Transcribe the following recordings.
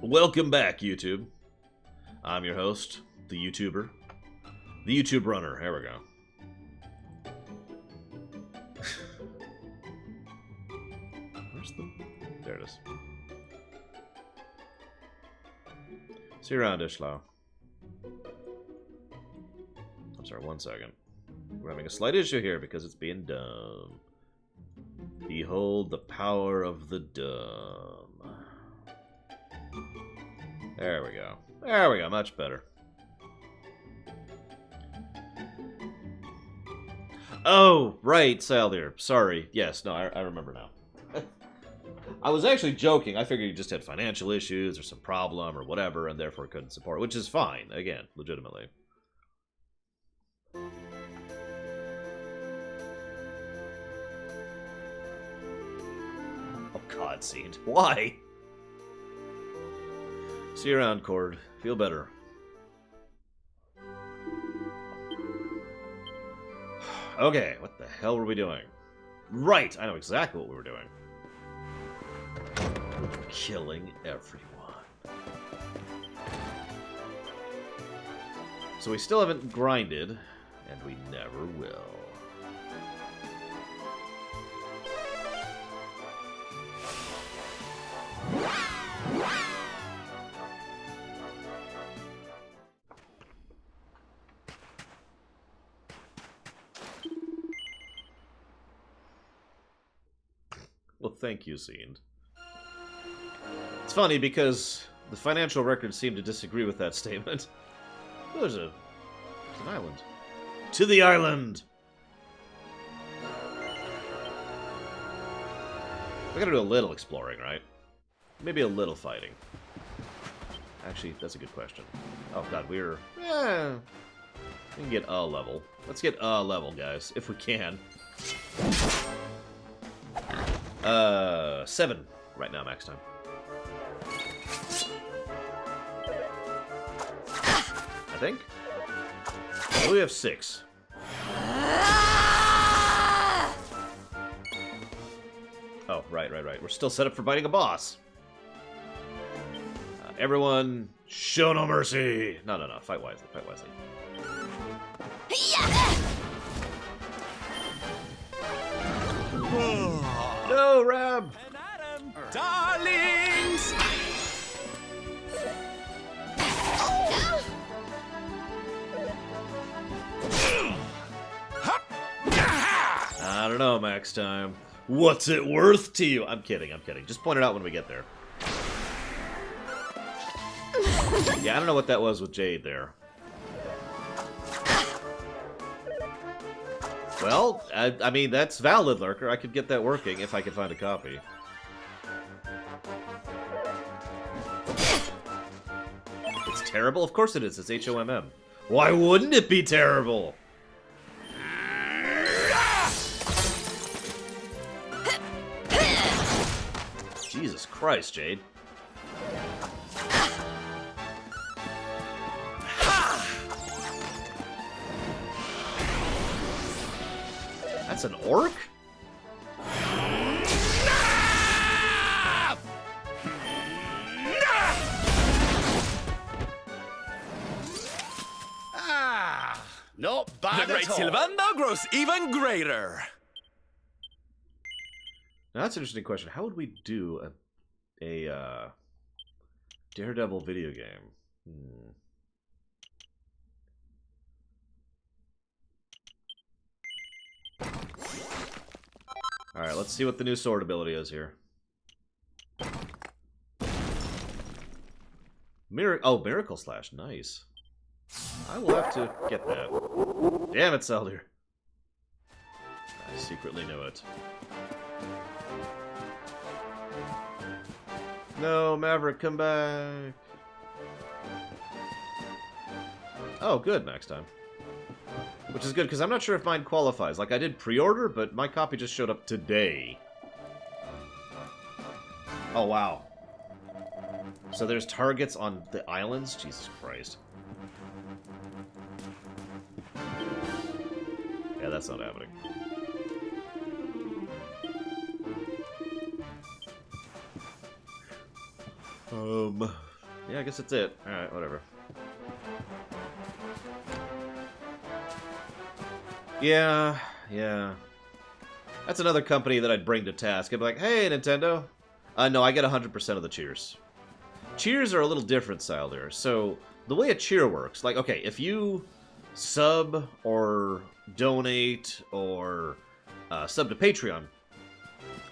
Welcome back, YouTube. I'm your host, the YouTuber. The YouTube runner. There we go. Where's the... There it is. See you around, Ishlau. I'm sorry, 1 second. We're having a slight issue here because it's being dumb. Behold the power of the dumb. There we go. There we go, much better. Oh, right, Saldir. Sorry. Yes, no, I remember now. I was actually joking. I figured you just had financial issues or some problem or whatever, and therefore couldn't support, which is fine, again, legitimately. Oh, God, Seed. Why? See you around, Cord. Feel better. Okay, what the hell were we doing? Right, I know exactly what we were doing. Killing everyone. So we still haven't grinded, and we never will. Well, thank you, Seend. It's funny because the financial records seem to disagree with that statement. Oh, there's an island. To the island! We gotta do a little exploring, right? Maybe a little fighting. Actually, that's a good question. Oh god, we're... we can get a level. Let's get a level, guys, if we can. 7 right now, max time. I think. Oh, we have 6. Oh, right. We're still set up for fighting a boss. Everyone, show no mercy. No. Fight wisely. No, Rab. Darlings! I don't know, max time. What's it worth to you? I'm kidding. Just point it out when we get there. Yeah, I don't know what that was with Jade there. Well, I mean, that's valid, Lurker. I could get that working if I could find a copy. It's terrible? Of course it is. It's HOMM. Why wouldn't it be terrible? Jesus Christ, Jade. That's an orc? Not bad The great Sylvander grows even greater. Now that's an interesting question. How would we do a Daredevil video game? Alright, let's see what the new sword ability is here. Miracle Slash. Nice. I will have to get that. Damn it, Seldir. I secretly knew it. No, Maverick, come back. Oh, good, max time. Which is good, because I'm not sure if mine qualifies. Like, I did pre-order, but my copy just showed up today. Oh, wow. So there's targets on the islands? Jesus Christ. Yeah, that's not happening. Yeah, I guess that's it. Alright, whatever. Yeah. That's another company that I'd bring to task. I'd be like, hey, Nintendo. No, I get 100% of the cheers. Cheers are a little different style there. So, the way a cheer works, like, okay, if you sub or donate or sub to Patreon,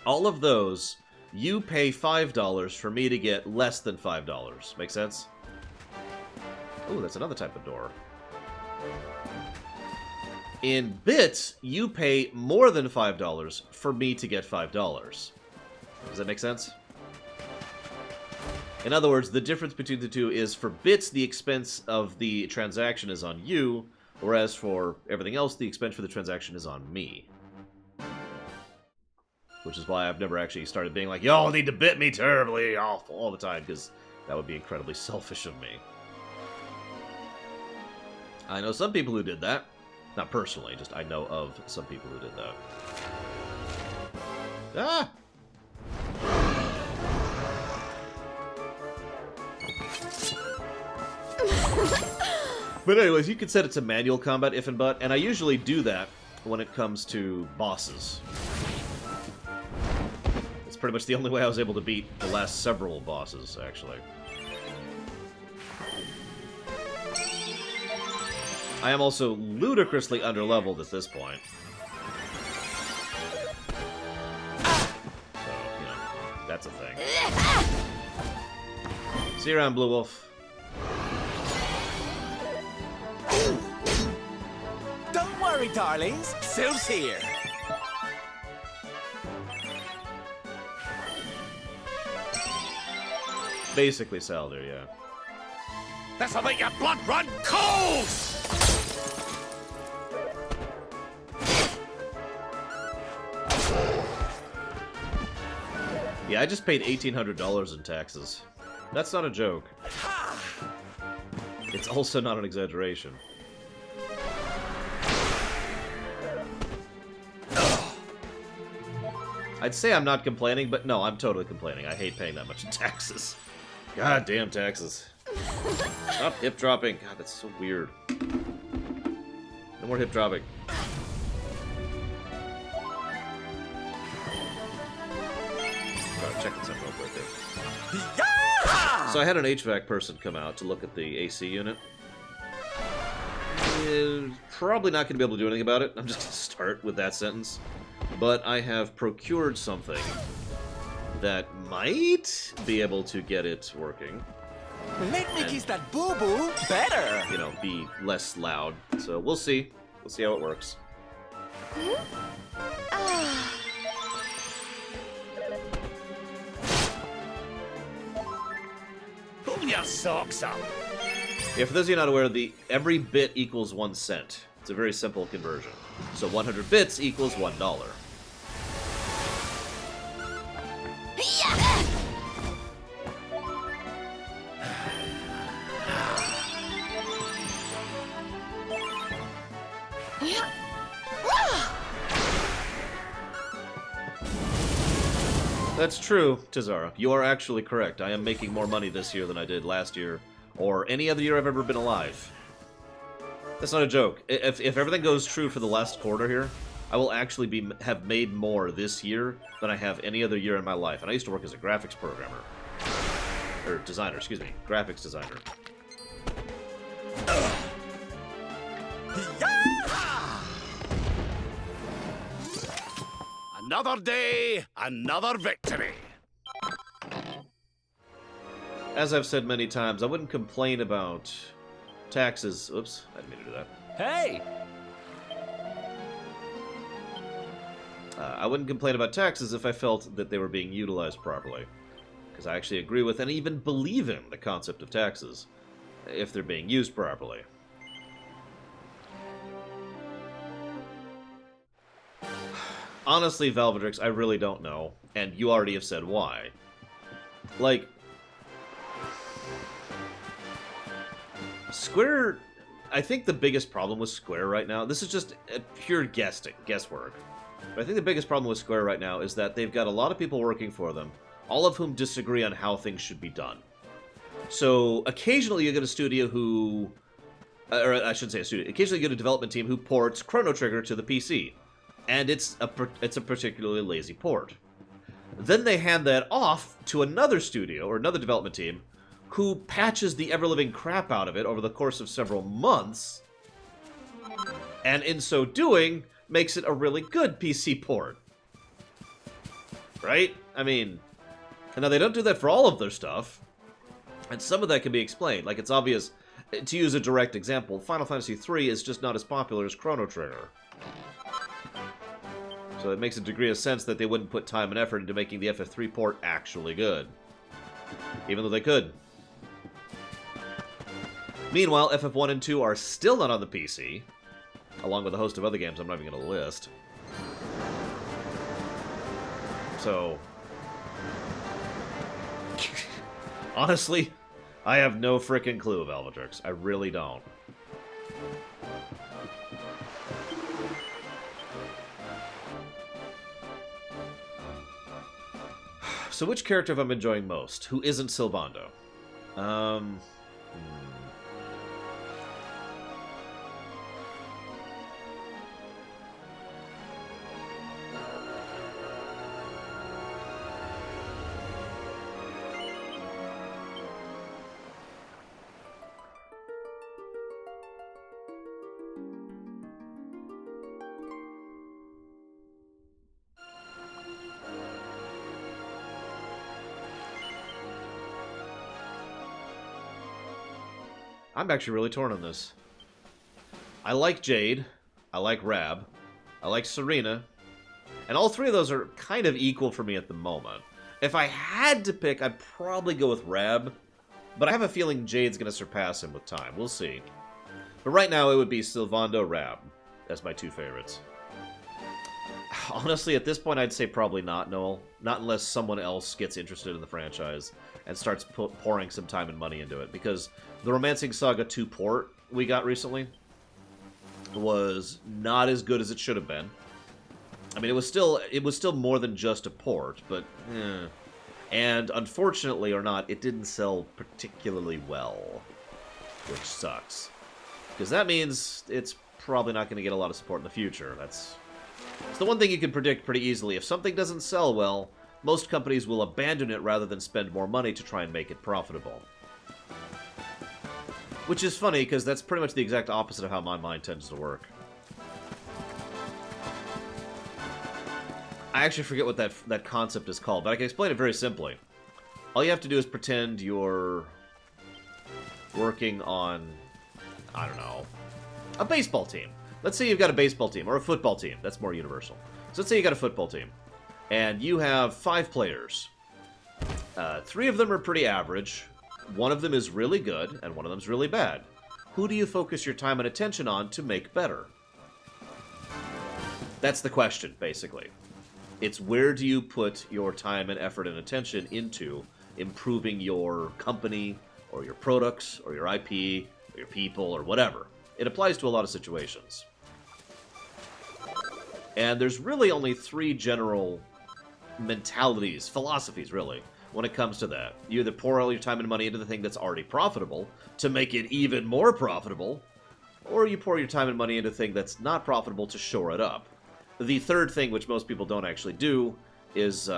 all of those, you pay $5 for me to get less than $5. Make sense? Oh, that's another type of door. In bits, you pay more than $5 for me to get $5. Does that make sense? In other words, the difference between the two is for bits, the expense of the transaction is on you, whereas for everything else, the expense for the transaction is on me. Which is why I've never actually started being like, y'all need to bit me terribly all the time, because that would be incredibly selfish of me. I know some people who did that. Not personally, just I know of some people who did that. Ah! But anyways, you can set it to manual combat if and but, and I usually do that when it comes to bosses. It's pretty much the only way I was able to beat the last several bosses, actually. I am also ludicrously underleveled at this point. So, you know, that's a thing. See you around, Blue Wolf. Don't worry, darlings. Syl's here. Basically Salder, yeah. This'll make your blood run cold! Yeah, I just paid $1,800 in taxes. That's not a joke. It's also not an exaggeration. I'd say I'm not complaining, but no, I'm totally complaining. I hate paying that much in taxes. God damn taxes. Stop hip dropping. God, that's so weird. No more hip dropping. Check this out real quick here. So I had an HVAC person come out to look at the AC unit. Probably not going to be able to do anything about it. I'm just going to start with that sentence. But I have procured something that might be able to get it working. Let me kiss that boo-boo better. You know, be less loud. So we'll see. We'll see how it works. Pull your socks up. Yeah, for those of you not aware, every bit equals 1 cent. It's a very simple conversion. So 100 bits equals $1. That's true, Tizara. You are actually correct. I am making more money this year than I did last year, or any other year I've ever been alive. That's not a joke. If everything goes true for the last quarter here, I will actually have made more this year than I have any other year in my life. And I used to work as a graphics programmer. Or designer, excuse me. Graphics designer. Another day, another victory. As I've said many times, I wouldn't complain about taxes. Oops, I didn't mean to do that. Hey! I wouldn't complain about taxes if I felt that they were being utilized properly. Because I actually agree with and even believe in the concept of taxes, if they're being used properly. Honestly, Valvedrix, I really don't know, and you already have said why. Like, Square, I think the biggest problem with Square right now, this is just pure guesswork, but I think the biggest problem with Square right now is that they've got a lot of people working for them, all of whom disagree on how things should be done. So occasionally you get a studio who, or I shouldn't say a studio. Occasionally you get a development team who ports Chrono Trigger to the PC, and it's a particularly lazy port. Then they hand that off to another studio or another development team, who patches the ever-living crap out of it over the course of several months, and in so doing makes it a really good PC port. Right? I mean, and now they don't do that for all of their stuff. And some of that can be explained. Like, it's obvious, to use a direct example, Final Fantasy III is just not as popular as Chrono Trigger. So it makes a degree of sense that they wouldn't put time and effort into making the FF3 port actually good. Even though they could. Meanwhile, FF1 and 2 are still not on the PC, along with a host of other games I'm not even going to list. So... honestly, I have no frickin' clue, Velvetrix. I really don't. So which character have I been enjoying most? Who isn't Sylvando? I'm actually really torn on this. I like Jade. I like Rab. I like Serena. And all three of those are kind of equal for me at the moment. If I had to pick, I'd probably go with Rab. But I have a feeling Jade's going to surpass him with time. We'll see. But right now, it would be Sylvando, Rab. That's my two favorites. Honestly, at this point, I'd say probably not, Noel. Not unless someone else gets interested in the franchise and starts pouring some time and money into it. Because the Romancing Saga 2 port we got recently was not as good as it should have been. I mean, it was still more than just a port, but and unfortunately or not, it didn't sell particularly well, which sucks. Because that means it's probably not going to get a lot of support in the future. It's the one thing you can predict pretty easily. If something doesn't sell well, most companies will abandon it rather than spend more money to try and make it profitable. Which is funny, because that's pretty much the exact opposite of how my mind tends to work. I actually forget what that concept is called, but I can explain it very simply. All you have to do is pretend you're working on, I don't know, a baseball team. Let's say you've got a baseball team, or a football team. That's more universal. So let's say you got a football team, and you have 5 players. 3 of them are pretty average. 1 of them is really good, and 1 of them is really bad. Who do you focus your time and attention on to make better? That's the question, basically. It's where do you put your time and effort and attention into improving your company, or your products, or your IP, or your people, or whatever. It applies to a lot of situations. And there's really only 3 general mentalities, philosophies, really, when it comes to that. You either pour all your time and money into the thing that's already profitable to make it even more profitable, or you pour your time and money into the thing that's not profitable to shore it up. The third thing, which most people don't actually do, is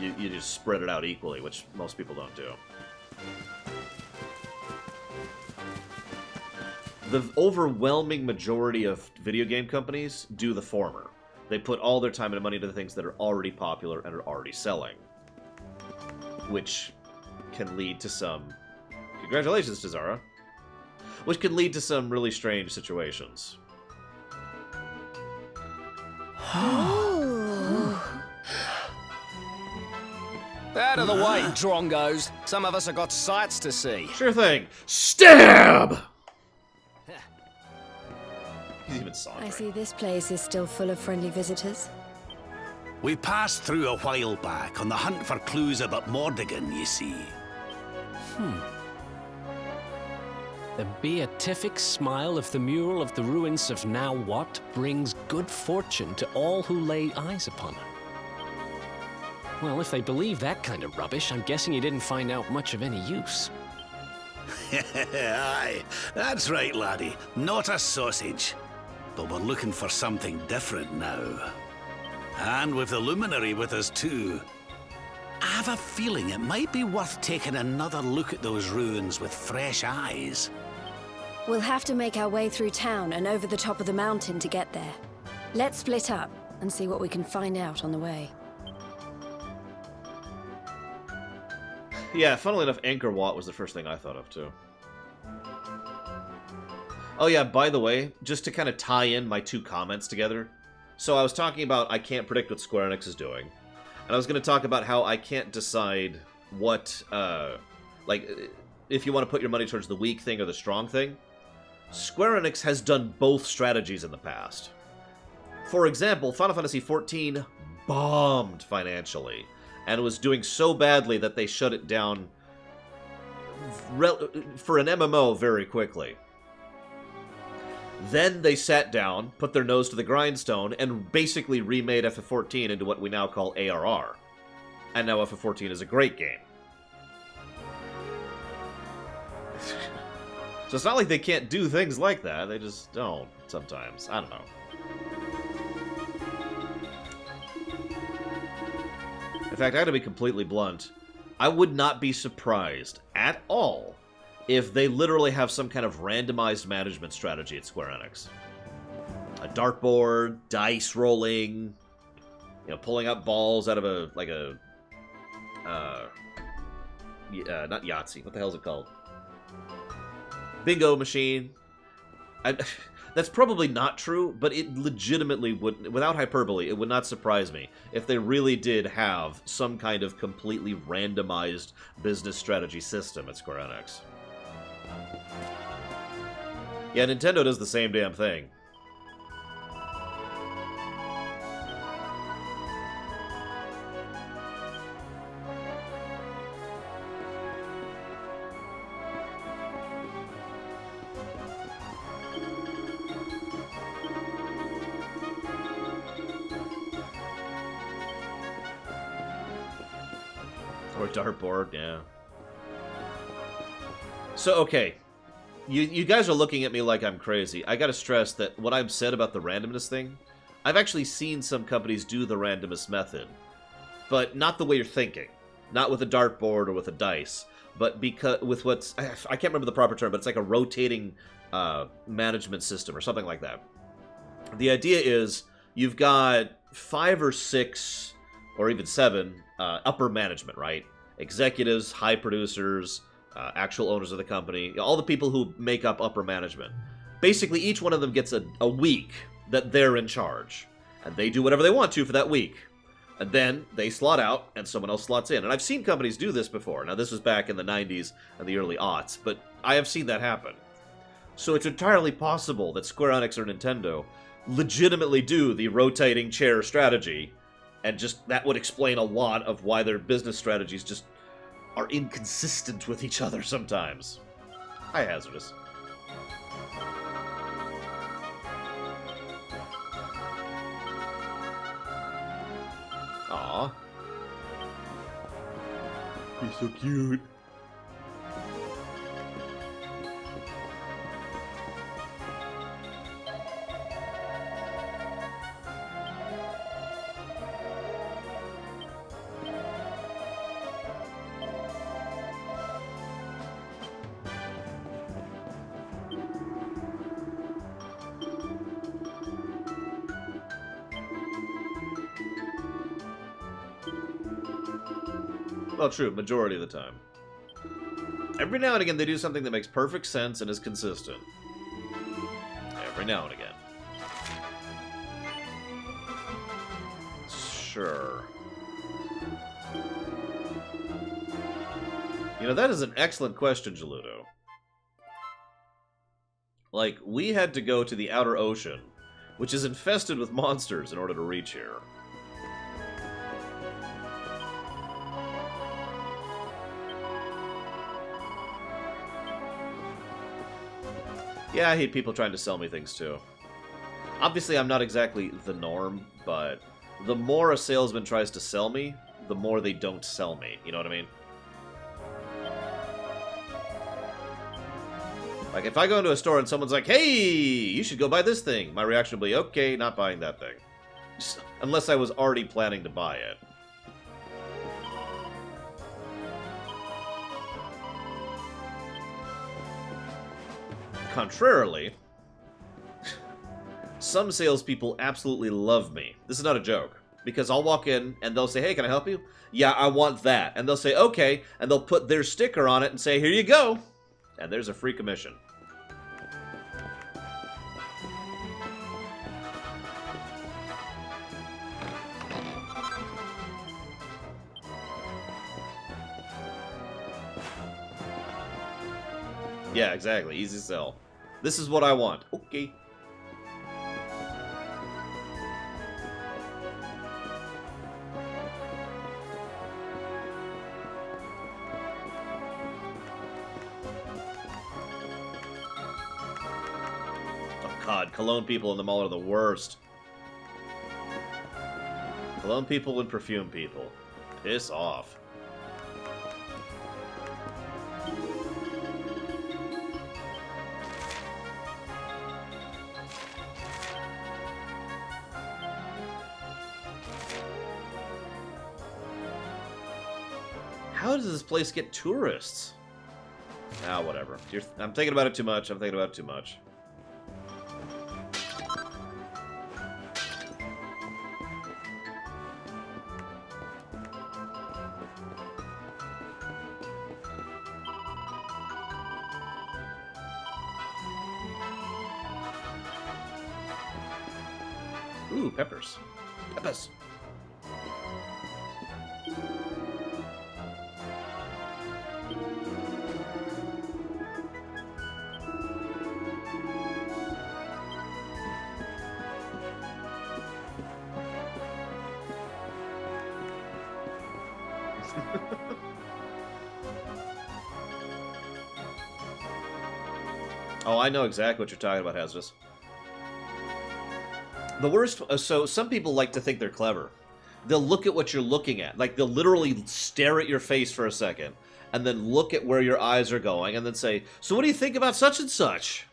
you just spread it out equally, which most people don't do. The overwhelming majority of video game companies do the former. They put all their time and money into the things that are already popular and are already selling. Which can lead to some... Congratulations, Tazara. Which can lead to some really strange situations. Out of the way, drongos. Some of us have got sights to see. Sure thing. Stab! He's even sauntering. I see this place is still full of friendly visitors. We passed through a while back on the hunt for clues about Mordigan, you see. The beatific smile of the mural of the ruins of Now What brings good fortune to all who lay eyes upon it. Well, if they believe that kind of rubbish, I'm guessing you didn't find out much of any use. Aye, that's right, laddie. Not a sausage. But we're looking for something different now. And with the Luminary with us too. I have a feeling it might be worth taking another look at those ruins with fresh eyes. We'll have to make our way through town and over the top of the mountain to get there. Let's split up and see what we can find out on the way. Yeah, funnily enough, Angkor Wat was the first thing I thought of, too. Oh yeah, by the way, just to kind of tie in my two comments together. So I was talking about I can't predict what Square Enix is doing. And I was going to talk about how I can't decide what, like, if you want to put your money towards the weak thing or the strong thing. Square Enix has done both strategies in the past. For example, Final Fantasy XIV bombed financially, and was doing so badly that they shut it down for an MMO very quickly. Then they sat down, put their nose to the grindstone, and basically remade FF14 into what we now call ARR. And now FF14 is a great game. So it's not like they can't do things like that, they just don't sometimes. I don't know. In fact, I gotta be completely blunt. I would not be surprised at all if they literally have some kind of randomized management strategy at Square Enix. A dartboard, dice rolling, you know, pulling up balls out of a, like a, not Yahtzee, what the hell is it called? Bingo machine. That's probably not true, but it legitimately would, without hyperbole, it would not surprise me if they really did have some kind of completely randomized business strategy system at Square Enix. Yeah, Nintendo does the same damn thing. Or dartboard, yeah. So, okay. You guys are looking at me like I'm crazy. I gotta stress that what I've said about the randomness thing, I've actually seen some companies do the randomness method. But not the way you're thinking. Not with a dartboard or with a dice. But because with what's... I can't remember the proper term, but it's like a rotating management system or something like that. The idea is you've got 5 or 6, or even 7, upper management, right? Executives, high producers, actual owners of the company, all the people who make up upper management. Basically, each one of them gets a week that they're in charge. And they do whatever they want to for that week. And then they slot out, and someone else slots in. And I've seen companies do this before. Now, this was back in the 90s and the early aughts, but I have seen that happen. So it's entirely possible that Square Enix or Nintendo legitimately do the rotating chair strategy, and just that would explain a lot of why their business strategies just are inconsistent with each other sometimes. Hi, Hazardous. Aw. He's so cute. Well, true, majority of the time. Every now and again, they do something that makes perfect sense and is consistent. Every now and again. Sure. You know, that is an excellent question, Geludo. Like, we had to go to the outer ocean, which is infested with monsters in order to reach here. Yeah, I hate people trying to sell me things, too. Obviously, I'm not exactly the norm, but the more a salesman tries to sell me, the more they don't sell me. You know what I mean? Like, if I go into a store and someone's like, hey, you should go buy this thing, my reaction will be, okay, not buying that thing. Unless I was already planning to buy it. Contrarily, some salespeople absolutely love me. This is not a joke. Because I'll walk in and they'll say, hey, can I help you? Yeah, I want that. And they'll say, okay. And they'll put their sticker on it and say, here you go. And there's a free commission. Yeah, exactly. Easy sell. This is what I want. Okay. God, cologne people in the mall are the worst. Cologne people and perfume people. Piss off. How does this place get tourists? Ah, whatever. I'm thinking about it too much. I'm thinking about it too much. Ooh, peppers. Peppers. Oh, I know exactly what you're talking about, Hazardous. The worst... So, some people like to think they're clever. They'll look at what you're looking at. Like, they'll literally stare at your face for a second, and then look at where your eyes are going, and then say, so what do you think about such and such?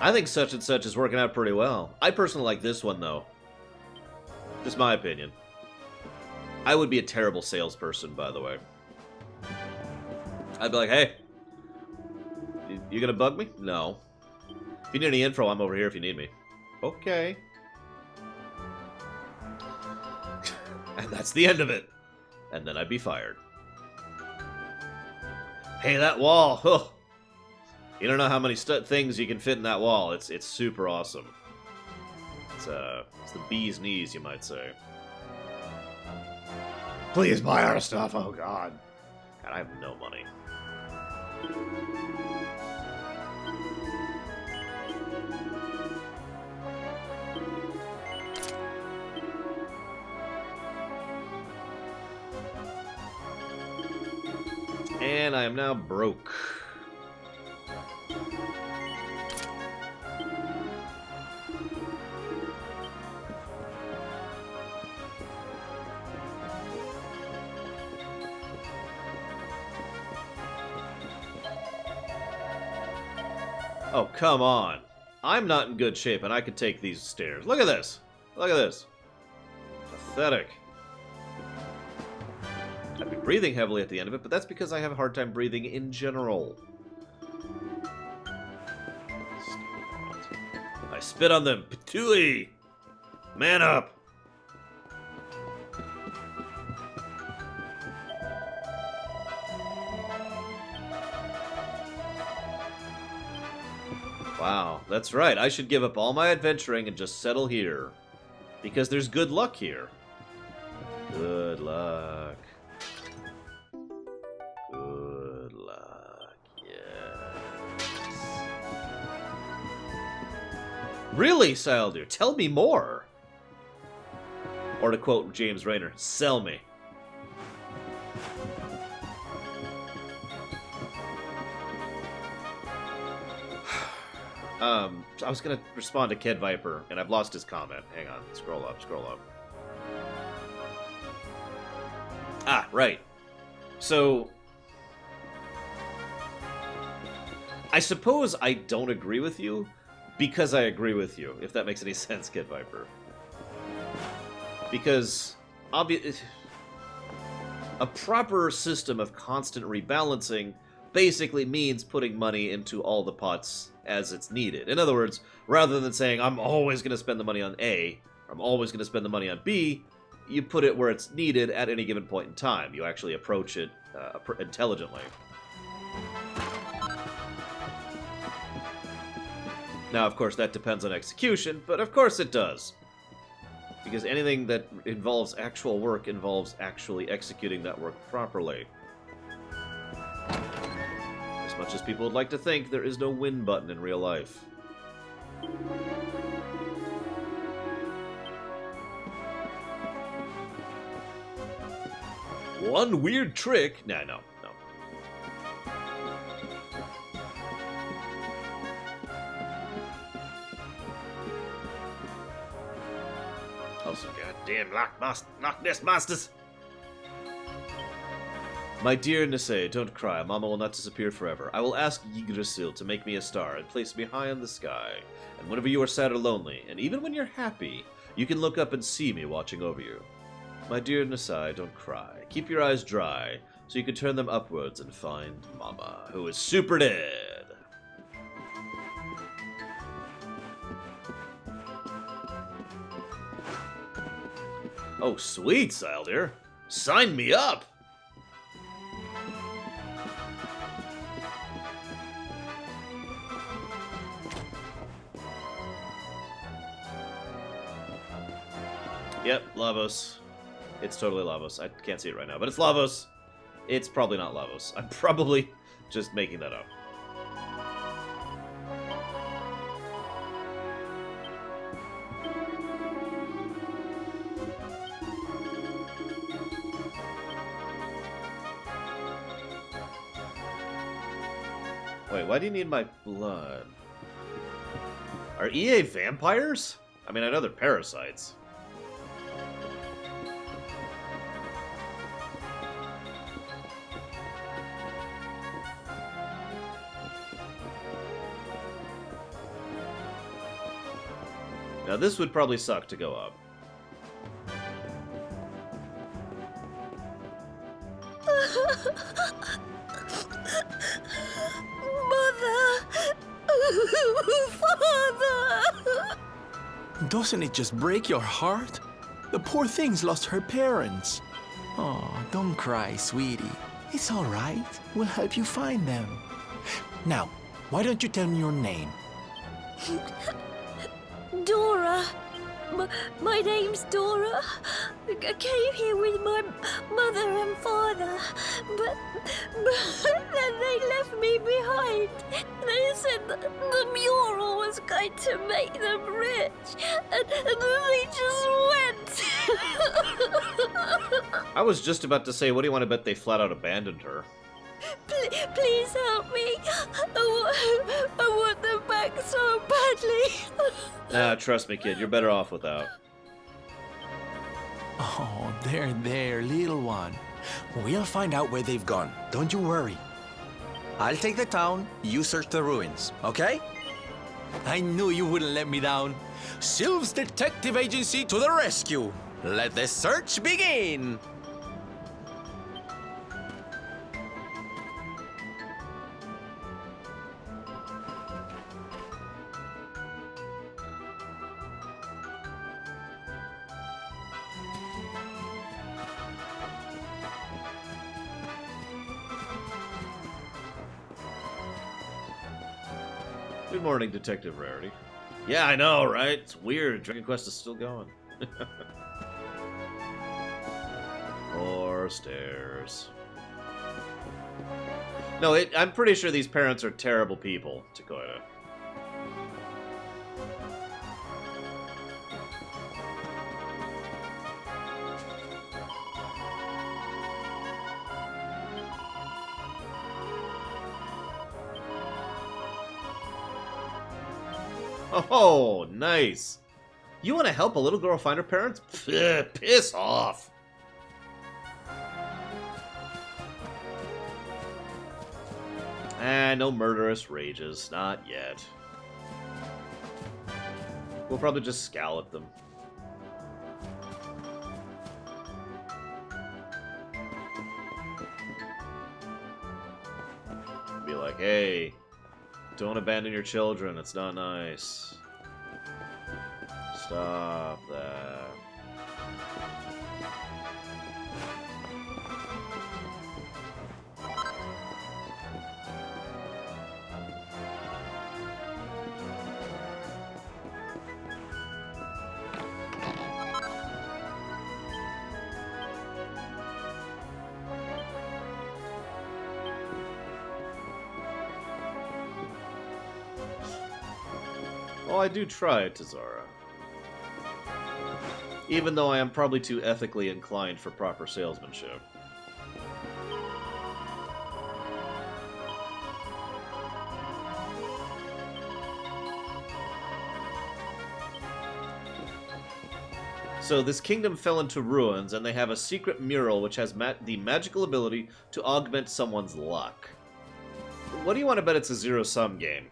I think such and such is working out pretty well. I personally like this one, though. Just my opinion. I would be a terrible salesperson, by the way. I'd be like, hey, you gonna bug me? No. If you need any info, I'm over here if you need me. Okay. And that's the end of it. And then I'd be fired. Hey, that wall. Huh. You don't know how many things you can fit in that wall. It's super awesome. It's the bee's knees, you might say. Please buy our stuff. Oh, God. God, I have no money. And I am now broke. Oh, come on. I'm not in good shape, and I could take these stairs. Look at this. Look at this. Pathetic. I'd be breathing heavily at the end of it, but that's because I have a hard time breathing in general. I spit on them. Patooey! Man up! Wow, that's right. I should give up all my adventuring and just settle here. Because there's good luck here. Good luck. Good luck, yes. Really, Saldir? Tell me more! Or to quote James Rayner, sell me. I was gonna respond to Ked Viper, and I've lost his comment. Hang on, scroll up, scroll up. Ah, right. So, I suppose I don't agree with you because I agree with you, if that makes any sense, Kid Viper. Because, a proper system of constant rebalancing basically means putting money into all the pots as it's needed. In other words, rather than saying, I'm always going to spend the money on A, or I'm always going to spend the money on B, you put it where it's needed at any given point in time. You actually approach it intelligently. Now, of course, that depends on execution, but of course it does. Because anything that involves actual work involves actually executing that work properly. As much as people would like to think, there is no win button in real life. One weird trick? Nah, no. Oh, some goddamn Loch Ness monsters! My dear Nisei, don't cry. Mama will not disappear forever. I will ask Yggdrasil to make me a star and place me high in the sky. And whenever you are sad or lonely, and even when you're happy, you can look up and see me watching over you. My dear Nisei, don't cry. Keep your eyes dry, so you can turn them upwards and find Mama, who is super dead. Oh, sweet, Syldir. Sign me up! Yep, Lavos. It's totally Lavos. I can't see it right now, but it's Lavos. It's probably not Lavos. I'm probably just making that up. Wait, why do you need my blood? Are EA vampires? I mean, I know they're parasites. Now this would probably suck to go up. Mother! Father! Doesn't it just break your heart? The poor thing's lost her parents. Oh, don't cry, sweetie. It's all right. We'll help you find them. Now, why don't you tell me your name? Dora. My name's Dora. I came here with my mother and father, but then they left me behind. They said that the mural was going to make them rich, and they just went. I was just about to say, what do you want to bet they flat out abandoned her? Please help me. I want them back so badly. Nah, trust me, kid. You're better off without. Oh, there, little one. We'll find out where they've gone. Don't you worry. I'll take the town, you search the ruins, okay? I knew you wouldn't let me down. Sylph's Detective Agency to the rescue. Let the search begin. Good morning, Detective Rarity. Yeah, I know, right? It's weird. Dragon Quest is still going. More stairs. No, I'm pretty sure these parents are terrible people, Takoya. Oh, nice. You want to help a little girl find her parents? Pfft, piss off. No murderous rages. Not yet. We'll probably just scowl at them. Be like, hey, don't abandon your children. It's not nice. Stop that. Well, I do try, Tazara. Even though I am probably too ethically inclined for proper salesmanship. So this kingdom fell into ruins, and they have a secret mural which has the magical ability to augment someone's luck. What do you want to bet it's a zero-sum game?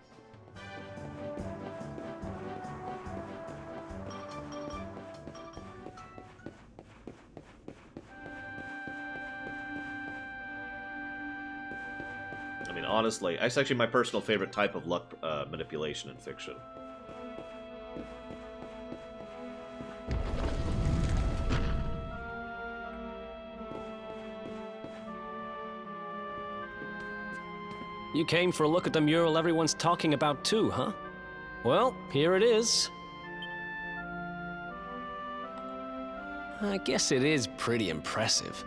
I mean, honestly, it's actually my personal favorite type of luck manipulation in fiction. You came for a look at the mural everyone's talking about too, huh? Well, here it is. I guess it is pretty impressive.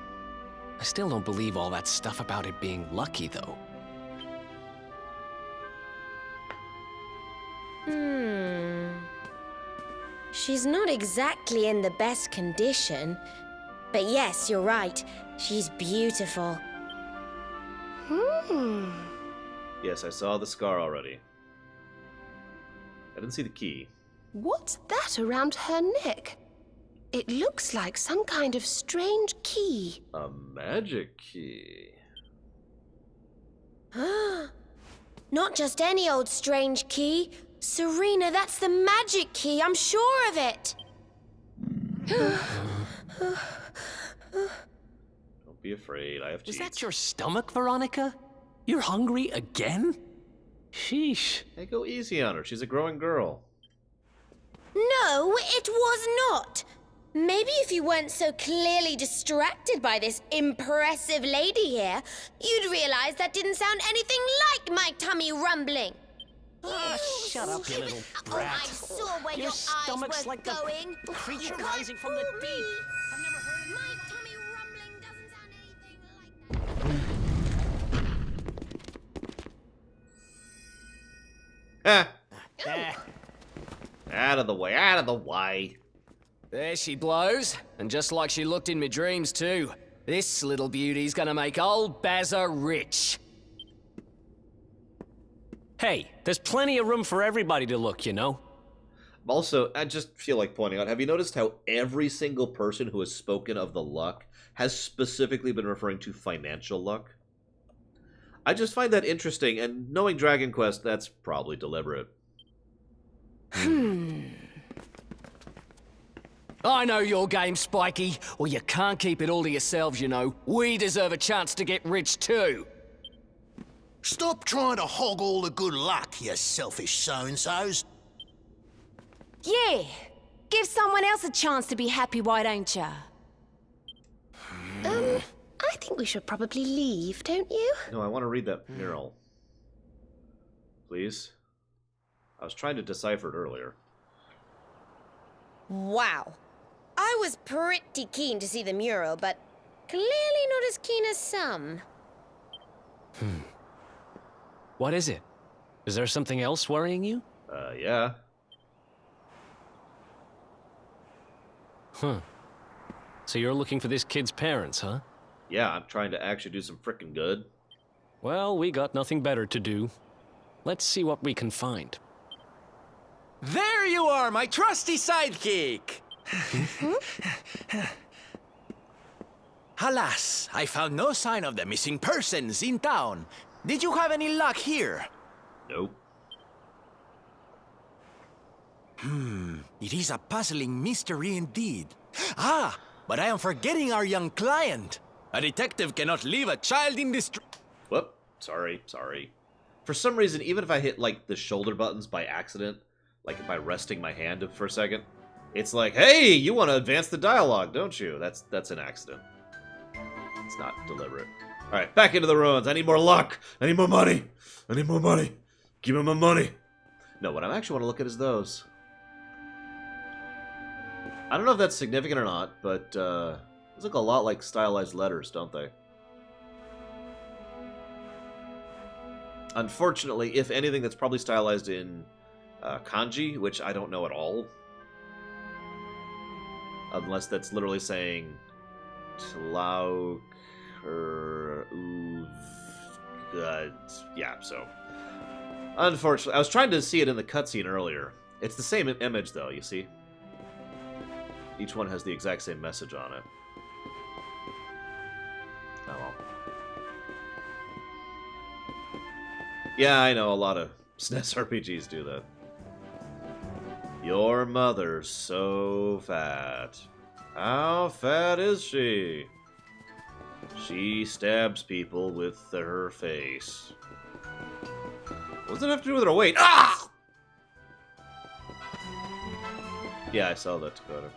I still don't believe all that stuff about it being lucky, though. She's not exactly in the best condition. But yes, you're right. She's beautiful. Yes, I saw the scar already. I didn't see the key. What's that around her neck? It looks like some kind of strange key. A magic key. Not just any old strange key. Serena, that's the magic key. I'm sure of it. Don't be afraid. I have cheats. Is that your stomach, Veronica? You're hungry again? Sheesh. Hey, go easy on her. She's a growing girl. No, it was not. Maybe if you weren't so clearly distracted by this impressive lady here, you'd realize that didn't sound anything like my tummy rumbling. Shut up, you little brat. I saw where Your your stomach's eyes were like the going. creature You can't rising from the fool deep. me. I've never heard of My tummy rumbling doesn't sound anything like... Out of the way, out of the way. There she blows, and just like she looked in my dreams too. This little beauty's gonna make old Bazza rich. Hey, there's plenty of room for everybody to look, you know? Also, I just feel like pointing out, have you noticed how every single person who has spoken of the luck has specifically been referring to financial luck? I just find that interesting, and knowing Dragon Quest, that's probably deliberate. I know your game, Spiky. Well, you can't keep it all to yourselves, you know. We deserve a chance to get rich too. Stop trying to hog all the good luck, you selfish so-and-sos. Yeah. Give someone else a chance to be happy, why don't ya? I think we should probably leave, don't you? No, I want to read that mural. Please? I was trying to decipher it earlier. Wow. I was pretty keen to see the mural, but clearly not as keen as some. What is it? Is there something else worrying you? Yeah. Huh. So you're looking for this kid's parents, huh? Yeah, I'm trying to actually do some frickin' good. Well, we got nothing better to do. Let's see what we can find. There you are, my trusty sidekick! Alas, I found no sign of the missing persons in town. Did you have any luck here? Nope. It is a puzzling mystery indeed. Ah, but I am forgetting our young client. A detective cannot leave a child in distress. Whoop. Sorry. For some reason, even if I hit, like, the shoulder buttons by accident, like by resting my hand for a second, it's like, hey, you want to advance the dialogue, don't you? That's an accident. It's not deliberate. Alright, back into the ruins. I need more luck. I need more money. Give me my money. No, what I actually want to look at is those. I don't know if that's significant or not, but those look a lot like stylized letters, don't they? Unfortunately, if anything, that's probably stylized in kanji, which I don't know at all. Unless that's literally saying Tlauk or yeah, so. Unfortunately, I was trying to see it in the cutscene earlier. It's the same image, though, you see? Each one has the exact same message on it. Oh well. Yeah, I know, a lot of SNES RPGs do that. Your mother's so fat. How fat is she? She stabs people with her face. What does it have to do with her weight? Ah! Yeah, I saw that, Dakota.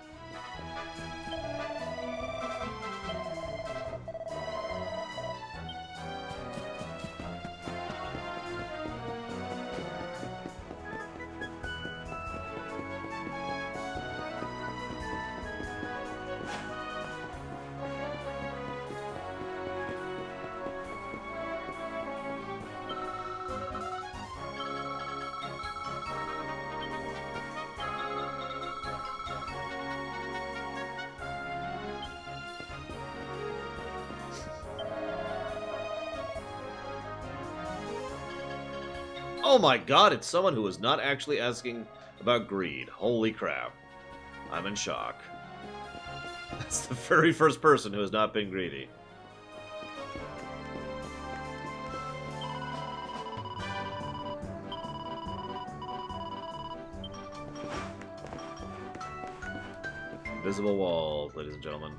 Oh my god, it's someone who is not actually asking about greed. Holy crap. I'm in shock. That's the very first person who has not been greedy. Invisible walls, ladies and gentlemen.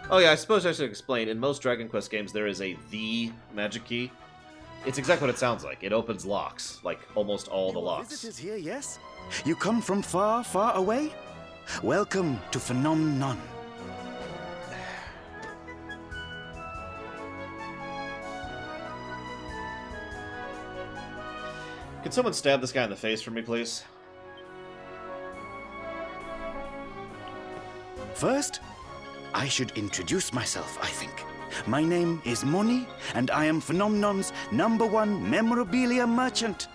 Oh yeah, I suppose I should explain. In most Dragon Quest games, there is a "the" magic key. It's exactly what it sounds like. It opens locks, like almost all the locks. Visitors here, yes? You come from far, far away? Welcome to Phenomenon. Can someone stab this guy in the face for me, please? First, I should introduce myself, I think. My name is Moni, and I am Phenomenon's #1 memorabilia merchant.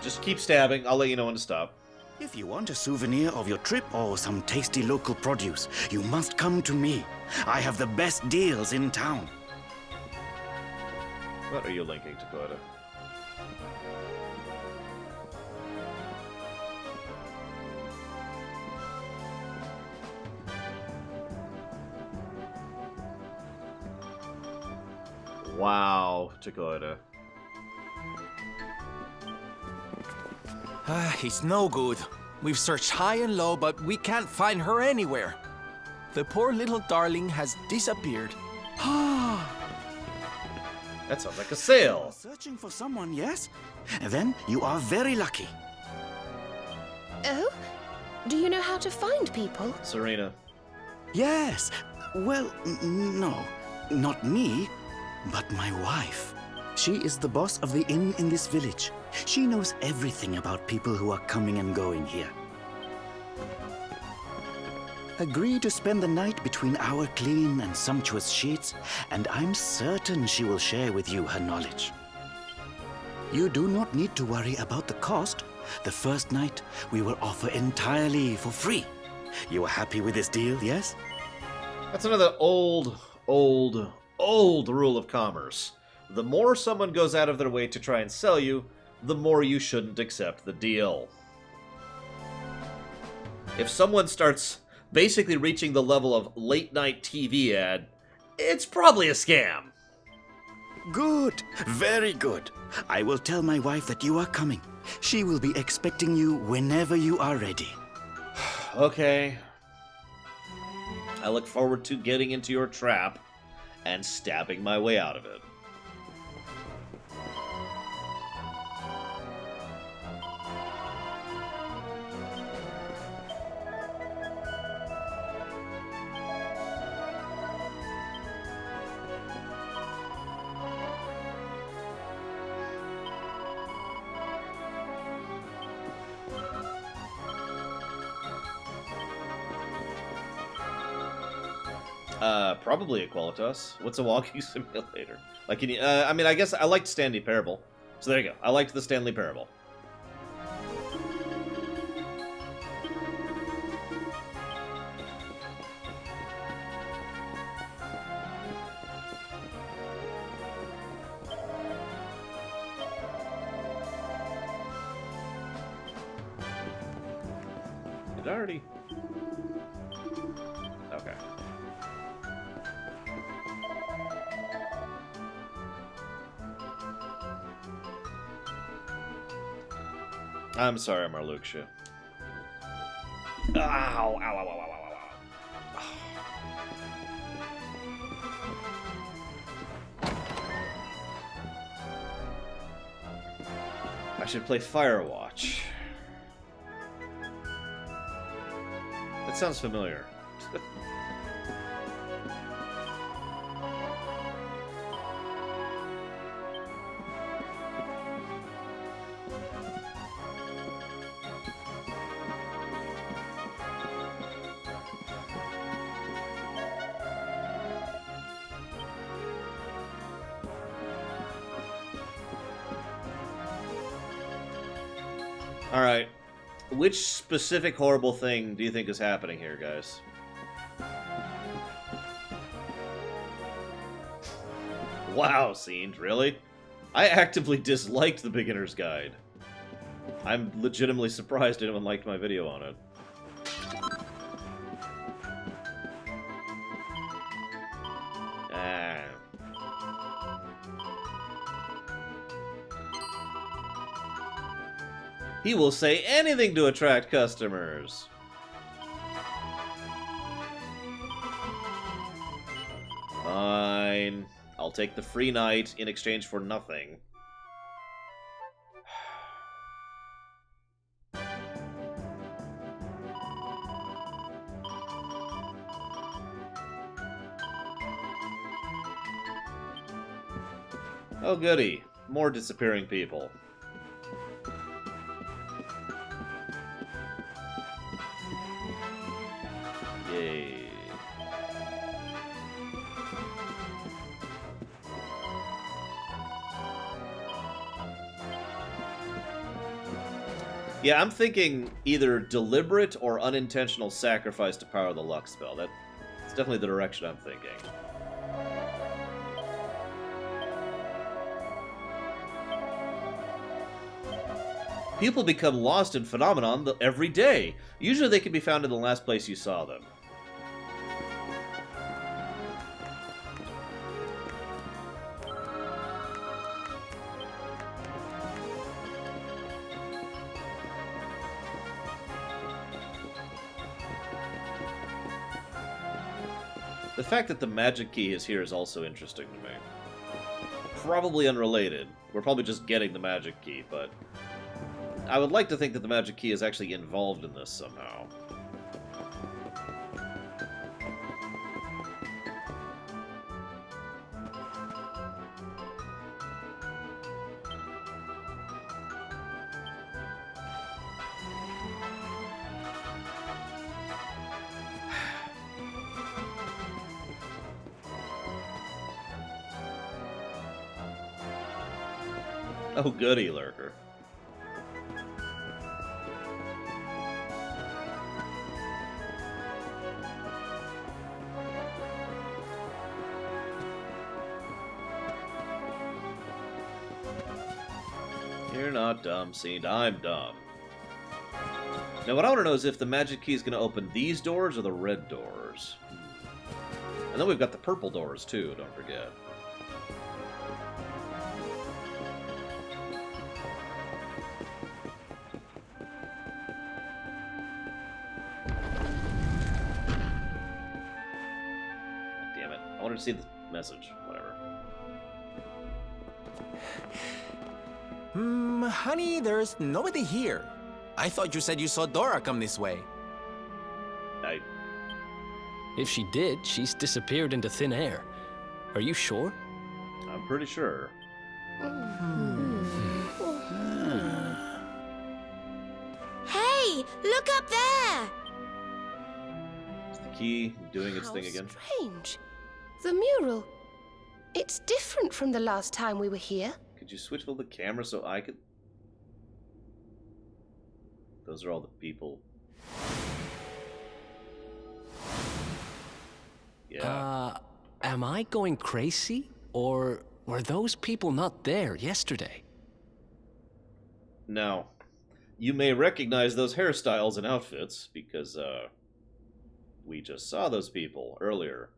Just keep stabbing. I'll let you know when to stop. If you want a souvenir of your trip or some tasty local produce, you must come to me. I have the best deals in town. What are you linking, Dakota? Wow, Dakota. It's no good. We've searched high and low, but we can't find her anywhere. The poor little darling has disappeared. That sounds like a sale. Searching for someone, yes? Then you are very lucky. Oh? Do you know how to find people? Serena. Yes. Well, no. Not me, but my wife. She is the boss of the inn in this village. She knows everything about people who are coming and going here. Agree to spend the night between our clean and sumptuous sheets, and I'm certain she will share with you her knowledge. You do not need to worry about the cost. The first night we will offer entirely for free. You are happy with this deal, yes? That's another old rule of commerce. The more someone goes out of their way to try and sell you, the more you shouldn't accept the deal. If someone starts basically reaching the level of late-night TV ad, it's probably a scam. Good. Very good. I will tell my wife that you are coming. She will be expecting you whenever you are ready. Okay. I look forward to getting into your trap and stabbing my way out of it. Probably a Qualitas. What's a walking simulator? Like, can you, I mean, I guess I liked Stanley Parable. So there you go. I liked the Stanley Parable. Did I already? Okay. I'm sorry, Marluxia. Ow, ow, ow, ow, ow, ow, ow. I should play Firewatch. That sounds familiar. Alright. Which specific horrible thing do you think is happening here, guys? Wow, Scene, really? I actively disliked the Beginner's Guide. I'm legitimately surprised anyone liked my video on it. He will say anything to attract customers. Fine. I'll take the free night in exchange for nothing. Oh goody. More disappearing people. Yay. Yeah, I'm thinking either deliberate or unintentional sacrifice to power the luck spell. That's definitely the direction I'm thinking. People become lost in Phenomenon every day. Usually they can be found in the last place you saw them. The fact that the magic key is here is also interesting to me. Probably unrelated. We're probably just getting the magic key, but I would like to think that the magic key is actually involved in this somehow. Oh, goody, Lurker. You're not dumb, Seed. I'm dumb. Now, what I want to know is if the magic key is going to open these doors or the red doors. And then we've got the purple doors, too, don't forget. Damn it. I wanted to see the message. Whatever. Honey, there's nobody here. I thought you said you saw Dora come this way. If she did, she's disappeared into thin air. Are you sure? I'm pretty sure. Hey, look up there! Is the key doing its thing again? Strange. The mural. It's different from the last time we were here. Could you switch the camera so I could... Those are all the people. Yeah. Am I going crazy? Or were those people not there yesterday? Now, you may recognize those hairstyles and outfits because, we just saw those people earlier.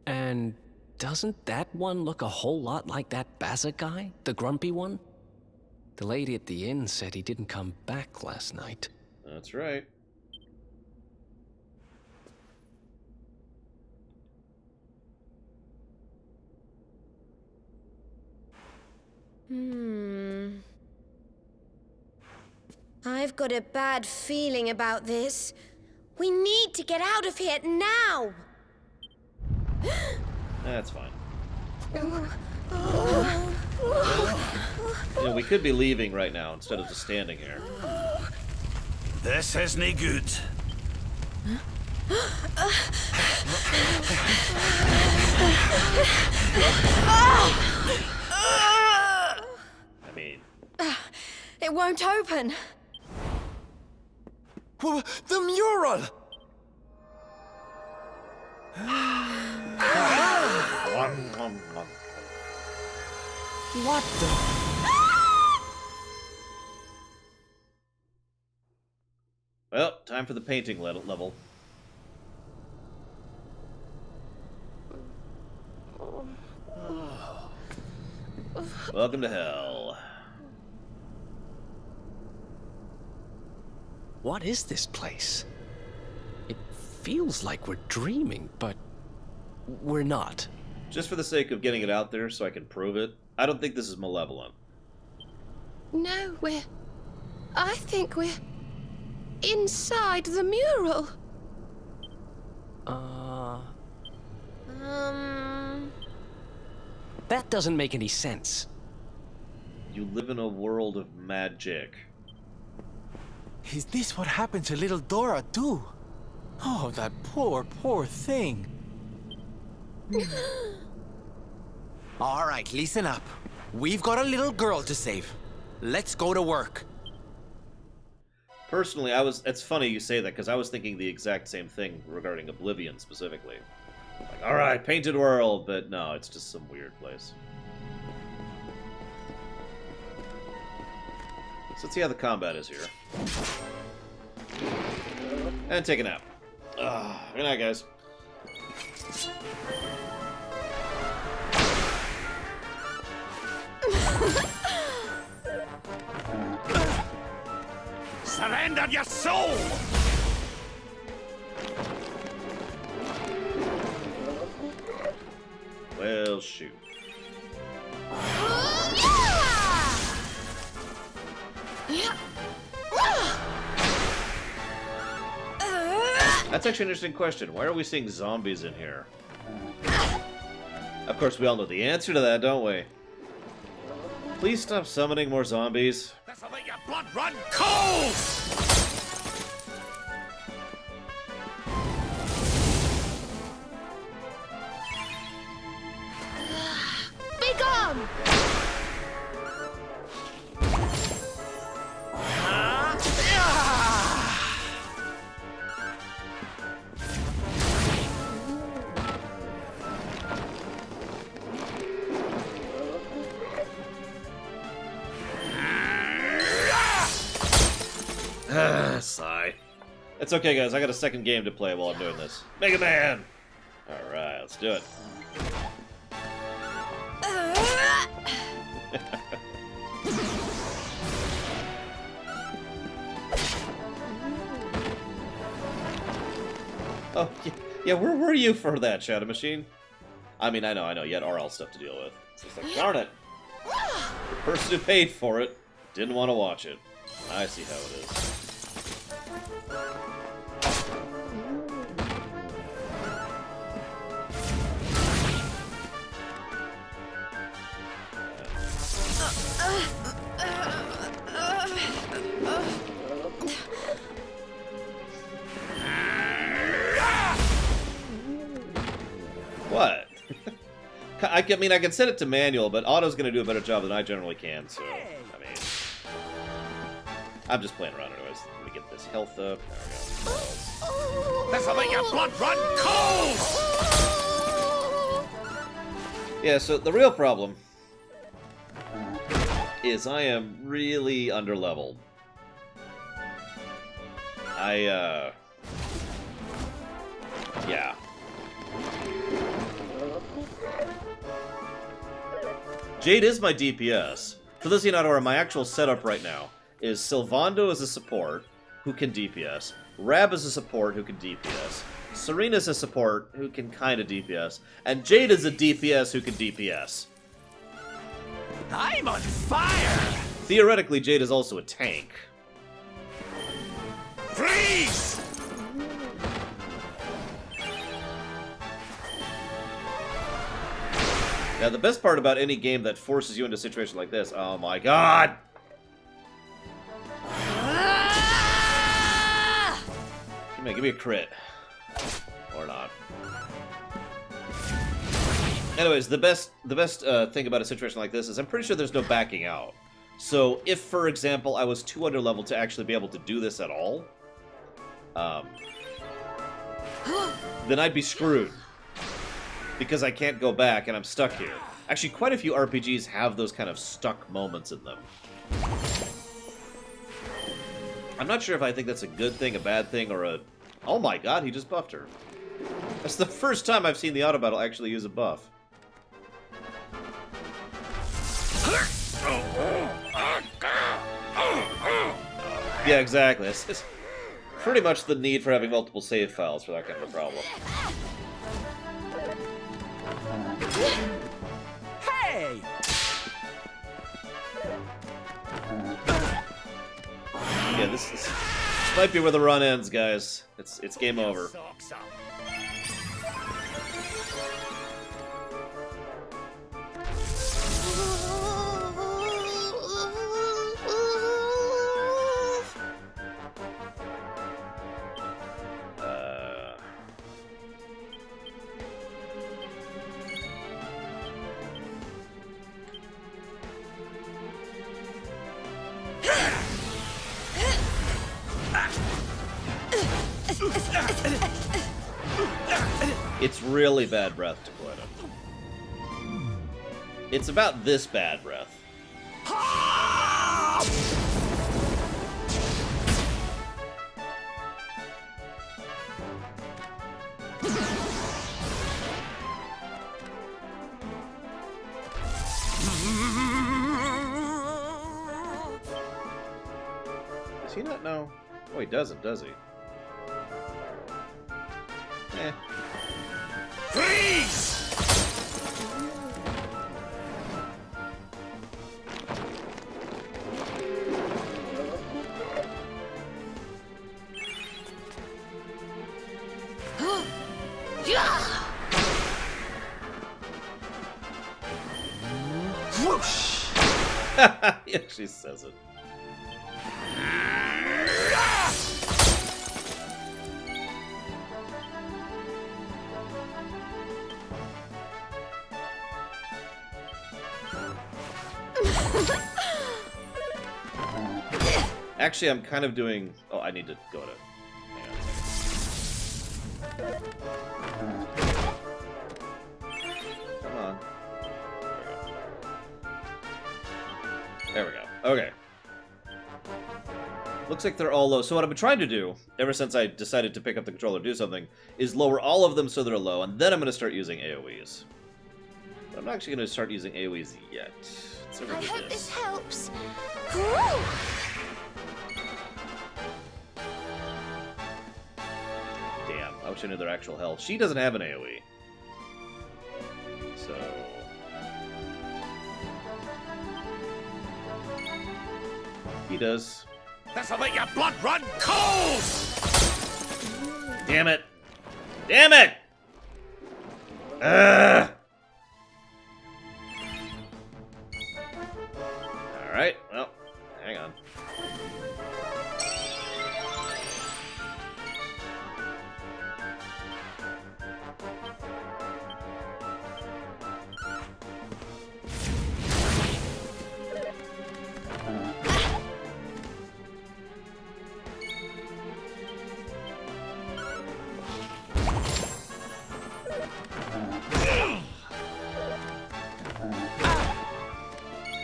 And doesn't that one look a whole lot like that Baza guy? The grumpy one? The lady at the inn said he didn't come back last night. That's right. I've got a bad feeling about this. We need to get out of here now! That's fine. You know, we could be leaving right now instead of just standing here. This isn't good. I mean... It won't open. The mural! What the... Well, time for the painting level. Welcome to hell. What is this place? It feels like we're dreaming, but we're not. Just for the sake of getting it out there so I can prove it, I don't think this is malevolent. No, I think we're inside the mural. That doesn't make any sense. You live in a world of magic. Is this what happened to little Dora, too? Oh, that poor thing. All right, listen up. We've got a little girl to save. Let's go to work. Personally, it's funny you say that, because I was thinking the exact same thing regarding Oblivion specifically. Like, alright, painted world, but no, it's just some weird place. So let's see how the combat is here. And take a nap. Good night, guys. Surrender your soul! Well, shoot. That's actually an interesting question. Why are we seeing zombies in here? Of course, we all know the answer to that, don't we? Please stop summoning more zombies. This'll make your blood run cold! Be gone! It's okay, guys. I got a second game to play while I'm doing this. Mega Man! Alright, let's do it. Oh, yeah, where were you for that, Shadow Machine? I mean, I know, you had RL stuff to deal with. It's just like, darn it. The person who paid for it didn't want to watch it. I see how it is. What? I mean, I can set it to manual, but Auto's going to do a better job than I generally can, so, I mean... I'm just playing around anyways. Let me get this health up. There we go. This'll make your blood run cold! Yeah, so the real problem is I am really underleveled. Yeah. Jade is my DPS. For those of you not aware, my actual setup right now is Sylvando as a support, who can DPS, Rab is a support, who can DPS, Serena's a support, who can kinda DPS, and Jade is a DPS, who can DPS. I'm on fire! Theoretically, Jade is also a tank. Freeze! Now, the best part about any game that forces you into a situation like this, oh my god! Give me a crit. Or not. Anyways, the best thing about a situation like this is I'm pretty sure there's no backing out. So, if, for example, I was too underleveled to actually be able to do this at all, then I'd be screwed. Because I can't go back and I'm stuck here. Actually, quite a few RPGs have those kind of stuck moments in them. I'm not sure if I think that's a good thing, a bad thing, or a... Oh my god, he just buffed her. That's the first time I've seen the auto battle actually use a buff. Yeah, exactly. It's pretty much the need for having multiple save files for that kind of a problem. Hey! Yeah, this might be where the run ends, guys. It's game over. It's really bad breath to quit him. It's about this bad breath. Does he not know? Oh, he doesn't, does he? Eh. Freeze! Whoosh! He actually says it. Actually, I'm kind of doing... Oh, I need to go to... Hang on a second. Come on. There we go. Okay. Looks like they're all low. So what I've been trying to do, ever since I decided to pick up the controller and do something, is lower all of them so they're low, and then I'm going to start using AoEs. But I'm not actually going to start using AoEs yet. I hope this helps. Damn, I wish I knew their actual health. She doesn't have an AoE. So... he does. This'll make your blood run cold! Damn it! Damn it! Ugh! Alright, well, hang on.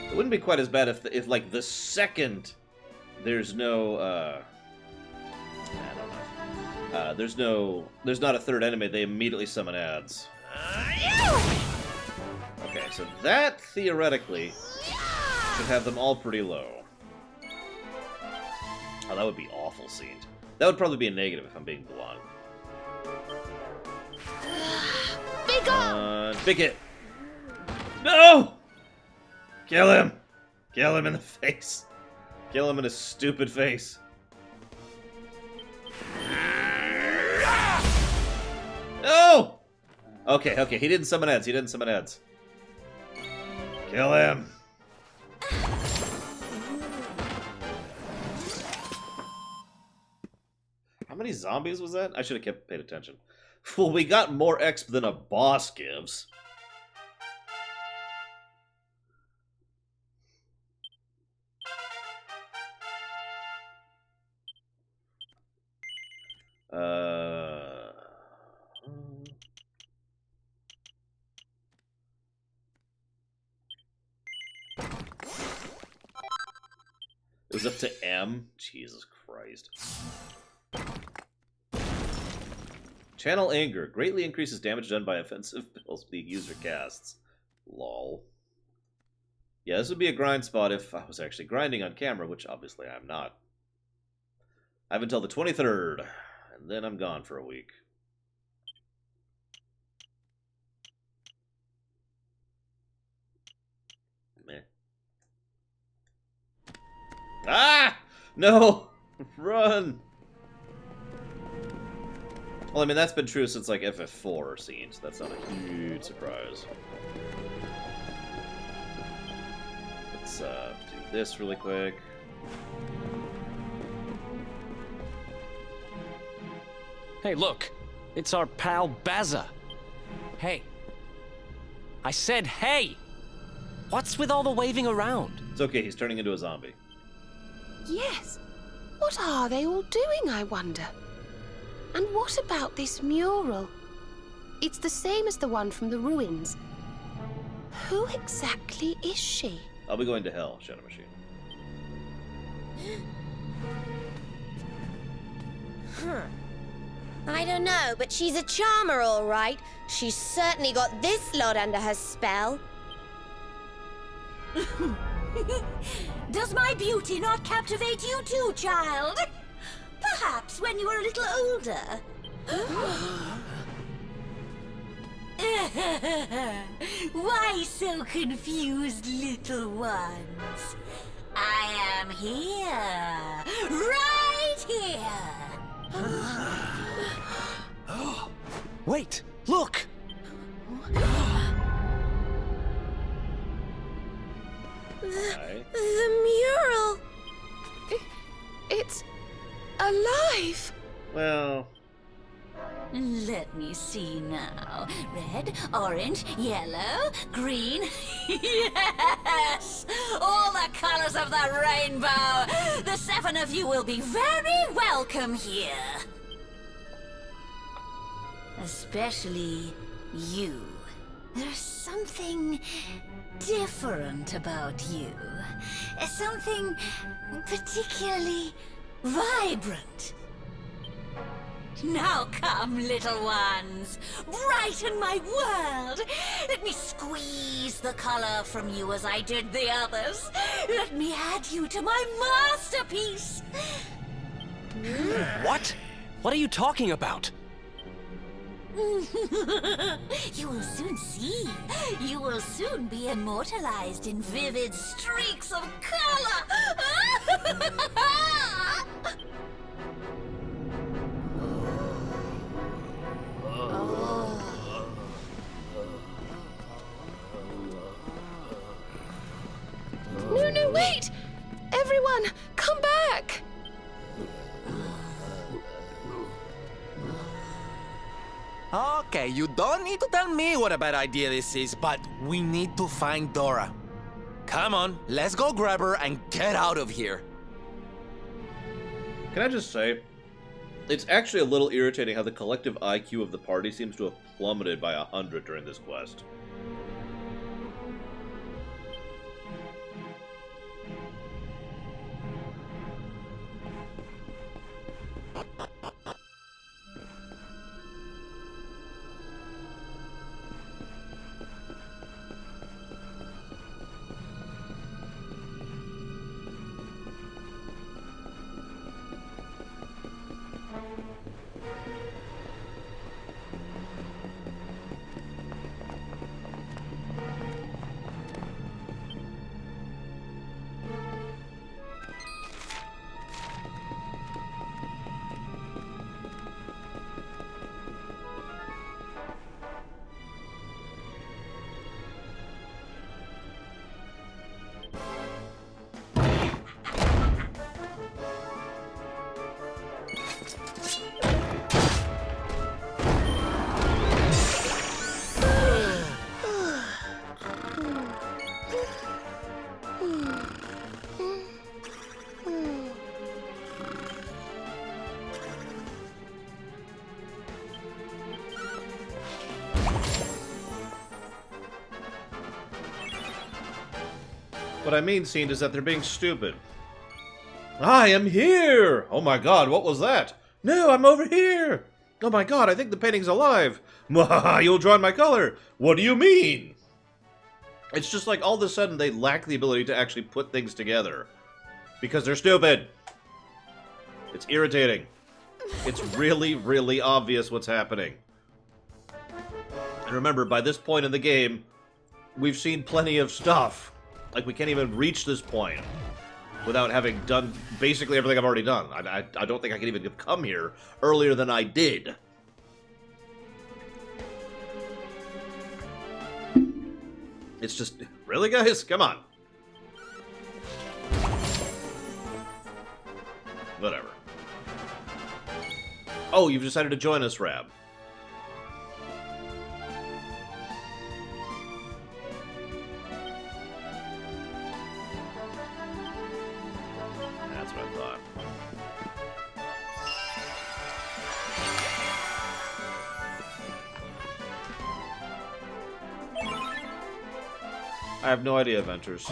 It wouldn't be quite as bad if like, the second there's no, I don't know. There's not a third enemy, they immediately summon ads. Okay, so that, theoretically, should have them all pretty low. Oh, that would be awful, Saint. That would probably be a negative if I'm being blunt. Big up! Big hit! No! Kill him! Kill him in the face. Kill him in his stupid face. No! Okay, okay, he didn't summon ads. He didn't summon ads. Kill him. How many zombies was that? I should have kept paid attention. Well, we got more exp than a boss gives. It was up to M? Jesus Christ. Channel Anger. Greatly increases damage done by offensive spells the user casts. Lol. Yeah, this would be a grind spot if I was actually grinding on camera, which obviously I'm not. I have until the 23rd, and then I'm gone for a week. Meh. Ah! No! Run! Well, I mean, that's been true since, like, FF4 scenes. That's not a huge surprise. Let's, do this really quick. Hey, look! It's our pal Baza. Hey. I said hey! What's with all the waving around? It's okay, he's turning into a zombie. Yes. What are they all doing, I wonder? And what about this mural? It's the same as the one from the ruins. Who exactly is she? I'll be going to hell, Shadow Machine. Huh. I don't know, but she's a charmer, all right. She's certainly got this lot under her spell. Does my beauty not captivate you too, child? Perhaps when you are a little older. Why so confused, little ones? I am here. Right here. Wait! Look! The mural. It's alive. Well... Let me see now. Red, orange, yellow, green. Yes! All the colors of the rainbow! The 7 of you will be very welcome here. Especially you. There's something different about you. Something particularly vibrant. Now come, little ones. Brighten my world. Let me squeeze the color from you as I did the others. Let me add you to my masterpiece. What? What are you talking about? You will soon see. You will soon be immortalized in vivid streaks of color. No, wait! Everyone, come back! Okay, you don't need to tell me what a bad idea this is, but we need to find Dora. Come on, let's go grab her and get out of here. Can I just say, it's actually a little irritating how the collective IQ of the party seems to have plummeted by 100 during this quest. What I mean, Scene, is that they're being stupid. I am here! Oh my god, what was that? No, I'm over here! Oh my god, I think the painting's alive! Mwahaha, you'll join my color! What do you mean? It's just like all of a sudden they lack the ability to actually put things together. Because they're stupid! It's irritating. It's really, really obvious what's happening. And remember, by this point in the game, we've seen plenty of stuff. Like, we can't even reach this point without having done basically everything I've already done. I don't think I can even come here earlier than I did. It's just... Really, guys? Come on. Whatever. Oh, you've decided to join us, Rab. That's what I thought. I have no idea, Ventures.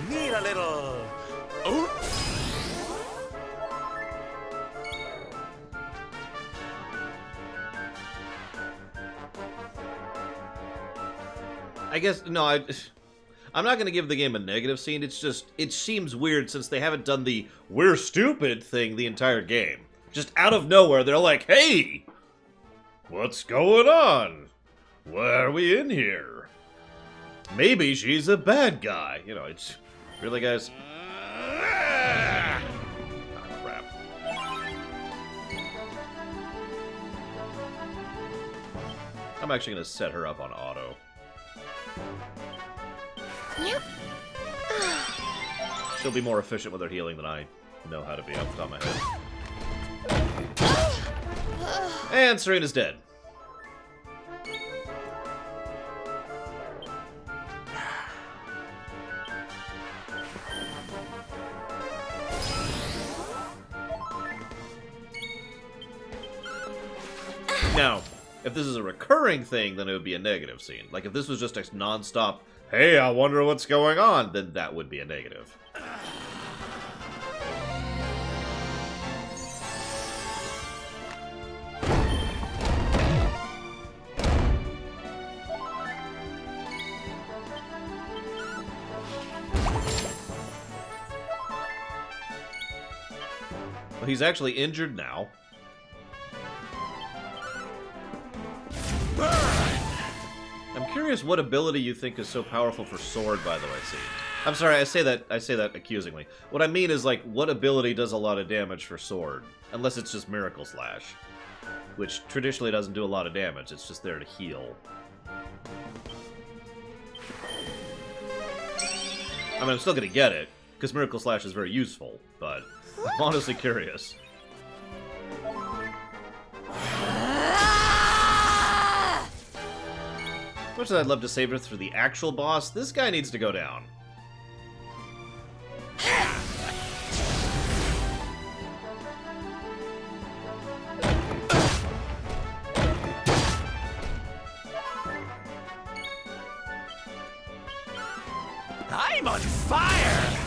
Need a little... Oh! I guess, no, I'm not going to give the game a negative scene. It's just, it seems weird since they haven't done the "we're stupid" thing the entire game. Just out of nowhere, they're like, hey! What's going on? Why are we in here? Maybe she's a bad guy. You know, it's... Really, guys? Ah, crap. I'm actually going to set her up on auto. Yep. She'll be more efficient with her healing than I know how to be off the top of my head. And Serena's dead. Now, if this is a recurring thing, then it would be a negative scene. Like, if this was just a non-stop, hey, I wonder what's going on, then that would be a negative. Well, he's actually injured now. I'm curious what ability you think is so powerful for Sword, by the way, see. I'm sorry, I say that accusingly. What I mean is, like, what ability does a lot of damage for Sword? Unless it's just Miracle Slash. Which traditionally doesn't do a lot of damage, it's just there to heal. I mean, I'm still gonna get it, because Miracle Slash is very useful, but I'm honestly curious. Much as I'd love to save her for the actual boss, this guy needs to go down. I'm on fire!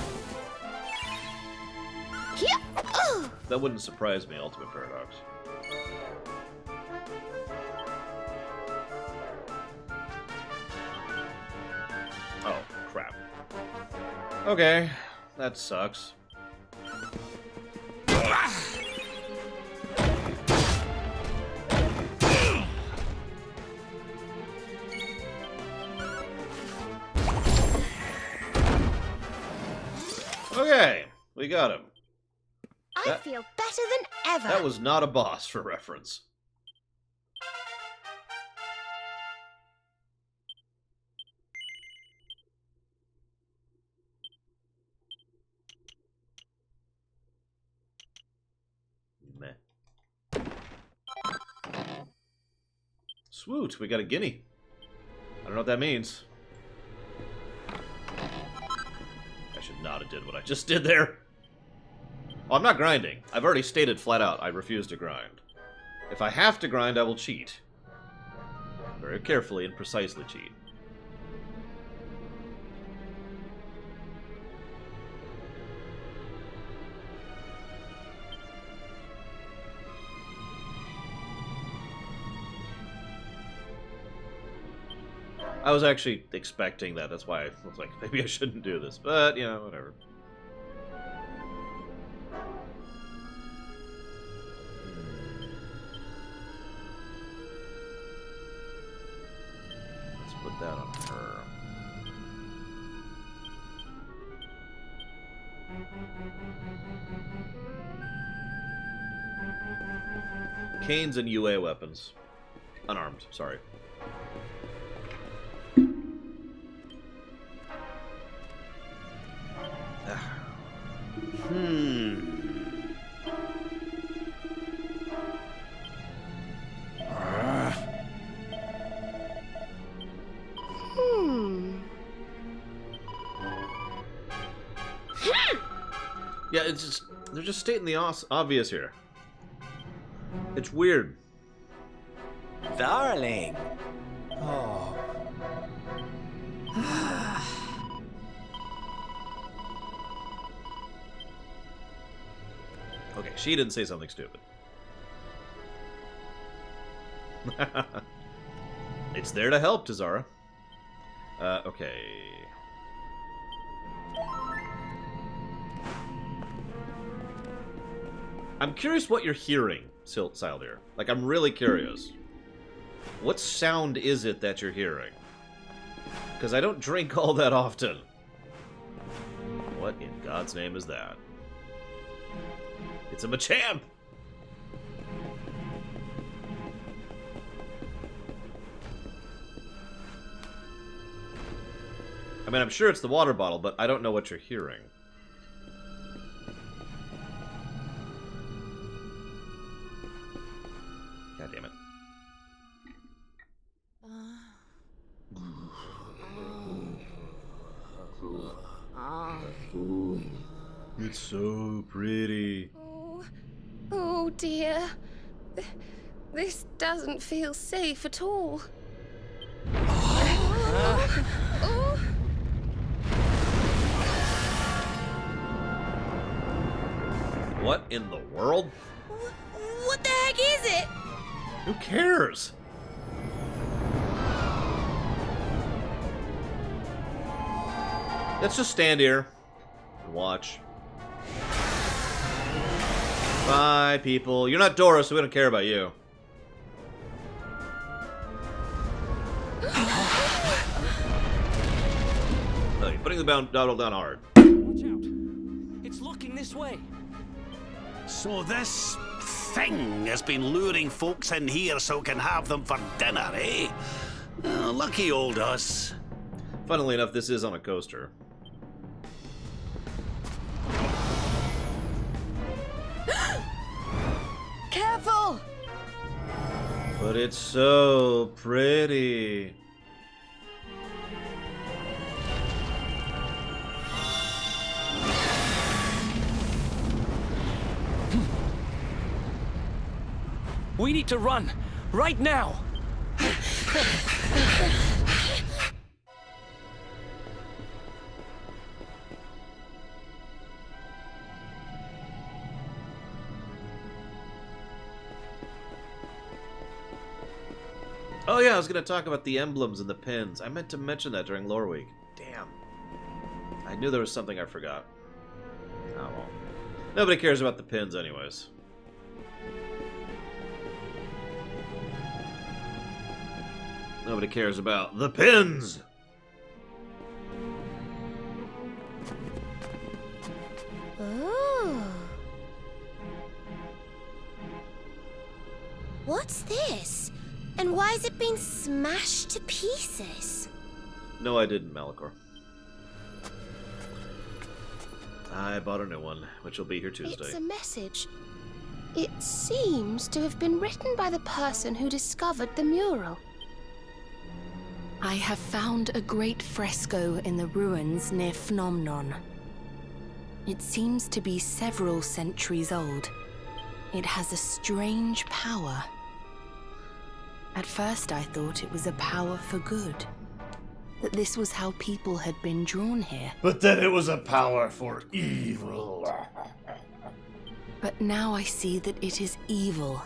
That wouldn't surprise me, Ultimate Paradox. Oh, crap. Okay, that sucks. Okay, we got him. I feel better than ever. That was not a boss, for reference. Meh. Swoot, we got a guinea. I don't know what that means. I should not have did what I just did there. Oh, I'm not grinding. I've already stated flat out, I refuse to grind. If I have to grind, I will cheat. Very carefully and precisely cheat. I was actually expecting that. That's why I was like, maybe I shouldn't do this. But, you know, whatever. Let's put that on her. Canes and UA weapons. Unarmed, sorry. Yeah, it's just, they're just stating the obvious here. It's weird. Darling. Oh. Okay, she didn't say something stupid. It's there to help, Tazara. Okay. I'm curious what you're hearing, Sildir. Like, I'm really curious. What sound is it that you're hearing? Because I don't drink all that often. What in God's name is that? It's a Machamp! I mean, I'm sure it's the water bottle, but I don't know what you're hearing. God damn it. It's so pretty. Oh dear. This doesn't feel safe at all. Oh. What in the world? What the heck is it? Who cares? Let's just stand here and watch. Bye, people. You're not Dora, so we don't care about you. No, you're putting the bottle down hard. Watch out. It's looking this way. So this thing has been luring folks in here so can have them for dinner, eh? Lucky old us. Funnily enough, this is on a coaster. Careful! But it's so pretty. We need to run. Right now. Oh yeah, I was going to talk about the emblems and the pins. I meant to mention that during Lore Week. Damn. I knew there was something I forgot. Oh well. Nobody cares about the pins anyways. Nobody cares about the pins! Oh. What's this? And why has it been smashed to pieces? No, I didn't, Malachor. I bought a new one, which will be here Tuesday. It's a message. It seems to have been written by the person who discovered the mural. I have found a great fresco in the ruins near Phnomnon. It seems to be several centuries old. It has a strange power. At first I thought it was a power for good. That this was how people had been drawn here. But then it was a power for evil. But now I see that it is evil.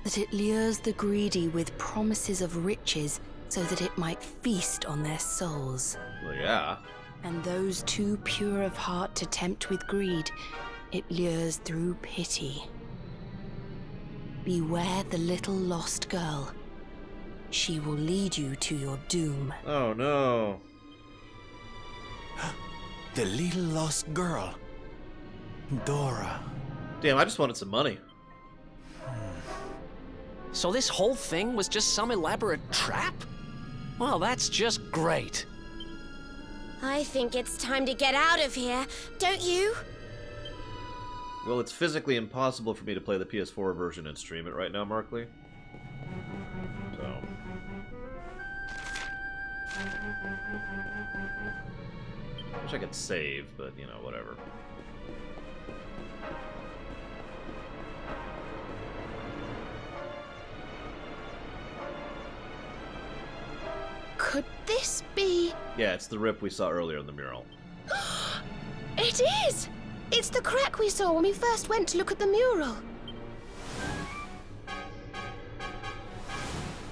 That it lures the greedy with promises of riches so that it might feast on their souls. Well, yeah. And those too pure of heart to tempt with greed, it lures through pity. Beware the little lost girl. She will lead you to your doom. Oh no. The little lost girl. Dora. Damn, I just wanted some money. So this whole thing was just some elaborate trap? Well, that's just great. I think it's time to get out of here, don't you? Well, it's physically impossible for me to play the PS4 version and stream it right now, Markley. So. Wish I could save, but, you know, whatever. Could this be... Yeah, it's the rip we saw earlier in the mural. It is! It's the crack we saw when we first went to look at the mural.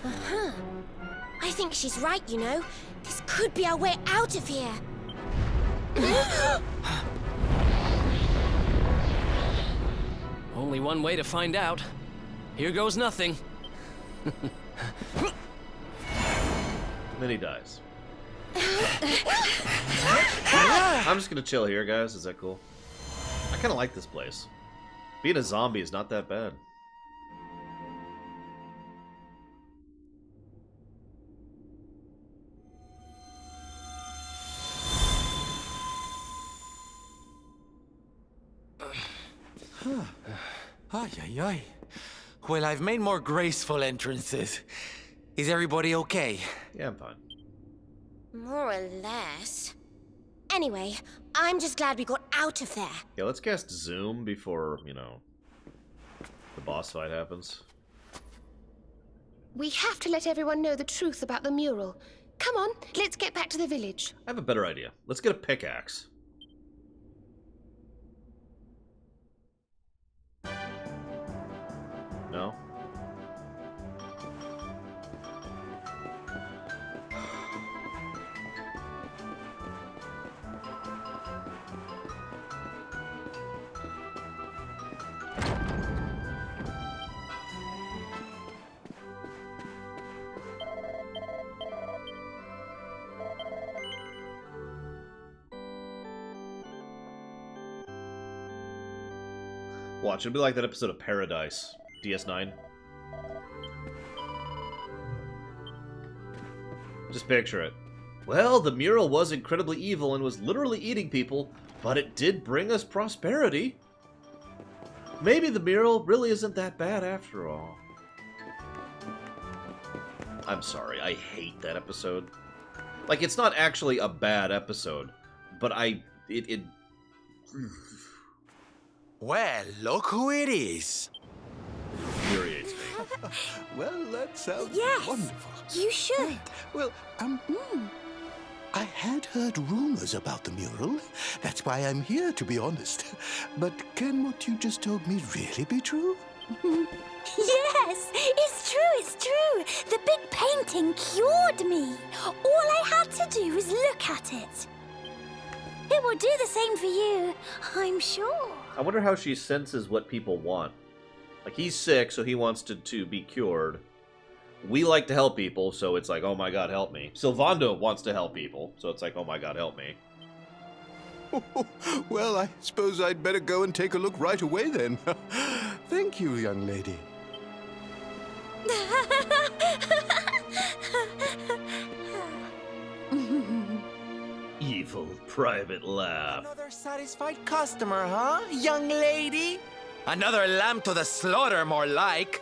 Uh-huh. I think she's right, you know. This could be our way out of here. Only one way to find out. Here goes nothing. Then he dies. I'm just gonna chill here, guys. Is that cool? I kind of like this place. Being a zombie is not that bad. Ay, ay, ay. Well, I've made more graceful entrances. Is everybody okay? Yeah, I'm fine. More or less. Anyway, I'm just glad we got out of there. Yeah, let's cast Zoom before, you know, the boss fight happens. We have to let everyone know the truth about the mural. Come on, let's get back to the village. I have a better idea. Let's get a pickaxe. No? Watch, it'll be like that episode of Paradise, DS9. Just picture it. Well, the mural was incredibly evil and was literally eating people, but it did bring us prosperity. Maybe the mural really isn't that bad after all. I'm sorry, I hate that episode. Like, it's not actually a bad episode, but it Well, look who it is. infuriates me. Well, that sounds Yes, wonderful. you should. Well, I had heard rumors about the mural. That's why I'm here, to be honest. But can what you just told me really be true? Yes, it's true. The big painting cured me. All I had to do was look at it. It will do the same for you, I'm sure. I wonder how she senses what people want. Like, he's sick, so he wants to be cured. We like to help people, so it's like, oh my god, help me. Sylvando wants to help people, so it's like, oh my god, help me. Well, I suppose I'd better go and take a look right away then. Thank you, young lady. Evil private laugh. Another satisfied customer, huh, young lady? Another lamb to the slaughter, more like.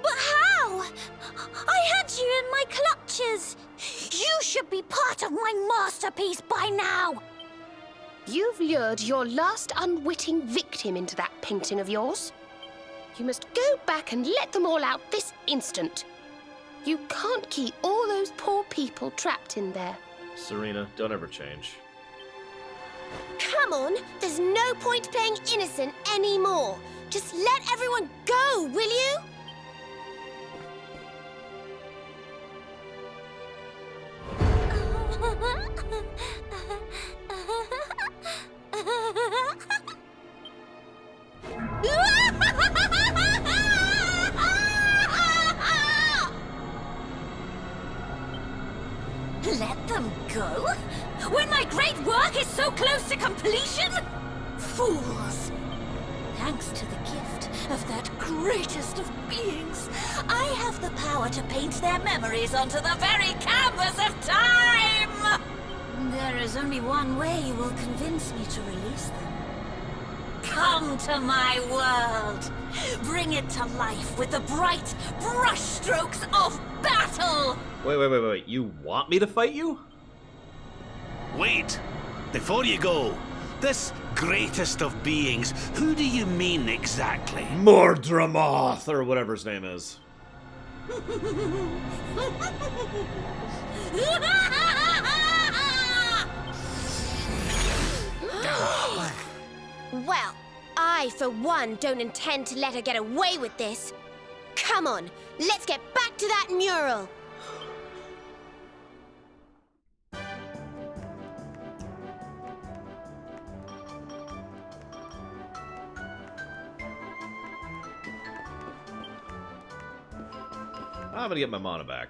But how? I had you in my clutches. You should be part of my masterpiece by now. You've lured your last unwitting victim into that painting of yours. You must go back and let them all out this instant. You can't keep all those poor people trapped in there. Serena, don't ever change. Come on, there's no point playing innocent anymore. Just let everyone go, will you? Let them go? When my great work is so close to completion? Fools! Thanks to the gift of that greatest of beings, I have the power to paint their memories onto the very canvas of time! There is only one way you will convince me to release them. Come to my world! Bring it to life with the bright brushstrokes of battle! Wait. You want me to fight you? Wait! Before you go, this greatest of beings, who do you mean exactly? Mordramoth, or whatever his name is. Well, I, for one, don't intend to let her get away with this. Come on, let's get back to that mural. I'm gonna get my mana back.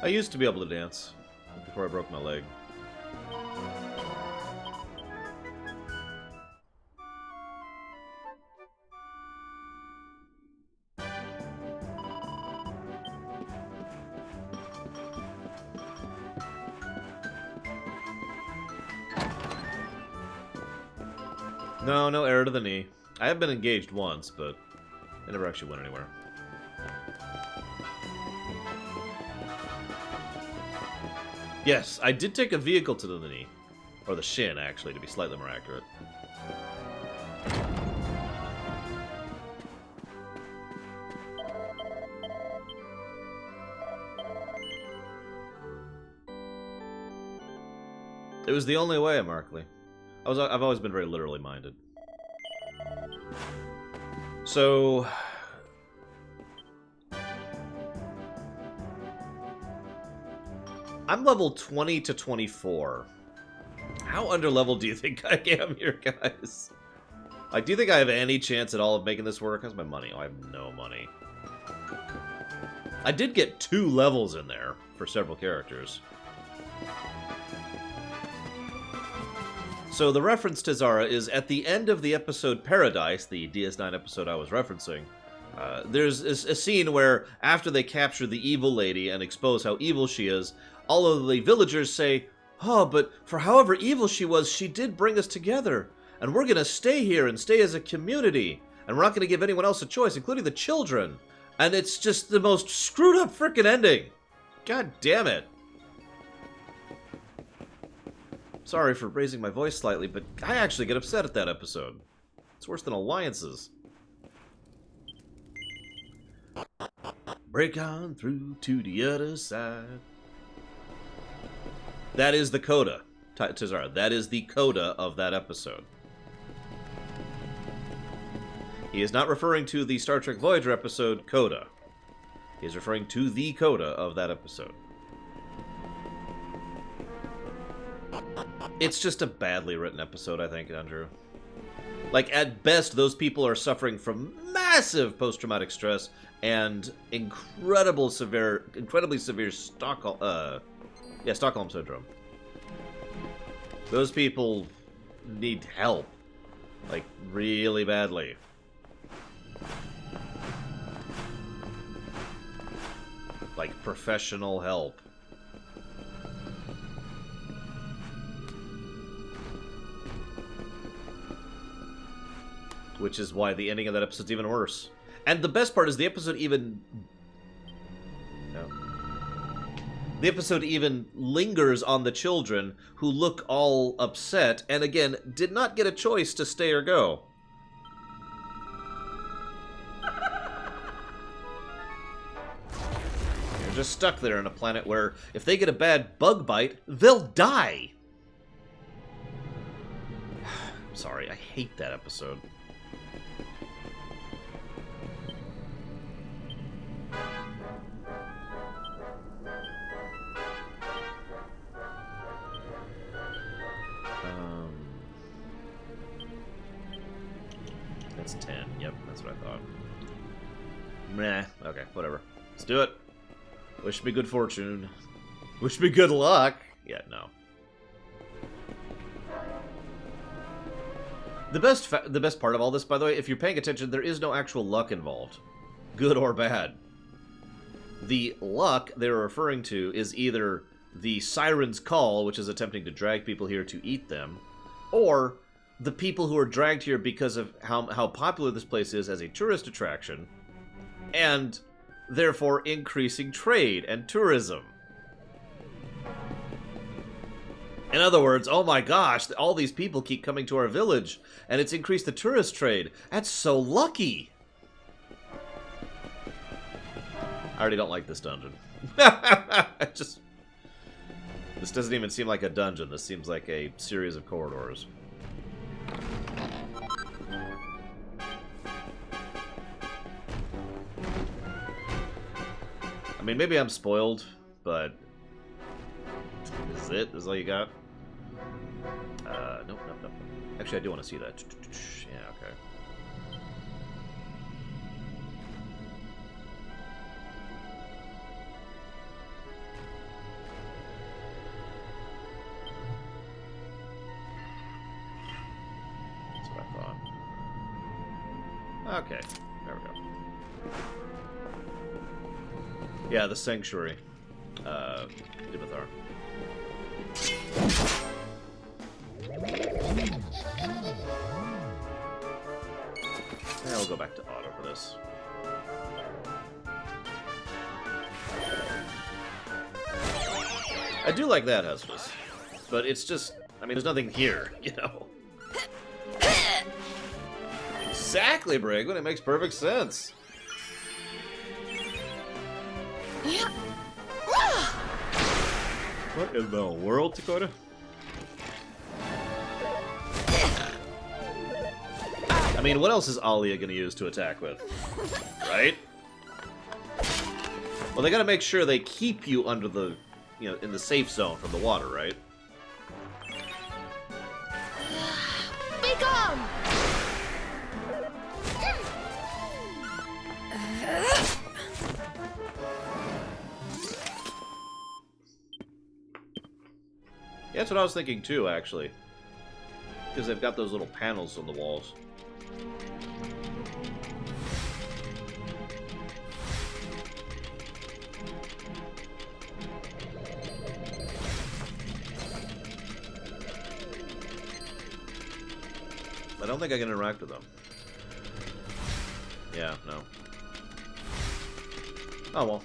I used to be able to dance before I broke my leg. No, no arrow to the knee. I have been engaged once, but I never actually went anywhere. Yes, I did take a vehicle to the knee. Or the shin, actually, to be slightly more accurate. It was the only way, Markley. I've always been very literally minded. So... I'm level 20 to 24. How underleveled do you think I am here, guys? Like, do you think I have any chance at all of making this work? How's my money? Oh, I have no money. I did get 2 levels in there for several characters. So the reference to Zara is at the end of the episode Paradise, the DS9 episode I was referencing. There's a scene where, after they capture the evil lady and expose how evil she is, all of the villagers say, "Oh, but for however evil she was, she did bring us together. And we're gonna stay here and stay as a community. And we're not gonna give anyone else a choice, including the children." And it's just the most screwed up frickin' ending. God damn it. Sorry for raising my voice slightly, but I actually get upset at that episode. It's worse than Alliances. Break on through to the other side. That is the coda, Tazara. That is the coda of that episode. He is not referring to the Star Trek Voyager episode Coda. He is referring to the coda of that episode. It's just a badly written episode, I think, Andrew. Like, at best, those people are suffering from massive post-traumatic stress and incredibly severe Stockholm syndrome. Those people need help. Like, really badly. Like, professional help. Which is why the ending of that episode's even worse. And the best part is the episode even... No. The episode even lingers on the children, who look all upset, and again, did not get a choice to stay or go. They're just stuck there on a planet where, if they get a bad bug bite, they'll die! I'm sorry, I hate that episode. That's 10. Yep, that's what I thought. Meh. Okay, whatever. Let's do it. Wish me good fortune. Wish me good luck. Yeah, no. The best part of all this, by the way, if you're paying attention, there is no actual luck involved. Good or bad. The luck they're referring to is either the Siren's Call, which is attempting to drag people here to eat them, or the people who are dragged here because of how popular this place is as a tourist attraction, and therefore increasing trade and tourism. In other words, oh my gosh, all these people keep coming to our village, and it's increased the tourist trade. That's so lucky! I already don't like this dungeon. This doesn't even seem like a dungeon. This seems like a series of corridors. I mean, maybe I'm spoiled, but Is it? Is all you got? Nope. Actually, I do want to see that. Yeah, okay. That's what I thought. Okay, there we go. Yeah, the Sanctuary. Dimithar. Yeah, I'll go back to auto for this. I do like that, Hestus. But it's just, I mean, there's nothing here, you know? Exactly, Brigwin. It makes perfect sense. What in the world, Dakota? I mean, what else is Alia gonna use to attack with? Right? Well, they gotta make sure they keep you under the, you know, in the safe zone from the water, right? Be gone! Yeah, that's what I was thinking too, actually. Because they've got those little panels on the walls. I don't think I can interact with them. Yeah, no. Oh well.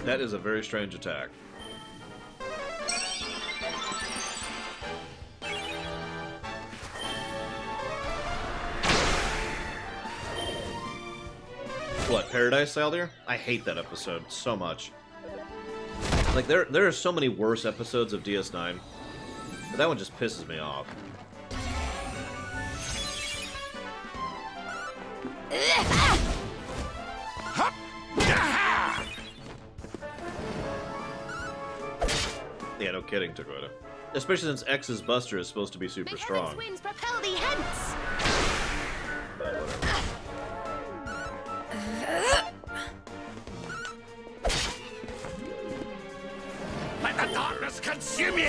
That is a very strange attack. What, Paradise Saldir? I hate that episode so much. Like, there are so many worse episodes of DS9, but that one just pisses me off. Yeah, no kidding, Dakota. Especially since X's Buster is supposed to be super strong. Winds propel thee hence! But whatever. Let the darkness consume you!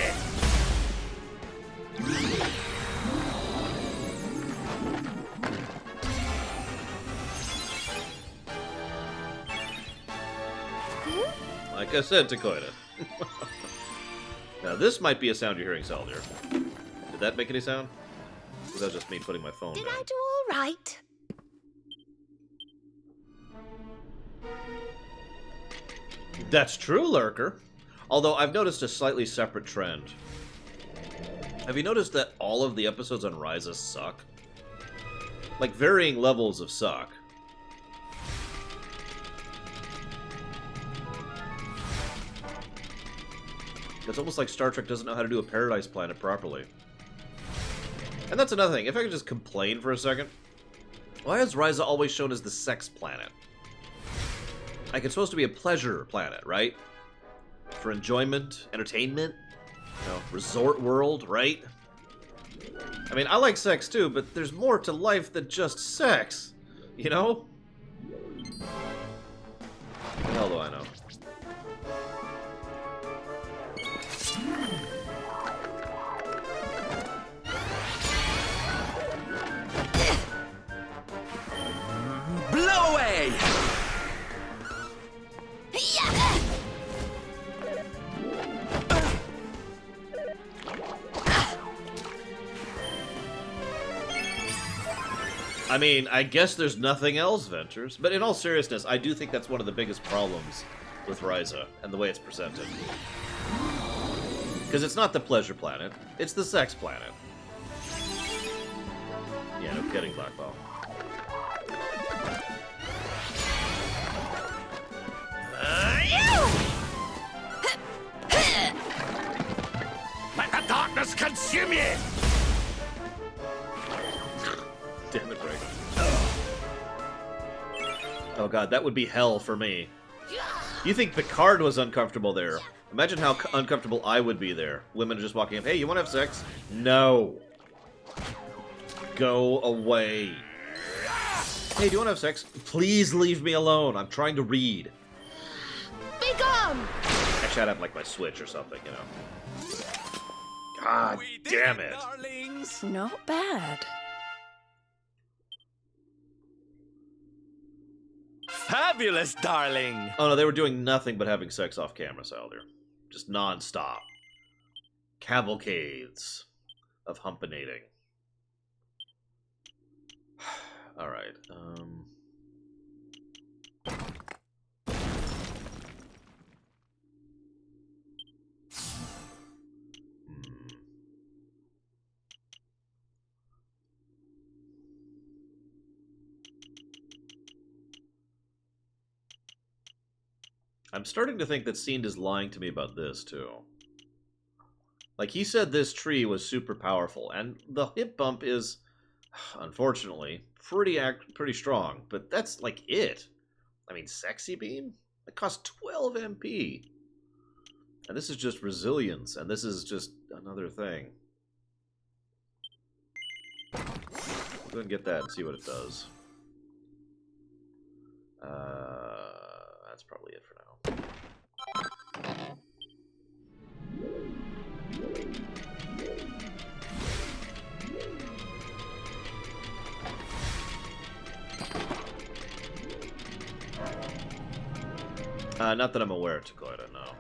Like I said, Dakota. Now this might be a sound you're hearing, Saldir. Did that make any sound? Or was that just me putting my phone Did down? I do all right? That's true, Lurker. Although I've noticed a slightly separate trend. Have you noticed that all of the episodes on Ryza suck? Like, varying levels of suck. It's almost like Star Trek doesn't know how to do a Paradise Planet properly. And that's another thing. If I could just complain for a second. Why is Ryza always shown as the sex planet? Like, it's supposed to be a pleasure planet, right? For enjoyment, entertainment, you know, resort world, right? I mean, I like sex too, but there's more to life than just sex, you know? What the hell do I know? Blow away! I mean, I guess there's nothing else, Ventures. But in all seriousness, I do think that's one of the biggest problems with Ryza and the way it's presented. Because it's not the pleasure planet, it's the sex planet. getting Black Ball. Let the darkness consume you! Damn it, Greg. Oh god, that would be hell for me. You think Picard was uncomfortable there? Imagine how uncomfortable I would be there. Women are just walking up, hey, you want to have sex? No. Go away. Hey, do you want to have sex? Please leave me alone. I'm trying to read. Be gone! Actually, I'd have like my Switch or something, you know. God damn it. Not bad. Fabulous, darling! Oh no, they were doing nothing but having sex off camera, Salder. Just non-stop. Cavalcades of humpinating. Alright, I'm starting to think that Seend is lying to me about this, too. Like, he said this tree was super powerful, and the hit bump is, unfortunately, pretty strong, but that's, like, it. I mean, Sexy Beam? It costs 12 MP. And this is just resilience, and this is just another thing. I'll go ahead and get that and see what it does. That's probably it for now. Not that I'm aware of, Takoida, no.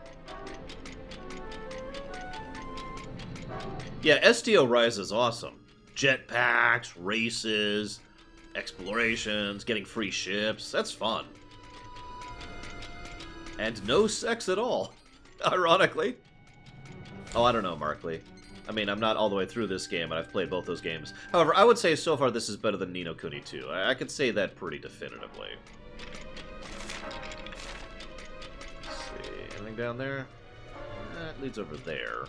Yeah, STO Rise is awesome. Jetpacks, races, explorations, getting free ships. That's fun. And no sex at all, ironically. Oh, I don't know, Markley. I mean, I'm not all the way through this game, and I've played both those games. However, I would say so far this is better than Ni no Kuni 2. I could say that pretty definitively. Let's see, anything down there? It leads over there.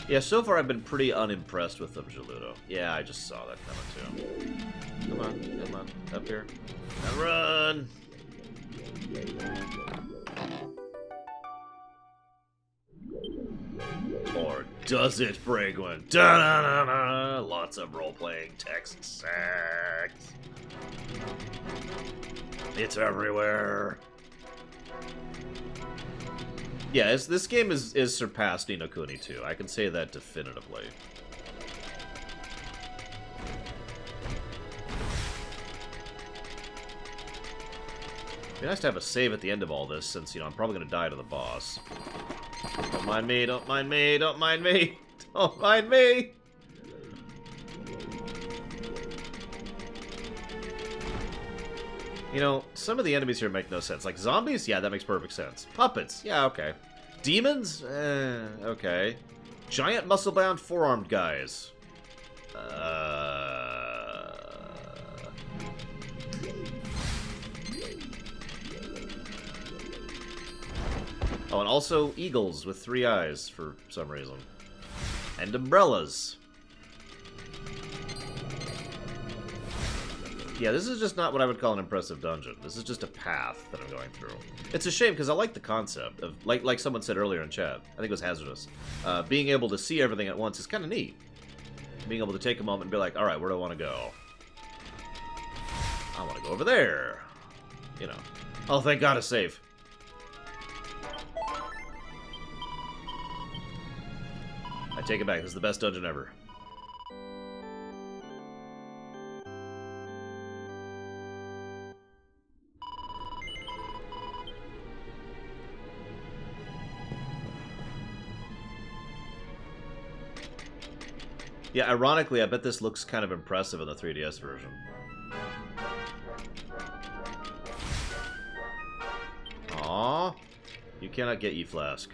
Yeah, so far I've been pretty unimpressed with them, Geludo. Yeah, I just saw that coming too. Come on, up here. And run! Or does it, Bragwin? Da-da-da-da! Lots of role-playing text sex. It's everywhere. Yeah, this game is surpassed Ni no Kuni 2. I can say that definitively. It'd be nice to have a save at the end of all this, since, you know, I'm probably going to die to the boss. Don't mind me, don't mind me, don't mind me! Don't mind me! You know, some of the enemies here make no sense. Like, zombies? Yeah, that makes perfect sense. Puppets? Yeah, okay. Demons? Okay. Giant muscle-bound four-armed guys. Oh, and also eagles with 3 eyes for some reason. And umbrellas. Yeah, this is just not what I would call an impressive dungeon. This is just a path that I'm going through. It's a shame, because I like the concept of, like someone said earlier in chat, I think it was Hazardous, being able to see everything at once is kind of neat. Being able to take a moment and be like, alright, where do I want to go? I want to go over there. You know. Oh, thank God, a save. I take it back. This is the best dungeon ever. Yeah, ironically, I bet this looks kind of impressive in the 3DS version. Aww. You cannot get E-Flask.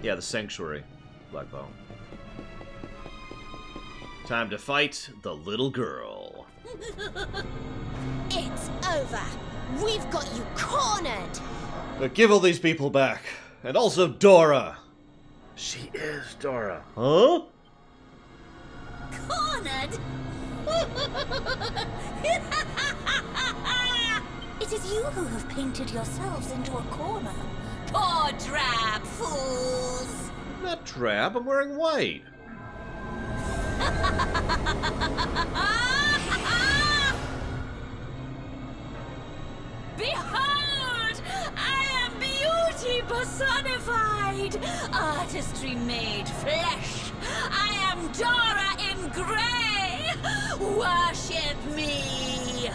Yeah, the Sanctuary. Black Bow. Time to fight the little girl. It's over. We've got you cornered. But give all these people back. And also Dora. She is Dora. Huh? Cornered? It is you who have painted yourselves into a corner. Poor drab fools! Not drab, I'm wearing white. Behold! I am beauty personified! Artistry made flesh! I am Dora in grey! Worship me!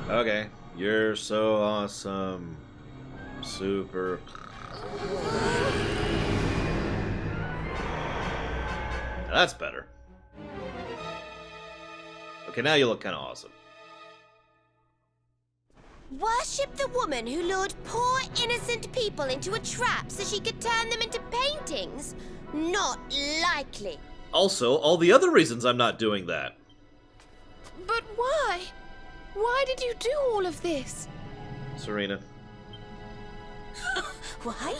Okay, you're so awesome. Super. That's better. Okay, now you look kind of awesome. Worship the woman who lured poor, innocent people into a trap so she could turn them into paintings? Not likely. Also, all the other reasons I'm not doing that. But why? Why did you do all of this? Serena. Why?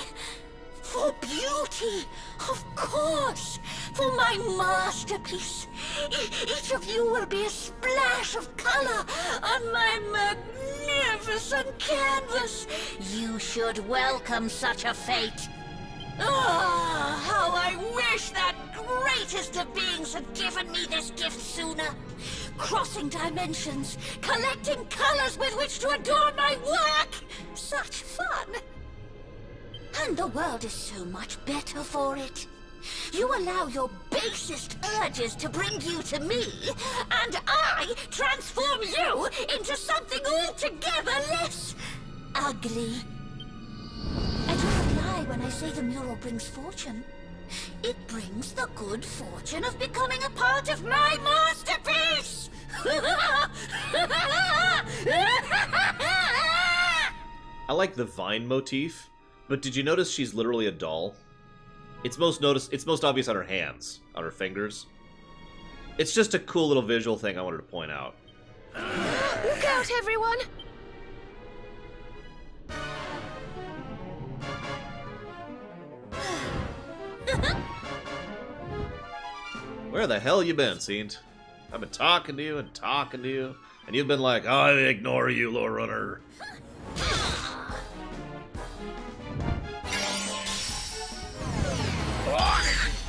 For beauty, of course. For my masterpiece. Each of you will be a splash of color on my magnificent canvas. You should welcome such a fate. Ah, how I wish that greatest of beings had given me this gift sooner. Crossing dimensions, collecting colors with which to adorn my work. Such fun. And the world is so much better for it. You allow your basest urges to bring you to me, and I transform you into something altogether less ugly. I do not lie when I say the mural brings fortune. It brings the good fortune of becoming a part of my masterpiece! I like the vine motif, but did you notice she's literally a doll? It's most obvious on her hands, on her fingers. It's just a cool little visual thing I wanted to point out. Look out, everyone! Where the hell you been, Saint? I've been talking to you, and you've been like, I ignore you, Lore Runner.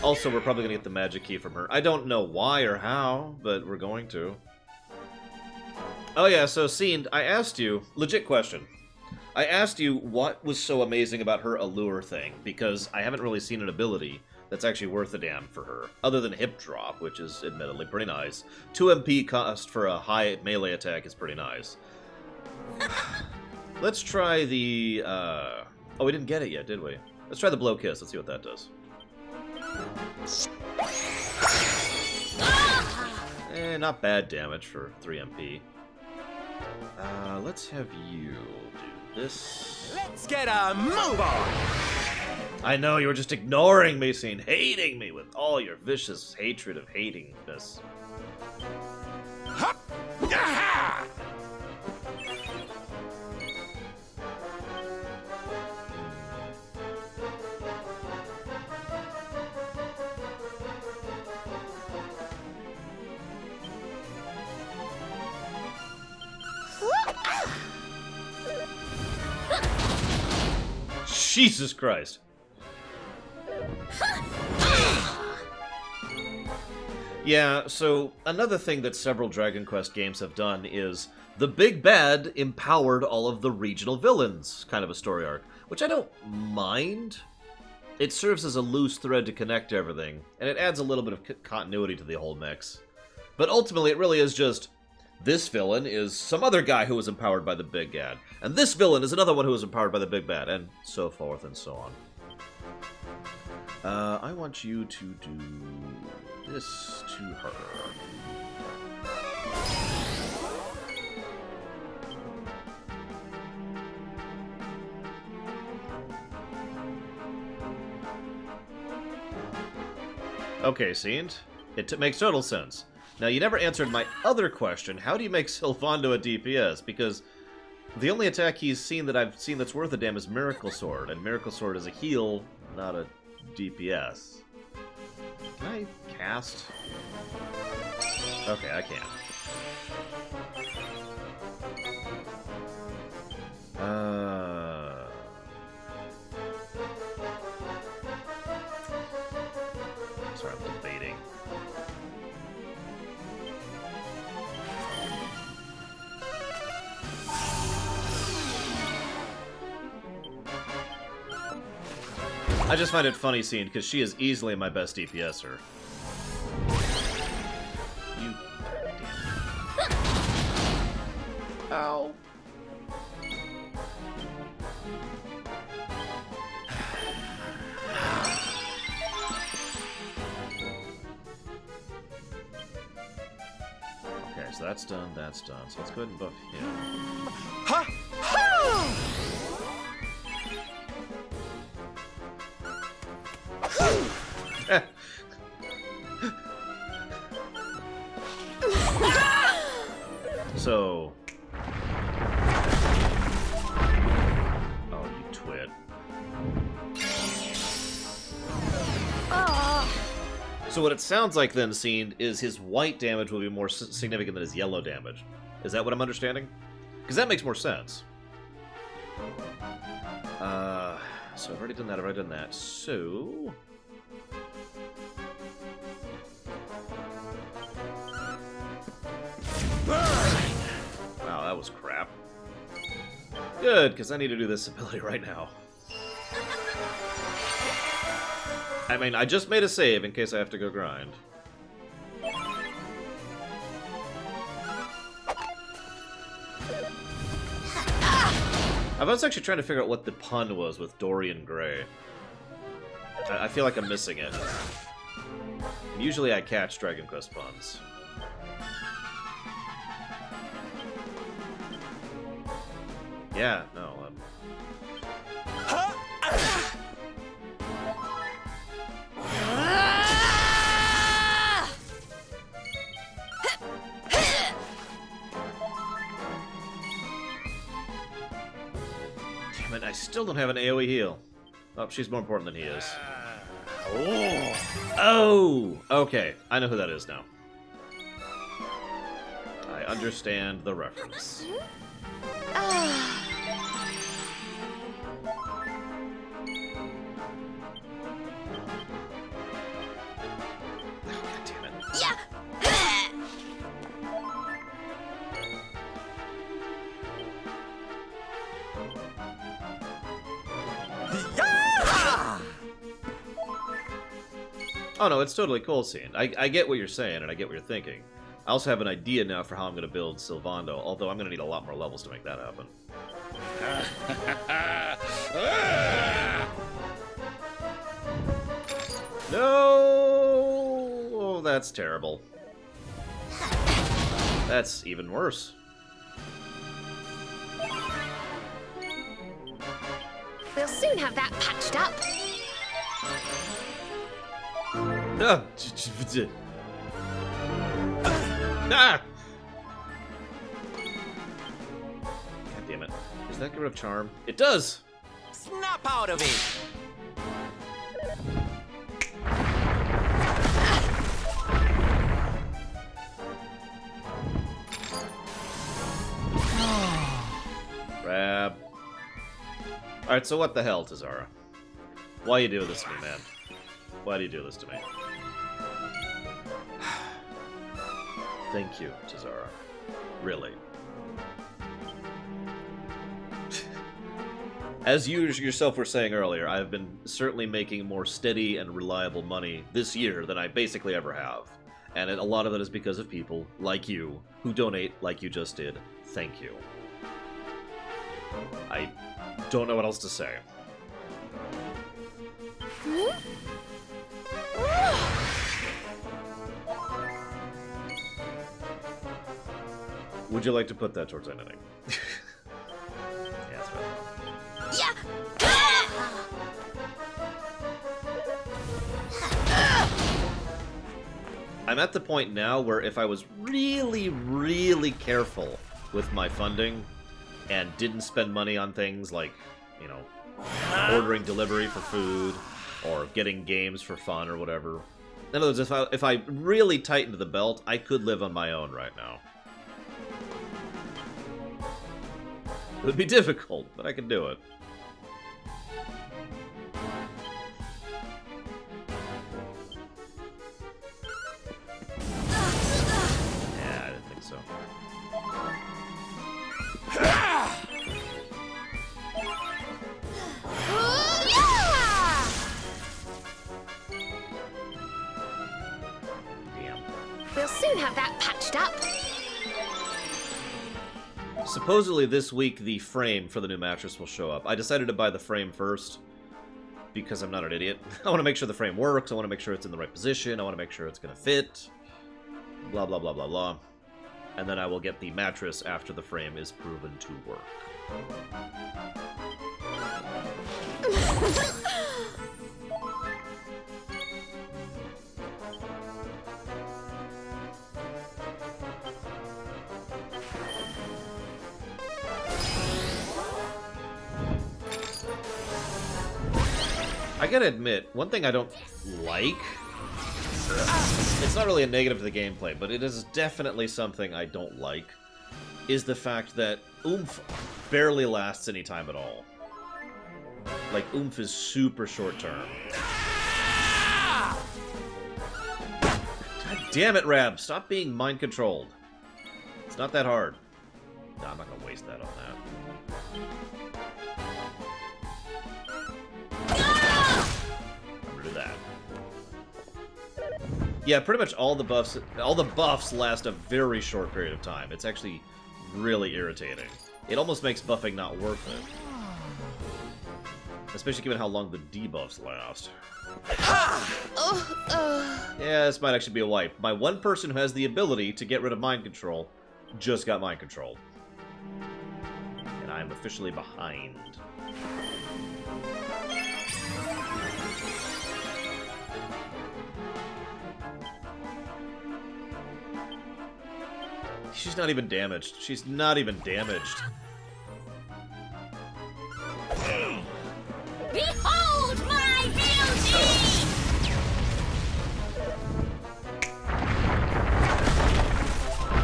Also, we're probably gonna get the magic key from her. I don't know why or how, but we're going to. Oh yeah, so Seend, I asked you, legit question. I asked you what was so amazing about her allure thing, because I haven't really seen an ability that's actually worth a damn for her, other than hip drop, which is admittedly pretty nice. 2 MP cost for a high melee attack is pretty nice. Let's try the, oh, we didn't get it yet, did we? Let's try the Blow Kiss, let's see what that does. Not bad damage for 3 MP. Let's have you do this. Let's get a move on! I know, you were just ignoring me, Seend, hating me with all your vicious hatred of hatingness. Hup! Yaha! Jesus Christ. Yeah, so another thing that several Dragon Quest games have done is the big bad empowered all of the regional villains, kind of a story arc, which I don't mind. It serves as a loose thread to connect everything, and it adds a little bit of continuity to the whole mix. But ultimately, it really is just, this villain is some other guy who was empowered by the big bad, and this villain is another one who was empowered by the big bad, and so forth and so on. I want you to do this to her. Okay, Fiend. It makes total sense. Now, you never answered my other question. How do you make Sylvando a DPS? Because the only attack he's seen that I've seen that's worth a damn is Miracle Sword, and Miracle Sword is a heal, not a DPS. Can I cast? Okay, I can. Sorry, I'm debating. I just find it funny seeing because she is easily my best DPSer. You. Ow. Okay, so that's done, that's done. So let's go ahead and buff him. Ha! So... Oh, you twit. So what it sounds like then, Fiend, is his white damage will be more significant than his yellow damage. Is that what I'm understanding? Because that makes more sense. So I've already done that, I've already done that. So... Wow, that was crap. Good, because I need to do this ability right now. I mean, I just made a save in case I have to go grind. I was actually trying to figure out what the pun was with Dorian Gray. I feel like I'm missing it. Usually I catch Dragon Quest puns. Yeah, no, Damn it, I still don't have an AoE heal. Oh, she's more important than he is. Oh! Okay, I know who that is now. I understand the reference. Oh no, it's totally cool scene. I get what you're saying, and I get what you're thinking. I also have an idea now for how I'm going to build Sylvando, although I'm going to need a lot more levels to make that happen. No! Oh, that's terrible. That's even worse. We'll soon have that patched up. Ah! God damn it. Does that get rid of charm? It does! Snap out of it! Grab. Alright, so what the hell, Tazara? Why you do this to me, man? Why do you do this to me? Thank you, Tazara. Really. As you yourself were saying earlier, I've been certainly making more steady and reliable money this year than I basically ever have. And a lot of that is because of people like you who donate like you just did. Thank you. I don't know what else to say. Would you like to put that towards anything? Yeah, that's right. Yeah! I'm at the point now where if I was really, really careful with my funding and didn't spend money on things like, you know, ordering delivery for food or getting games for fun or whatever. In other words, if I really tightened the belt, I could live on my own right now. It would be difficult, but I could do it. Yeah, I didn't think so. We'll soon have that patched up. Supposedly this week the frame for the new mattress will show up. I decided to buy the frame first because I'm not an idiot. I want to make sure the frame works. I want to make sure it's in the right position. I want to make sure it's going to fit. Blah, blah, blah, blah, blah. And then I will get the mattress after the frame is proven to work. I gotta admit, one thing I don't like, it's not really a negative to the gameplay, but it is definitely something I don't like, is the fact that oomph barely lasts any time at all. Like, oomph is super short term. God damn it, Rab! Stop being mind-controlled. It's not that hard. No, I'm not gonna waste that on that. That. Yeah, pretty much all the buffs last a very short period of time. It's actually really irritating. It almost makes buffing not worth it. Especially given how long the debuffs last. Yeah, this might actually be a wipe. My one person who has the ability to get rid of mind control just got mind controlled. And I'm officially behind. She's not even damaged. She's not even damaged. Behold my beauty!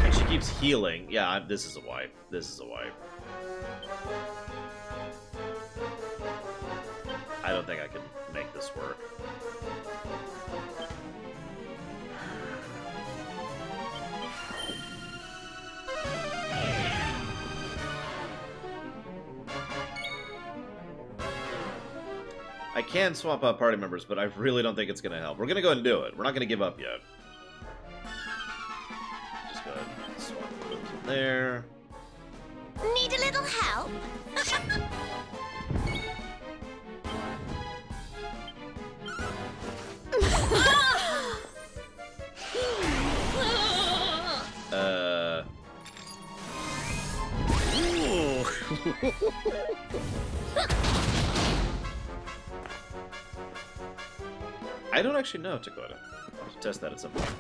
And she keeps healing. Yeah, this is a wipe. This is a wipe. I don't think I can make this work. I can swap out party members, but I really don't think it's going to help. We're going to go ahead and do it. We're not going to give up yet. Just go ahead and swap those in there. Need a little help? I don't actually know, Dakota. I'll have to test that at some point.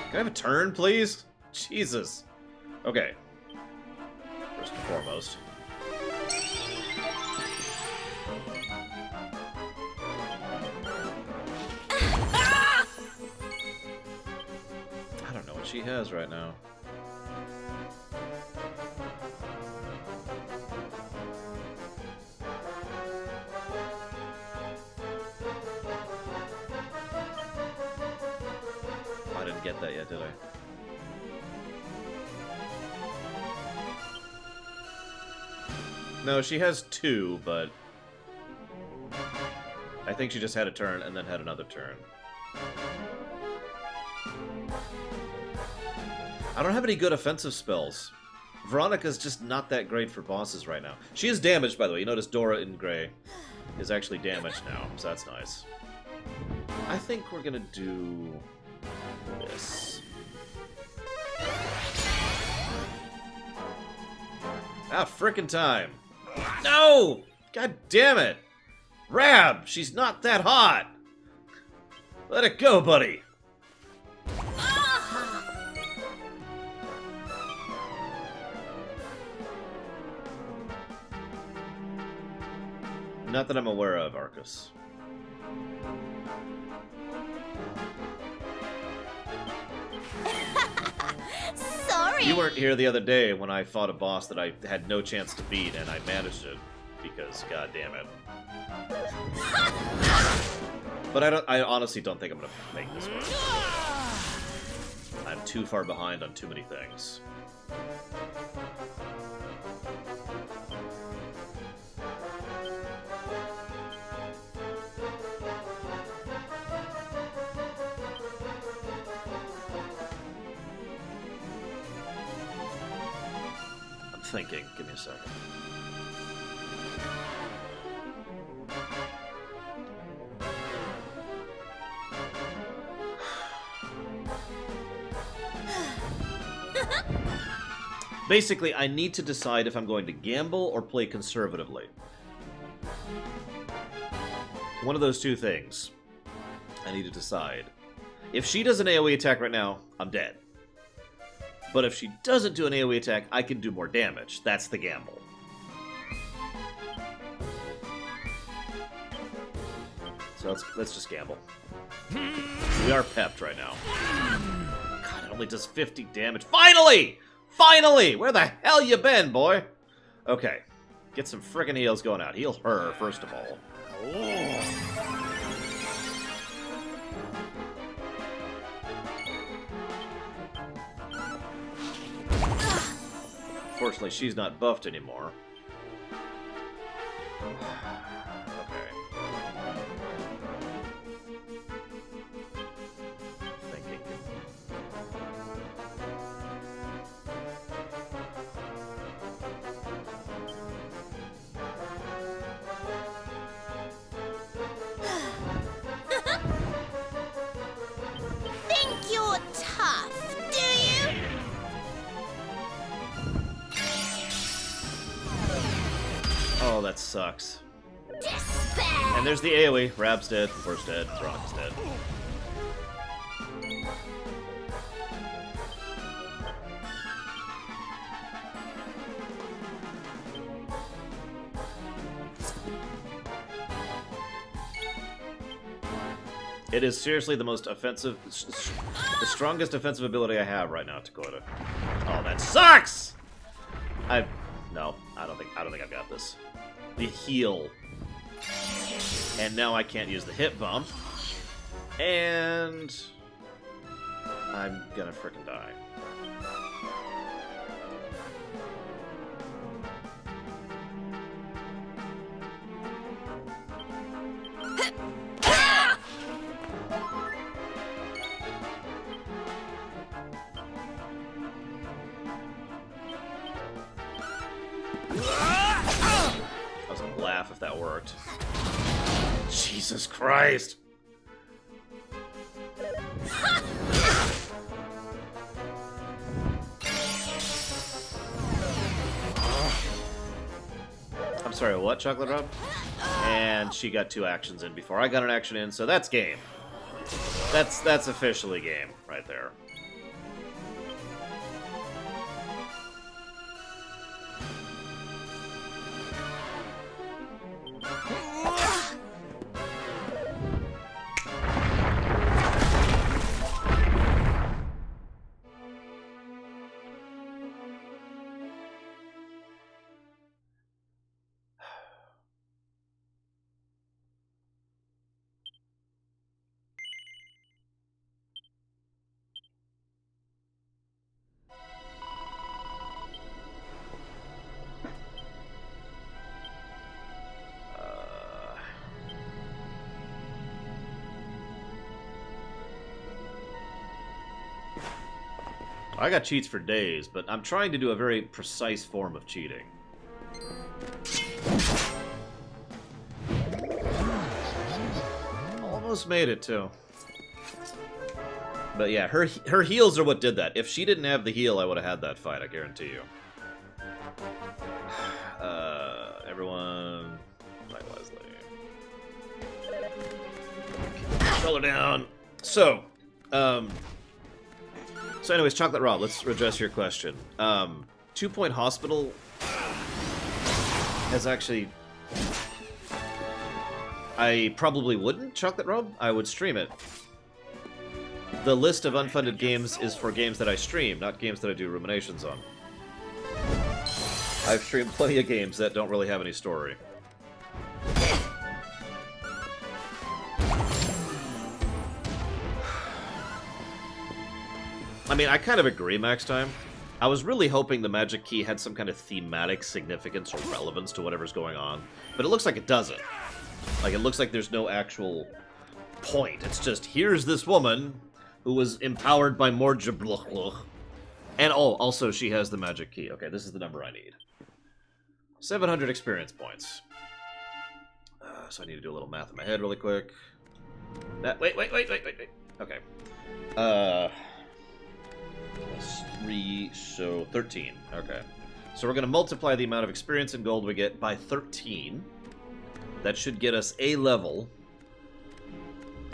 Can I have a turn, please? Jesus. Okay. First and foremost. I don't know what she has right now. I didn't get that yet, did I? No, she has two, but I think she just had a turn and then had another turn. I don't have any good offensive spells. Veronica's just not that great for bosses right now. She is damaged, by the way. You notice Dora in gray is actually damaged now, so that's nice. I think we're gonna do this. About frickin' time. No! God damn it! Rab, she's not that hot! Let it go, buddy! Not that I'm aware of, Arcus. Sorry. You weren't here the other day when I fought a boss that I had no chance to beat, and I managed it because, god damn it. But I honestly don't think I'm gonna make this work. I'm too far behind on too many things. I'm thinking. Give me a second. Basically, I need to decide if I'm going to gamble or play conservatively. One of those two things. I need to decide. If she does an AoE attack right now, I'm dead. But if she doesn't do an AoE attack, I can do more damage. That's the gamble. So let's just gamble. We are pepped right now. God, it only does 50 damage. Finally! Finally! Where the hell you been, boy? Okay. Get some friggin' heals going out. Heal her, first of all. Fortunately, she's not buffed anymore. Okay. Thinking. Think you're tough, do you? Oh, that sucks. Despair! And there's the AoE. Rab's dead, Thor's dead, Brock's dead. It is seriously the most offensive, the strongest offensive ability I have right now, Dakota. Oh, that sucks! No, I don't think I've got this. The heal. And now I can't use the hit bump. And I'm gonna frickin' die. I was gonna laugh if that worked. Jesus Christ! I'm sorry, what, Chocolate Rob? And she got 2 actions in before I got an action in, so that's game. That's officially game right there. I got cheats for days, but I'm trying to do a very precise form of cheating. Almost made it, too. But yeah, her heals are what did that. If she didn't have the heal, I would have had that fight, I guarantee you. Everyone, like Leslie. Controller down. So anyways, Chocolate Rob, let's address your question. 2 Point Hospital has actually... I probably wouldn't, Chocolate Rob. I would stream it. The list of unfunded games is for games that I stream, not games that I do ruminations on. I've streamed plenty of games that don't really have any story. I mean, I kind of agree, Max Time. I was really hoping the Magic Key had some kind of thematic significance or relevance to whatever's going on, but it looks like it doesn't. Like, it looks like there's no actual point. It's just, here's this woman who was empowered by Morjabluch. And, oh, also she has the Magic Key. Okay, this is the number I need. 700 experience points. So I need to do a little math in my head really quick. Wait. Okay. Plus 3, so 13. Okay. So we're going to multiply the amount of experience and gold we get by 13. That should get us a level.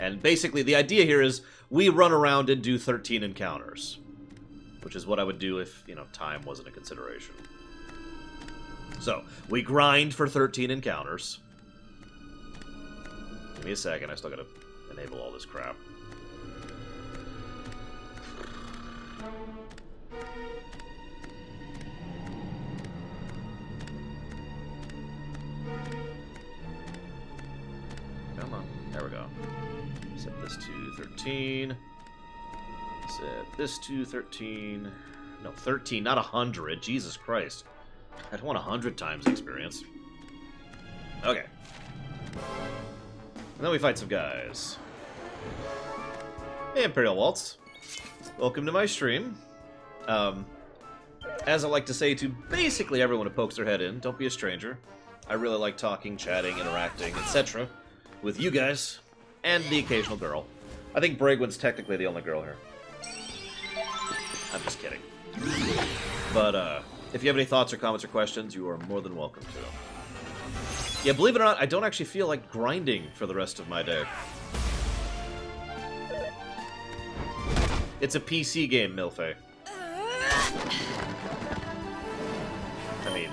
And basically the idea here is we run around and do 13 encounters. Which is what I would do if, you know, time wasn't a consideration. So, we grind for 13 encounters. Give me a second, I still gotta enable all this crap. Come on, there we go. Set this to 13. Set this to 13. No, 13, not 100. Jesus Christ. I don't want 100 times experience. Okay. And then we fight some guys. Hey, Imperial Waltz. Welcome to my stream. As I like to say to basically everyone who pokes their head in, don't be a stranger. I really like talking, chatting, interacting, etc. with you guys, and the occasional girl. I think Bragwin's technically the only girl here. I'm just kidding. But, if you have any thoughts or comments or questions, you are more than welcome to. Yeah, believe it or not, I don't actually feel like grinding for the rest of my day. It's a PC game, Milfe. I mean,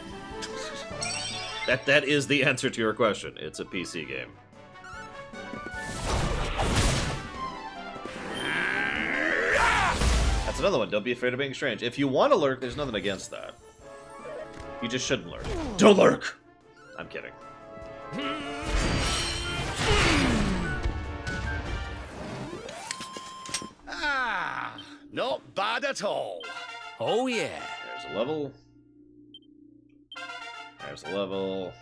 that is the answer to your question. It's a PC game. That's another one. Don't be afraid of being strange. If you want to lurk, there's nothing against that. You just shouldn't lurk. Don't lurk! I'm kidding. Ah, not bad at all. Oh, yeah. There's a level. There's a level.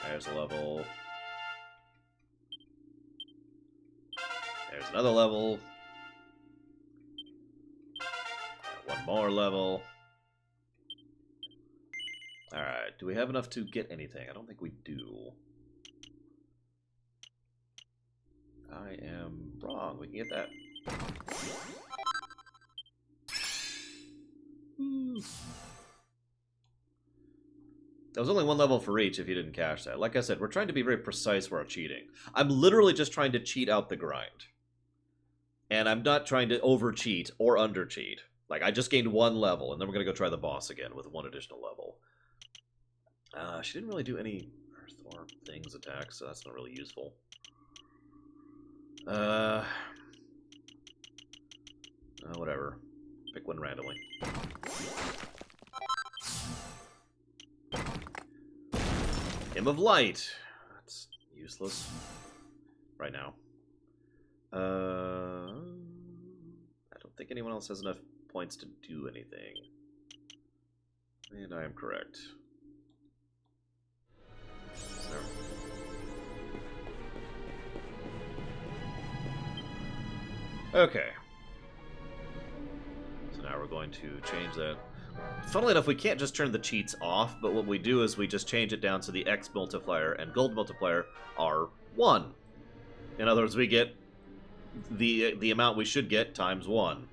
There's a level. There's another level. One more level. Alright, do we have enough to get anything? I don't think we do. I am wrong. We can get that. That was only one level for each if you didn't cache that. Like I said, we're trying to be very precise with our cheating. I'm literally just trying to cheat out the grind. And I'm not trying to over-cheat or under-cheat. Like, I just gained one level, and then we're going to go try the boss again with one additional level. She didn't really do any Earth or Things attacks, so that's not really useful. Whatever. Pick one randomly. Hymn of Light. That's useless. Right now. I don't think anyone else has enough points to do anything. And I am correct. There. Okay. So now we're going to change that. Funnily enough, we can't just turn the cheats off, but what we do is we just change it down so the X multiplier and gold multiplier are 1. In other words, we get the amount we should get times 1.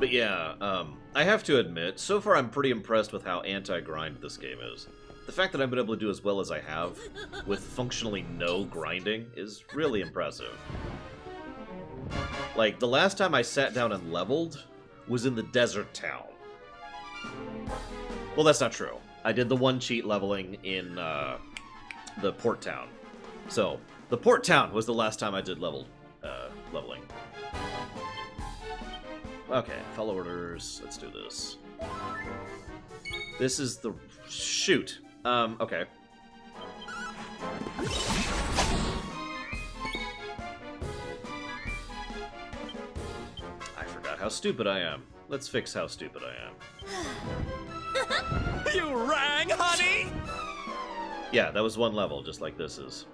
But yeah, I have to admit, so far I'm pretty impressed with how anti-grind this game is. The fact that I've been able to do as well as I have, with functionally no grinding, is really impressive. Like, the last time I sat down and leveled was in the desert town. Well, that's not true. I did the one cheat leveling in the port town. So, the port town was the last time I did leveling. Okay, follow orders. Let's do this. This is the... Shoot. Okay. I forgot how stupid I am. Let's fix how stupid I am. You rang, honey? Yeah, that was one level, just like this is.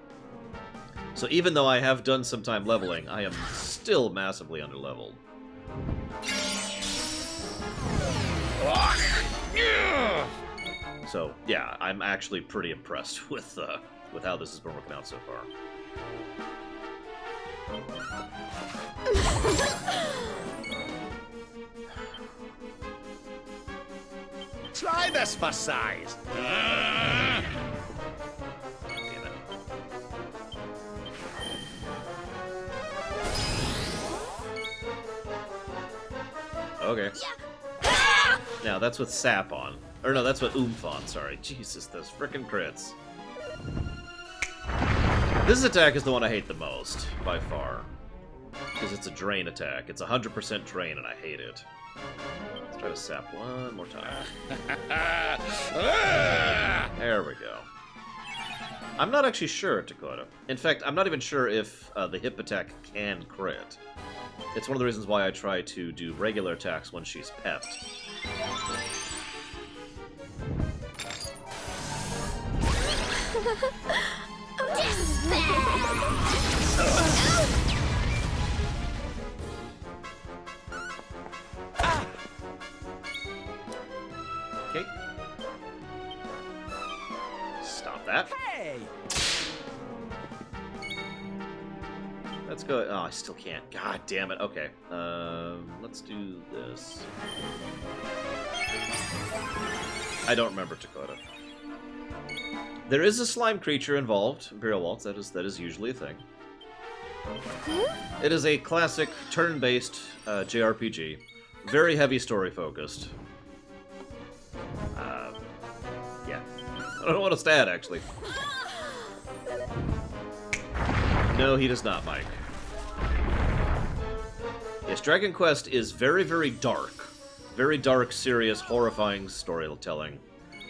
So even though I have done some time leveling, I am still massively underleveled. So, yeah, I'm actually pretty impressed with how this has been working out so far. Try this for size. Damn it. Okay. Now, that's with Sap on. Or no, that's with Oomph on, sorry. Jesus, those frickin' crits. This attack is the one I hate the most, by far. Because it's a drain attack. It's 100% drain, and I hate it. Let's try to Sap one more time. There we go. I'm not actually sure, Dakota. In fact, I'm not even sure if the hip attack can crit. It's one of the reasons why I try to do regular attacks when she's pepped. Okay. Stop that. Hey! Let's go. Oh, I still can't. God damn it. Okay. Let's do this. I don't remember Dakota. There is a slime creature involved, Imperial Waltz. That is usually a thing. It is a classic turn-based JRPG, very heavy story-focused. Yeah, I don't know what else to add, actually. No, he does not, Mike. Yes, Dragon Quest is very, very dark, serious, horrifying storytelling,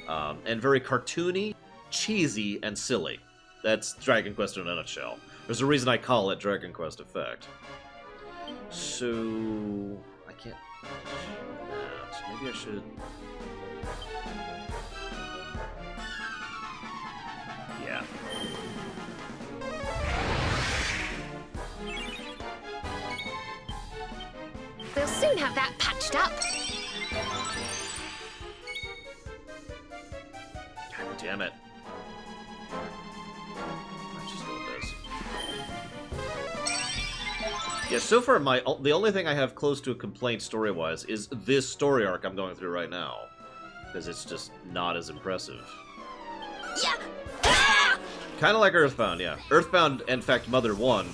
and very cartoony, cheesy, and silly. That's Dragon Quest in a nutshell. There's a reason I call it Dragon Quest Effect. So... I can't... Maybe I should... Yeah. We'll soon have that patched up. God damn it. Let's just go with this. Yeah, so far the only thing I have close to a complaint story-wise is this story arc I'm going through right now. Because it's just not as impressive. Yeah. Kind of like Earthbound, yeah. Earthbound, in fact, Mother 1,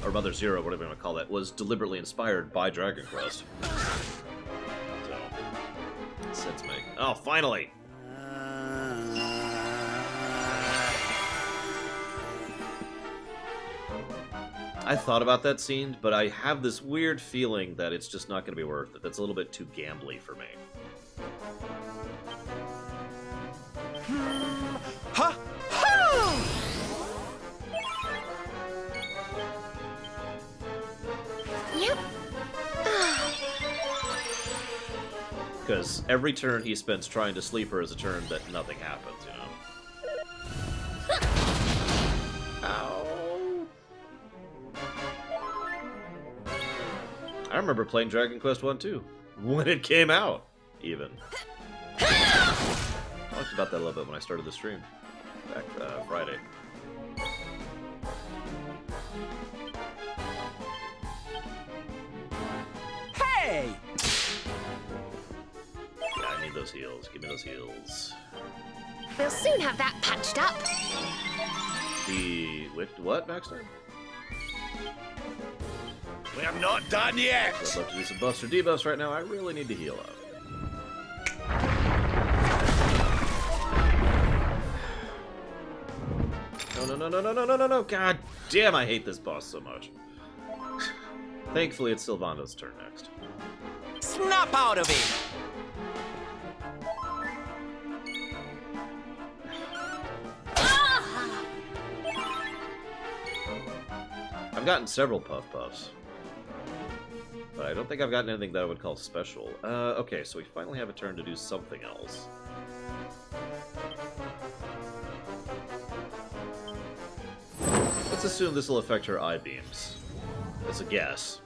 or Mother 0, whatever you want to call that, was deliberately inspired by Dragon Quest. So, sense make. Oh, finally! I thought about that scene, but I have this weird feeling that it's just not going to be worth it. That's a little bit too gambly for me. Ha! Yep. Because every turn he spends trying to sleep her is a turn that nothing happens, you know? Ow. I remember playing Dragon Quest 1 too, when it came out, even. I talked about that a little bit when I started the stream, back Friday. Hey! heals. Give me those heals. We'll soon have that patched up. What, Maxter? We're not done yet! I'd love to do some buffs or debuffs right now. I really need to heal up. No. God damn, I hate this boss so much. Thankfully, it's Sylvando's turn next. Snap out of it! I've gotten several puffs. But I don't think I've gotten anything that I would call special. Okay, so we finally have a turn to do something else. Let's assume this will affect her eye beams. It's a guess.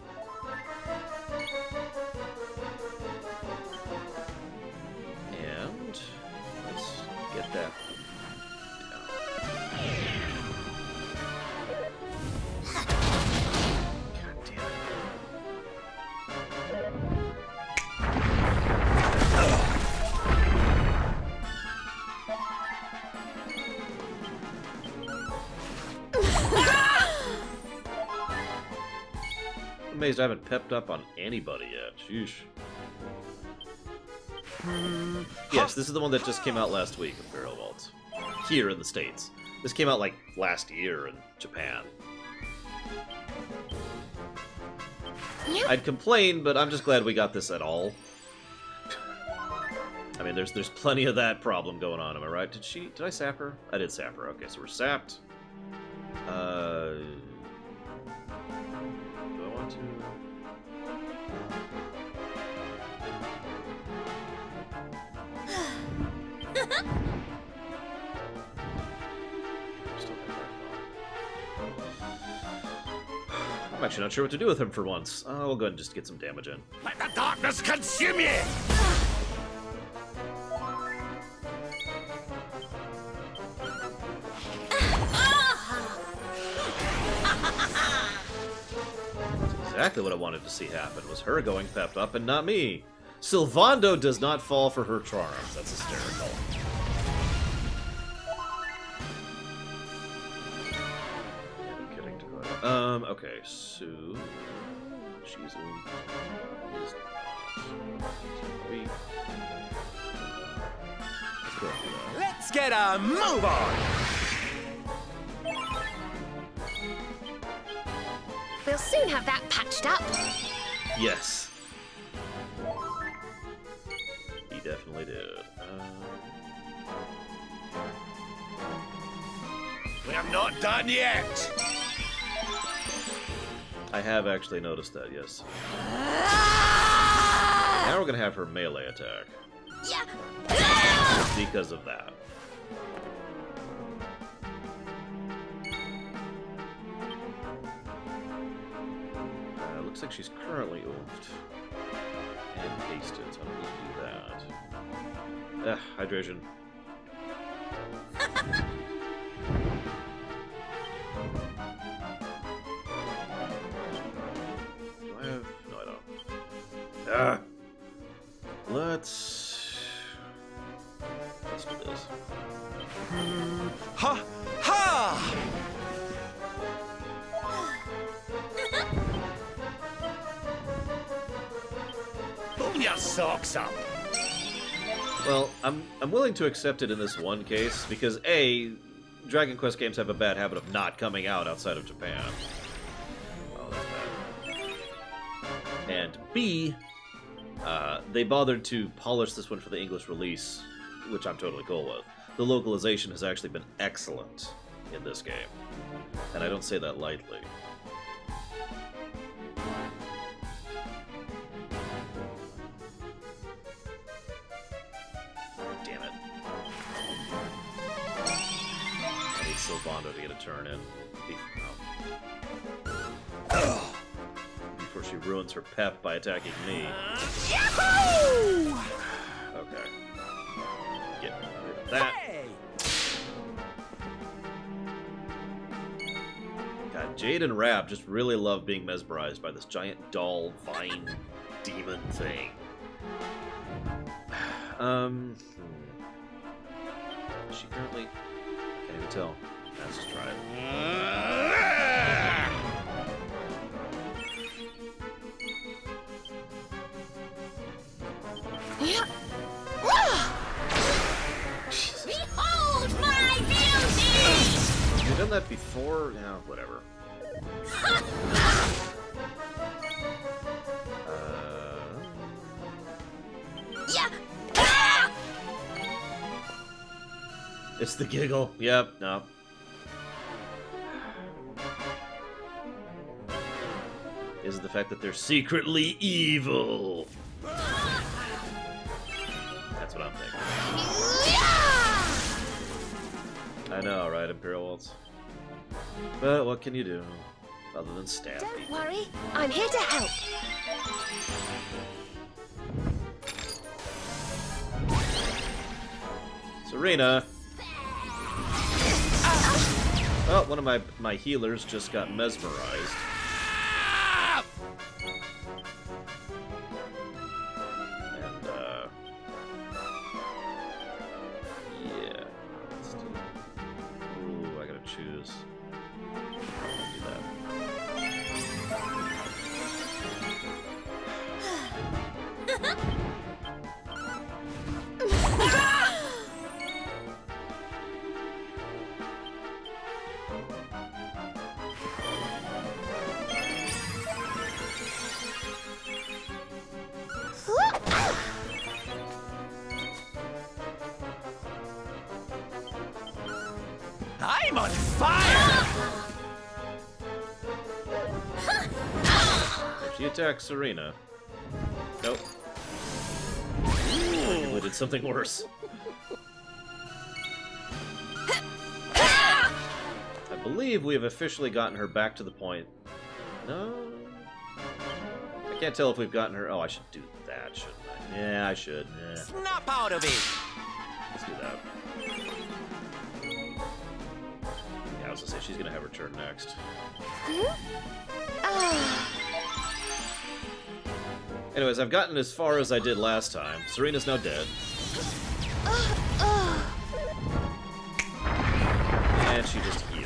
And let's get that down. God damn it. I'm amazed I haven't pepped up on anybody yet. Sheesh. Yes, this is the one that just came out last week, Imperial Vaults. Here in the States. This came out like last year in Japan. I'd complain, but I'm just glad we got this at all. I mean, there's plenty of that problem going on, am I right? Did I sap her? I did sap her. Okay, so we're sapped. Do I want to... I'm actually not sure what to do with him for once. We'll go ahead and just get some damage in. Let the darkness consume you! That's exactly what I wanted to see happen, was her going pepped up and not me. Sylvando does not fall for her charms. That's hysterical. Okay, so... She's Let's get a move on! We'll soon have that patched up. Yes. He definitely did. We're not done yet! I have actually noticed that, yes. Now we're gonna have her melee attack. Because of that. Looks like she's currently oofed. And hasted, so I don't need to do that. Hydration. Let's do this. Ha! Ha! Pull your socks up! Well, I'm willing to accept it in this one case, because A, Dragon Quest games have a bad habit of not coming out outside of Japan. Oh, that's bad. And B, they bothered to polish this one for the English release, which I'm totally cool with. The localization has actually been excellent in this game, and I don't say that lightly. Damn it. I need Sylvando to get a turn in. Before she ruins her pep by attacking me. Yahoo! Okay. Get rid of that. Hey! God, Jade and Rab just really love being mesmerized by this giant doll vine demon thing. Is she currently? Can't even tell. Let's just try it. Behold my beauty! You've done that before? Yeah, whatever. Yeah. It's the giggle. Yep, no. Is it the fact that they're secretly evil? That's what I'm thinking. I know, right, Imperial Waltz? But what can you do other than stab Don't people? worry, I'm here to help. Serena! Oh, one of my healers just got mesmerized. And, yeah. Let's do... Ooh, I gotta choose. I'll do that. I'm on fire! If she attacks Serena... Nope. Arguably did something worse. I believe we have officially gotten her back to the point. No? I can't tell if we've gotten her... Oh, I should do that, shouldn't I? Yeah, I should. Yeah. Snap out of it! Let's do that. Yeah, I was gonna say, she's gonna have her turn next. Anyways, I've gotten as far as I did last time. Serena's now dead. And she just healed.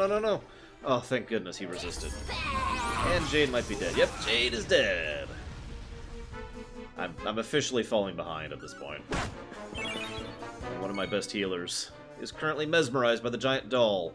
No. Oh, thank goodness he resisted. And Jade might be dead. Yep, Jade is dead. I'm officially falling behind at this point. One of my best healers is currently mesmerized by the giant doll.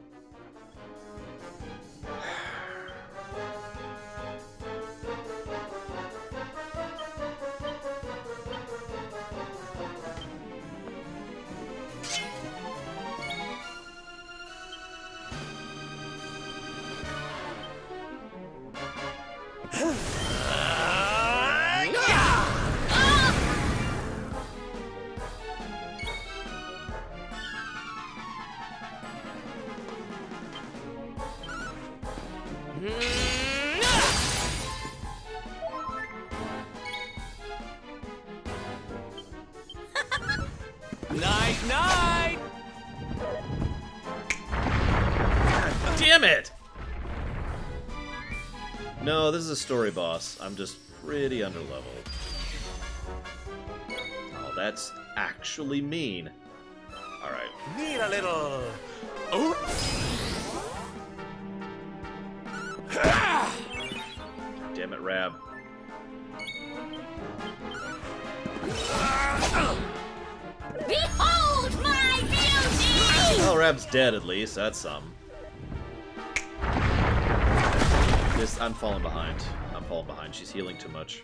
Night! Damn it! No, this is a story boss. I'm just pretty underleveled. Oh, that's actually mean. Alright. Need a little... Oh! Damn it, Rab. Behold my beauty! Well, Rab's dead at least. That's some. I'm falling behind. I'm falling behind. She's healing too much.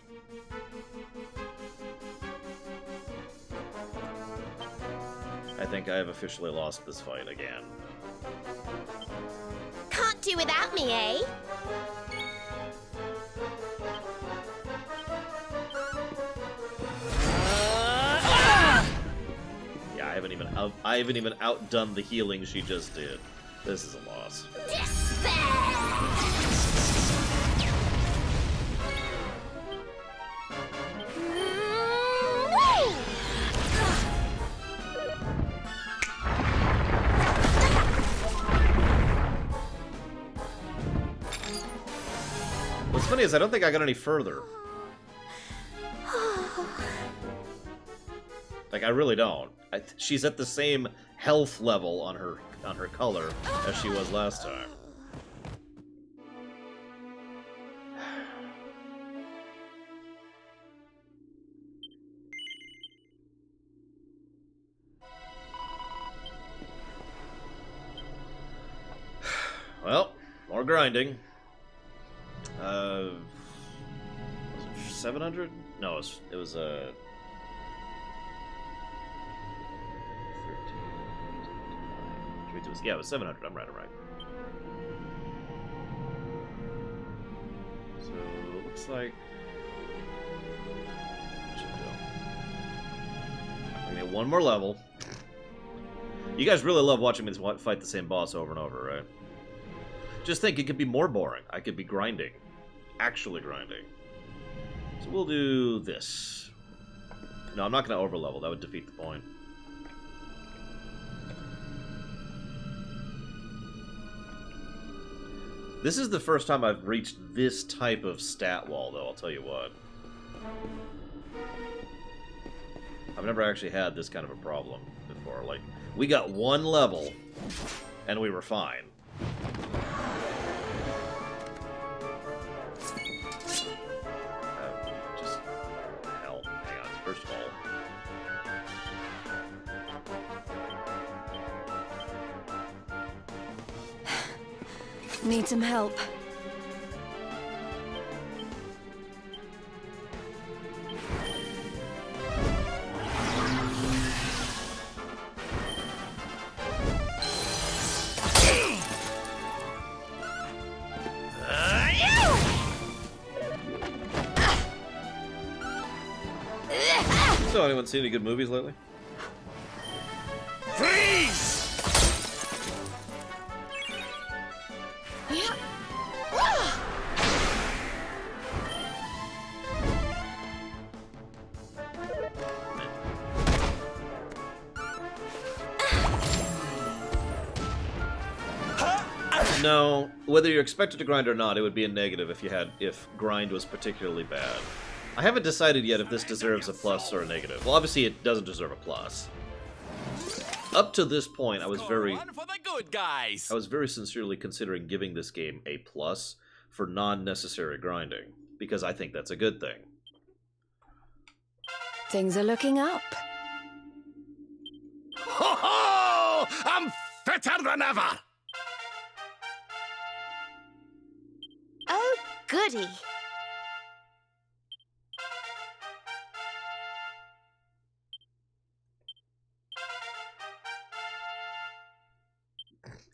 I think I have officially lost this fight again. Can't do without me, eh? Yeah, I haven't even I haven't even outdone the healing she just did. This is a loss. What's funny is I don't think I got any further. Like, I really don't. She's at the same health level on her color as she was last time. Well, more grinding. Was it 700? No, it was 13, yeah, it was 700. I'm right. So it looks like we get one more level. You guys really love watching me fight the same boss over and over, right? Just think, it could be more boring. I could be grinding. Actually grinding. So we'll do this. No, I'm not going to overlevel. That would defeat the point. This is the first time I've reached this type of stat wall, though, I'll tell you what. I've never actually had this kind of a problem before. Like, we got one level, and we were fine. First of all. Need some help. So, anyone seen any good movies lately? Freeze! No, whether you're expected to grind or not, it would be a negative if grind was particularly bad. I haven't decided yet if this deserves a plus or a negative. Well, obviously it doesn't deserve a plus. Up to this point, I was very sincerely considering giving this game a plus for non-necessary grinding, because I think that's a good thing. Things are looking up. Ho ho! I'm fitter than ever! Oh, goody.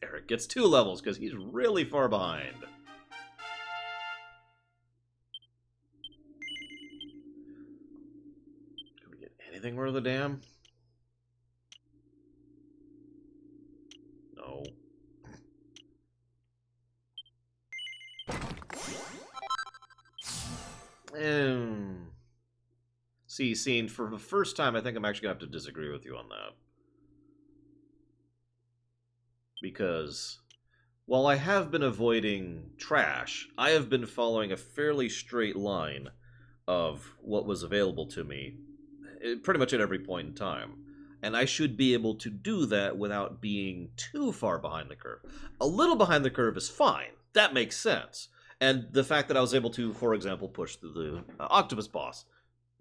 Eric gets 2 levels because he's really far behind. Can we get anything worth a damn? No. See, Scene, for the first time, I think I'm actually going to have to disagree with you on that. Because while I have been avoiding trash, I have been following a fairly straight line of what was available to me pretty much at every point in time. And I should be able to do that without being too far behind the curve. A little behind the curve is fine. That makes sense. And the fact that I was able to, for example, push through the octopus boss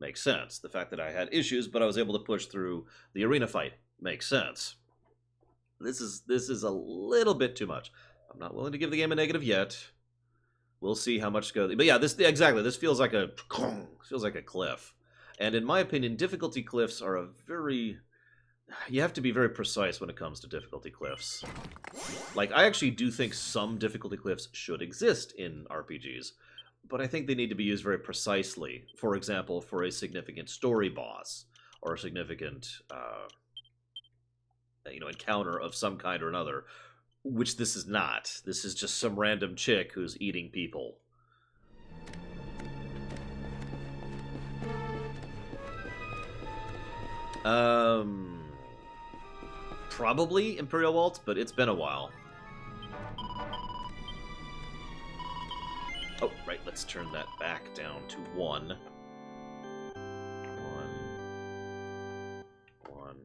makes sense. The fact that I had issues, but I was able to push through the arena fight makes sense. This is a little bit too much. I'm not willing to give the game a negative yet. We'll see how much goes. But yeah, this feels like a cliff. And in my opinion, difficulty cliffs are you have to be very precise when it comes to difficulty cliffs. Like, I actually do think some difficulty cliffs should exist in RPGs, but I think they need to be used very precisely. For example, for a significant story boss, or a significant encounter of some kind or another, which this is not. This is just some random chick who's eating people. Probably Imperial Vault, but it's been a while. Oh, right, let's turn that back down to 1. 1.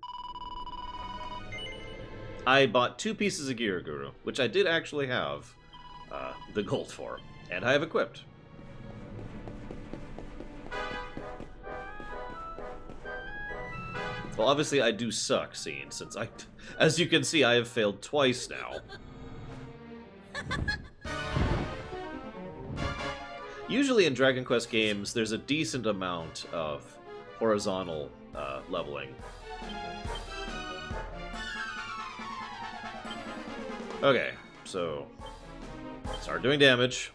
I bought 2 pieces of gear, Guru, which I did actually have the gold for, and I have equipped. Well, obviously I do suck, Scene, since as you can see, I have failed twice now. Usually in Dragon Quest games, there's a decent amount of horizontal leveling. Okay, so start doing damage.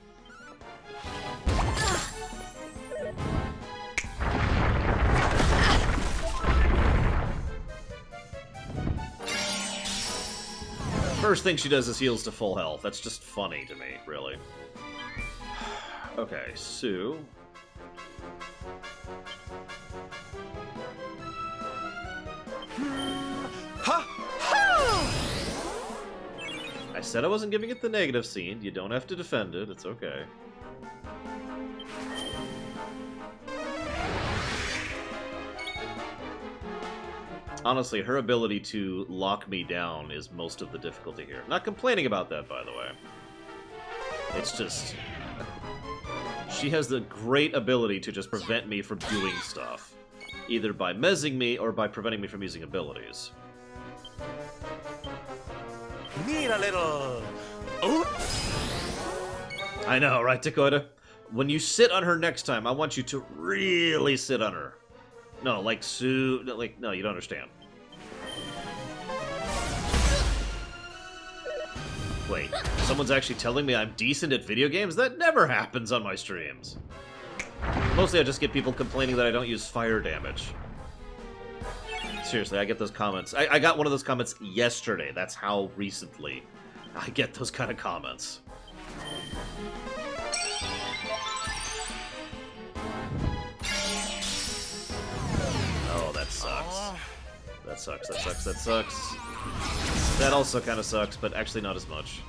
First thing she does is heals to full health. That's just funny to me, really. Okay, so... I said I wasn't giving it the negative scene. You don't have to defend it. It's okay. Honestly, her ability to lock me down is most of the difficulty here. Not complaining about that, by the way. It's just... she has the great ability to just prevent me from doing stuff. Either by mezzing me or by preventing me from using abilities. Need a little... I know, right, Dakota? When you sit on her next time, I want you to really sit on her. No, like no, you don't understand. Wait, someone's actually telling me I'm decent at video games? That never happens on my streams. Mostly I just get people complaining that I don't use fire damage. Seriously, I get those comments. I got one of those comments yesterday. That's how recently I get those kind of comments. Oh, that sucks. That sucks, that sucks, that sucks. That also kind of sucks, but actually not as much.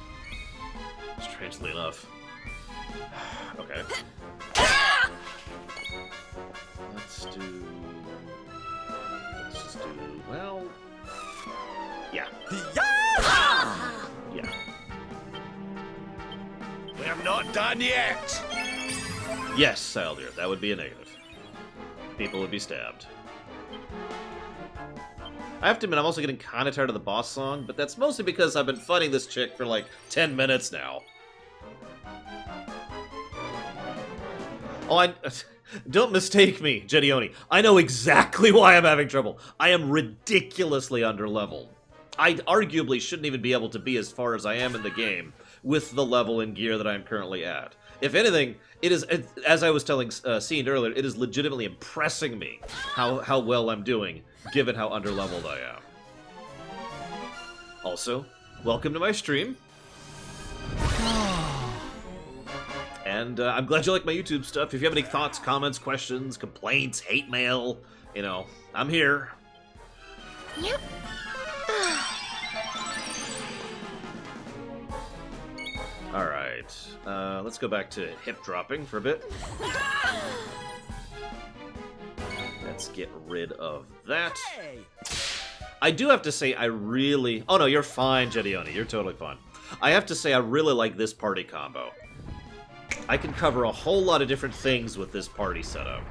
Strangely enough. Okay. Let's just do... well... yeah. Yeah. We're not done yet! Yes, Saldir, that would be a negative. People would be stabbed. I have to admit, I'm also getting kind of tired of the boss song, but that's mostly because I've been fighting this chick for like 10 minutes now. Oh, don't mistake me, Gedioni. I know exactly why I'm having trouble. I am ridiculously underleveled. I arguably shouldn't even be able to be as far as I am in the game with the level and gear that I'm currently at. If anything, it is, as I was telling Scene earlier, it is legitimately impressing me how well I'm doing, given how underleveled I am. Also, welcome to my stream. And I'm glad you like my YouTube stuff. If you have any thoughts, comments, questions, complaints, hate mail, you know, I'm here. Yep. Alright, let's go back to hip dropping for a bit. Let's get rid of that. I do have to say I really... oh no, you're fine, Gedioni, you're totally fine. I have to say I really like this party combo. I can cover a whole lot of different things with this party setup.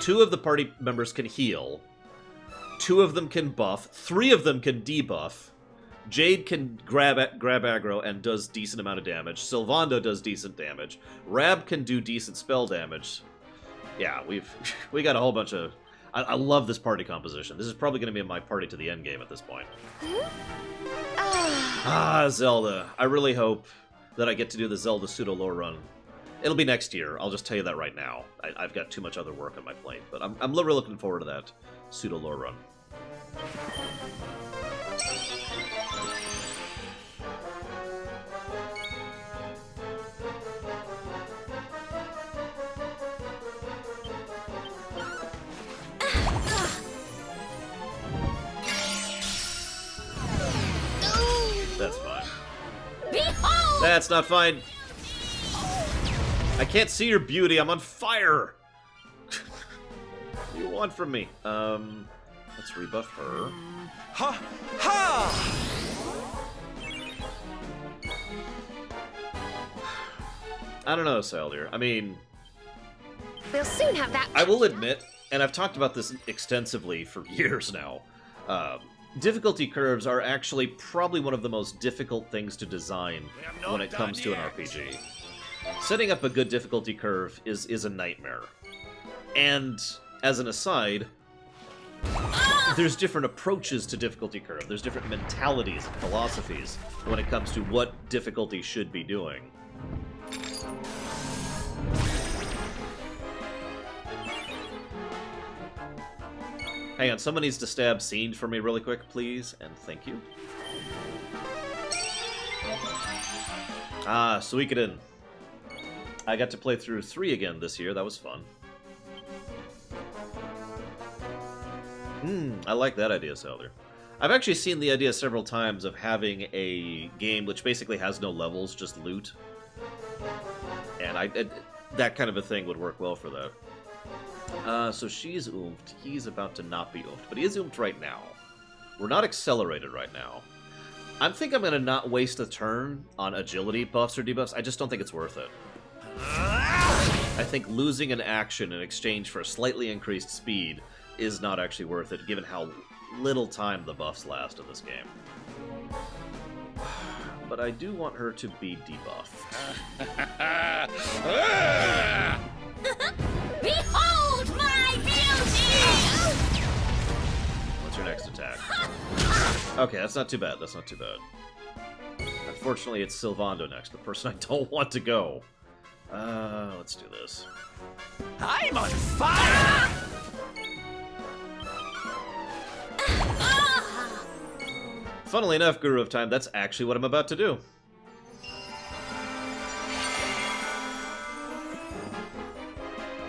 2 of the party members can heal. 2 of them can buff. 3 of them can debuff. Jade can grab aggro and does decent amount of damage. Sylvando does decent damage. Rab can do decent spell damage. Yeah, we got a whole bunch of... I love this party composition. This is probably going to be my party to the end game at this point. Zelda. I really hope that I get to do the Zelda pseudo-lore run. It'll be next year. I'll just tell you that right now. I've got too much other work on my plate, but I'm really looking forward to that pseudo-lore run. That's fine. Behold! That's not fine. I can't see your beauty. I'm on fire. What do you want from me? Let's rebuff her. Ha! Ha! I don't know, Saldir. I mean, We'll soon have that. I will admit, and I've talked about this extensively for years now, difficulty curves are actually probably one of the most difficult things to design when it comes to an RPG. Setting up a good difficulty curve is a nightmare. And, as an aside, there's different approaches to difficulty curve. There's different mentalities and philosophies when it comes to what difficulty should be doing. Hang on, someone needs to stab Scenes for me really quick, please, and thank you. Ah, Suikoden. I got to play through 3 again this year, that was fun. I like that idea, Saldir. I've actually seen the idea several times of having a game which basically has no levels, just loot. And that kind of a thing would work well for that. So she's oomphed. He's about to not be oomphed, but he is oomphed right now. We're not accelerated right now. I think I'm going to not waste a turn on agility buffs or debuffs. I just don't think it's worth it. I think losing an action in exchange for a slightly increased speed is not actually worth it, given how little time the buffs last in this game. But I do want her to be debuffed. Behold my beauty! What's your next attack? Okay, that's not too bad. That's not too bad. Unfortunately, it's Sylvando next, the person I don't want to go. Let's do this. I'm on fire! Funnily enough, Guru of Time, that's actually what I'm about to do.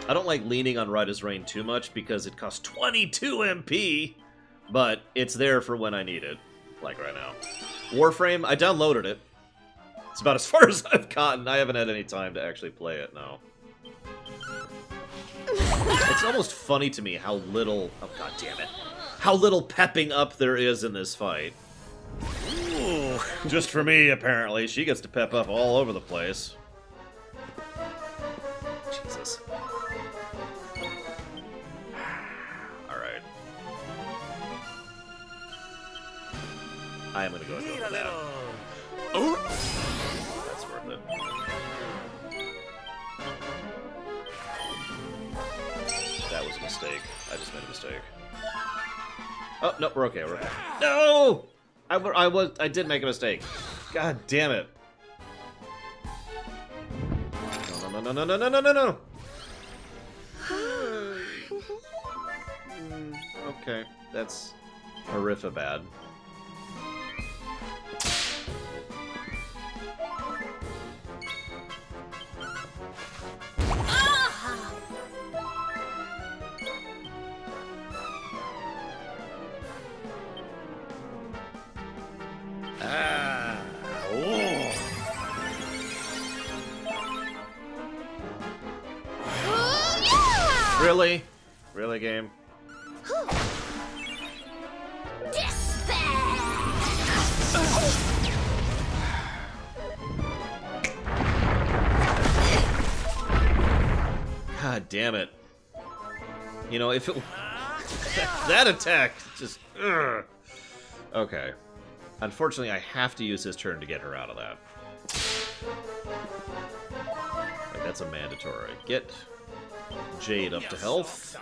I don't like leaning on Raida's Reign too much because it costs 22 MP, but it's there for when I need it, like right now. Warframe, I downloaded it. It's about as far as I've gotten. I haven't had any time to actually play it, no. It's almost funny to me how little... Oh, god damn it. How little pepping up there is in this fight. Ooh, just for me, apparently. She gets to pep up all over the place. Jesus. Alright. I am gonna go ahead with that. Oh! That's worth it. That was a mistake. I just made a mistake. Oh, no, we're okay, we're okay. No! I did make a mistake. God damn it. No, no, no, no, no, no, no, no, no! Okay, that's horrific bad. Really? Really, game? God damn it. You know, if it... that attack just... Ugh. Okay. Unfortunately, I have to use his turn to get her out of that. Like, that's a mandatory. Get Jade up to health.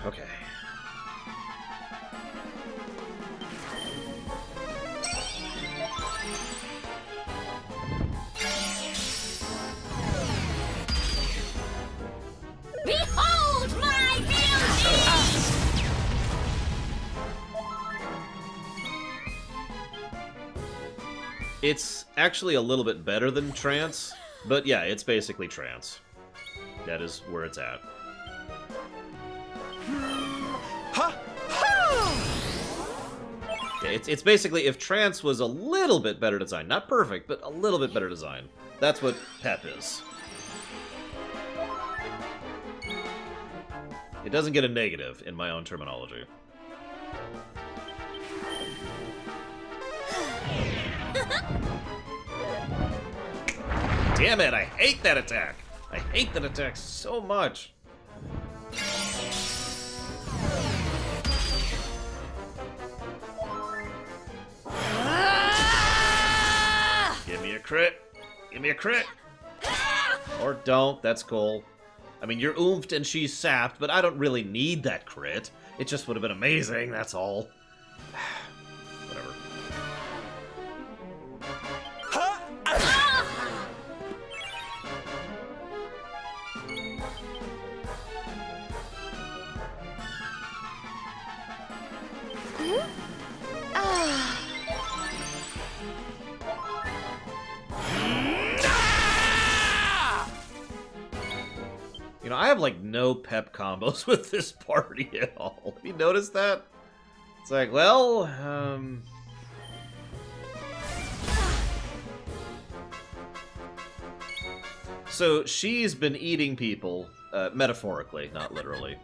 Okay. It's actually a little bit better than Trance, but yeah, it's basically Trance. That is where it's at. Yeah, it's basically if Trance was a little bit better design. Not perfect, but a little bit better design. That's what Pep is. It doesn't get a negative in my own terminology. Damn it, I hate that attack! I hate that attack so much! Give me a crit! Give me a crit! Or don't, that's cool. I mean, you're oomphed and she's sapped, but I don't really need that crit. It just would have been amazing, that's all. Whatever. You know, I have like no Pep combos with this party at all. Have you noticed that? It's like, well, so she's been eating people, metaphorically, not literally,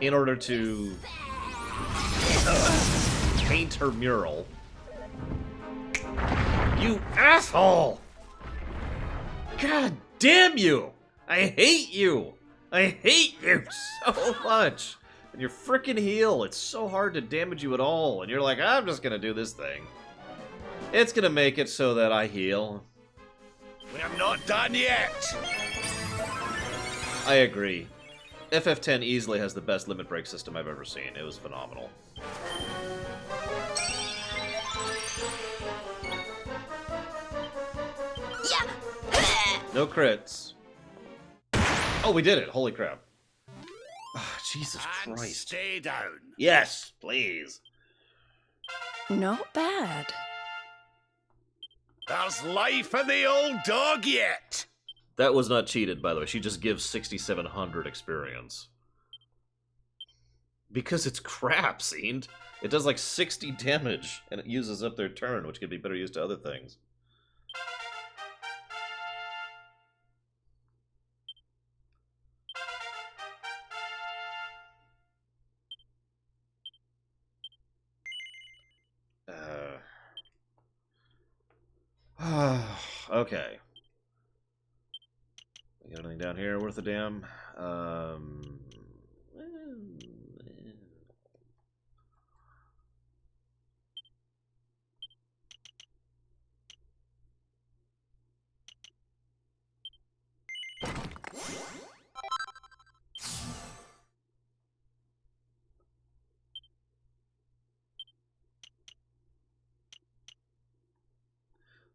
in order to paint her mural. You asshole! God damn you! I hate you! I hate you so much! And your frickin' heal, it's so hard to damage you at all, and you're like, I'm just gonna do this thing. It's gonna make it so that I heal. We're not done yet! I agree. FF10 easily has the best limit break system I've ever seen. It was phenomenal. No crits. Oh, we did it. Holy crap. Oh, Jesus And Christ. stay down. Yes, please. Not bad. There's life in the old dog yet. That was not cheated, by the way. She just gives 6,700 experience. Because it's crap, Seemed. It does like 60 damage, and it uses up their turn, which could be better used to other things. Okay. We got anything down here worth a damn?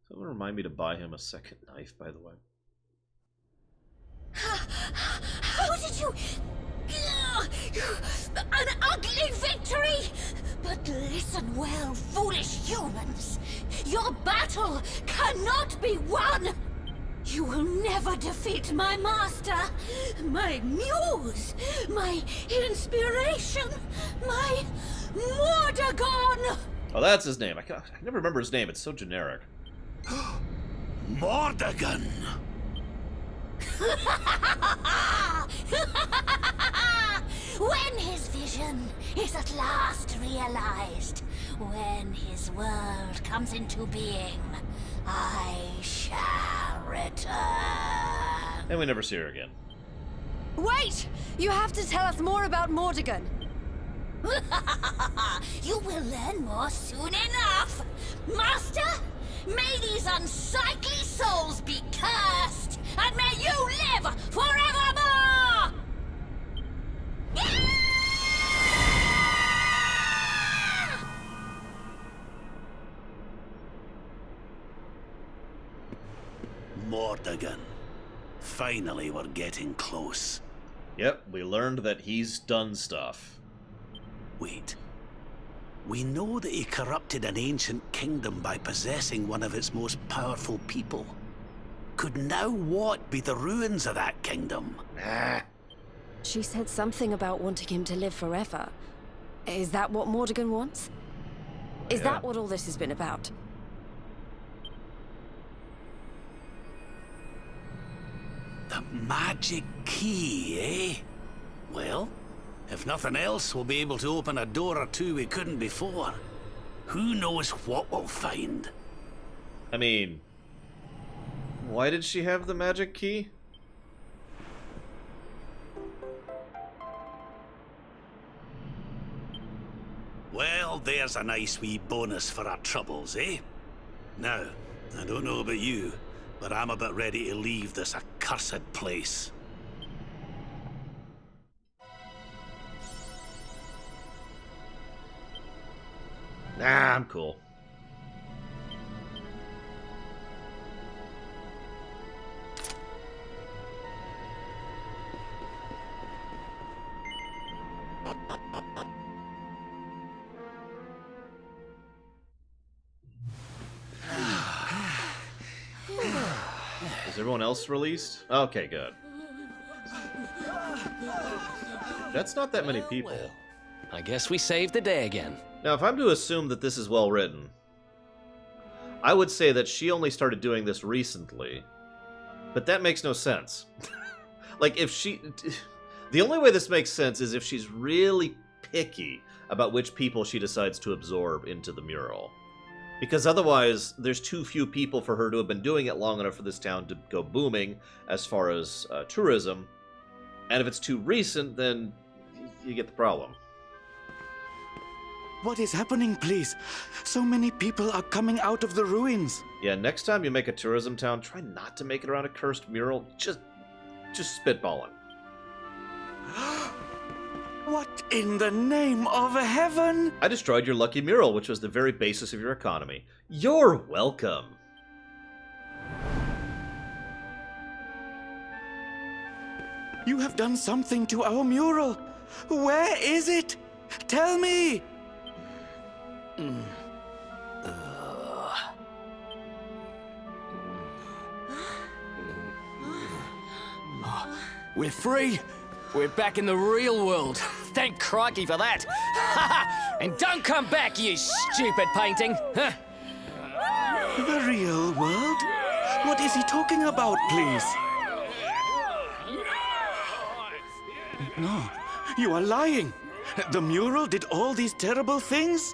Someone remind me to buy him a second knife, by the way. How did you... An ugly victory! But listen well, foolish humans. Your battle cannot be won! You will never defeat my master, my muse, my inspiration, my Mordegon! Oh, that's his name. I never remember his name. It's so generic. Mordegon! When his vision is at last realized, when his world comes into being, I shall return. And we never see her again. Wait! You have to tell us more about Mordegon. You will learn more soon enough! Master, may these unsightly souls be cursed, and may you live forevermore! Mordegon. Finally, we're getting close. Yep, we learned that he's done stuff. Wait. We know that he corrupted an ancient kingdom by possessing one of its most powerful people. Could now what be the ruins of that kingdom? She said something about wanting him to live forever. Is that what Mordegon wants? Is that what all this has been about? The magic key, eh? Well, if nothing else, we'll be able to open a door or two we couldn't before. Who knows what we'll find? I mean, why did she have the magic key? Well, there's a nice wee bonus for our troubles, eh? Now, I don't know about you, but I'm about ready to leave this accursed place. Nah, I'm cool. Is everyone else released? Okay, good. That's not that many people. Well, I guess we saved the day again. Now, if I'm to assume that this is well written, I would say that she only started doing this recently, but that makes no sense. Like, if she... The only way this makes sense is if she's really picky about which people she decides to absorb into the mural. Because otherwise, there's too few people for her to have been doing it long enough for this town to go booming as far as tourism. And if it's too recent, then you get the problem. What is happening, please? So many people are coming out of the ruins. Yeah, next time you make a tourism town, try not to make it around a cursed mural. Just spitballing. What in the name of heaven? I destroyed your lucky mural, which was the very basis of your economy. You're welcome. You have done something to our mural. Where is it? Tell me! We're free! We're back in the real world. Thank crikey for that. And don't come back, you stupid painting. The real world? What is he talking about, please? No, you are lying. The mural did all these terrible things?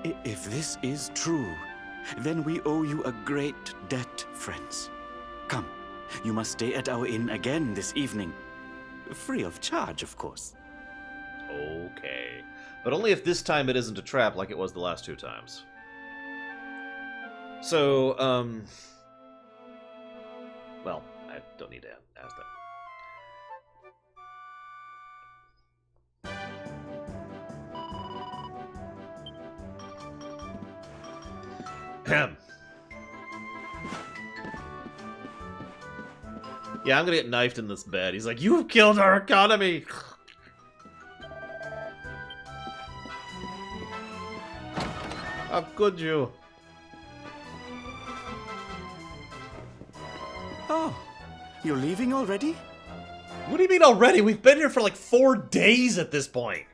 If this is true, then we owe you a great debt, friends. Come, you must stay at our inn again this evening. Free of charge, of course. Okay. But only if this time it isn't a trap like it was the last two times. So, well, I don't need to ask that. Ahem. Yeah, I'm gonna get knifed in this bed. He's like, you've killed our economy! How could you? Oh, you're leaving already? What do you mean already? We've been here for like 4 days at this point.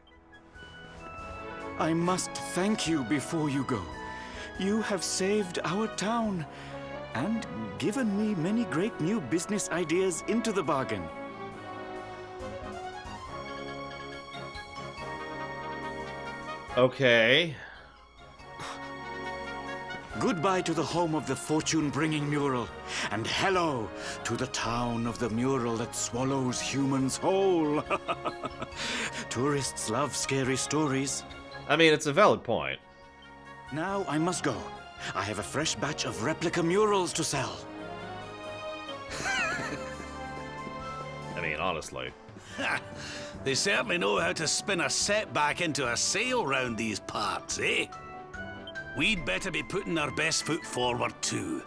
I must thank you before you go. You have saved our town and given me many great new business ideas into the bargain. Okay. Goodbye to the home of the fortune-bringing mural, and hello to the town of the mural that swallows humans whole. Tourists love scary stories. I mean, it's a valid point. Now I must go. I have a fresh batch of replica murals to sell. I mean, honestly. They certainly know how to spin a setback into a sale round these parts, eh? We'd better be putting our best foot forward too.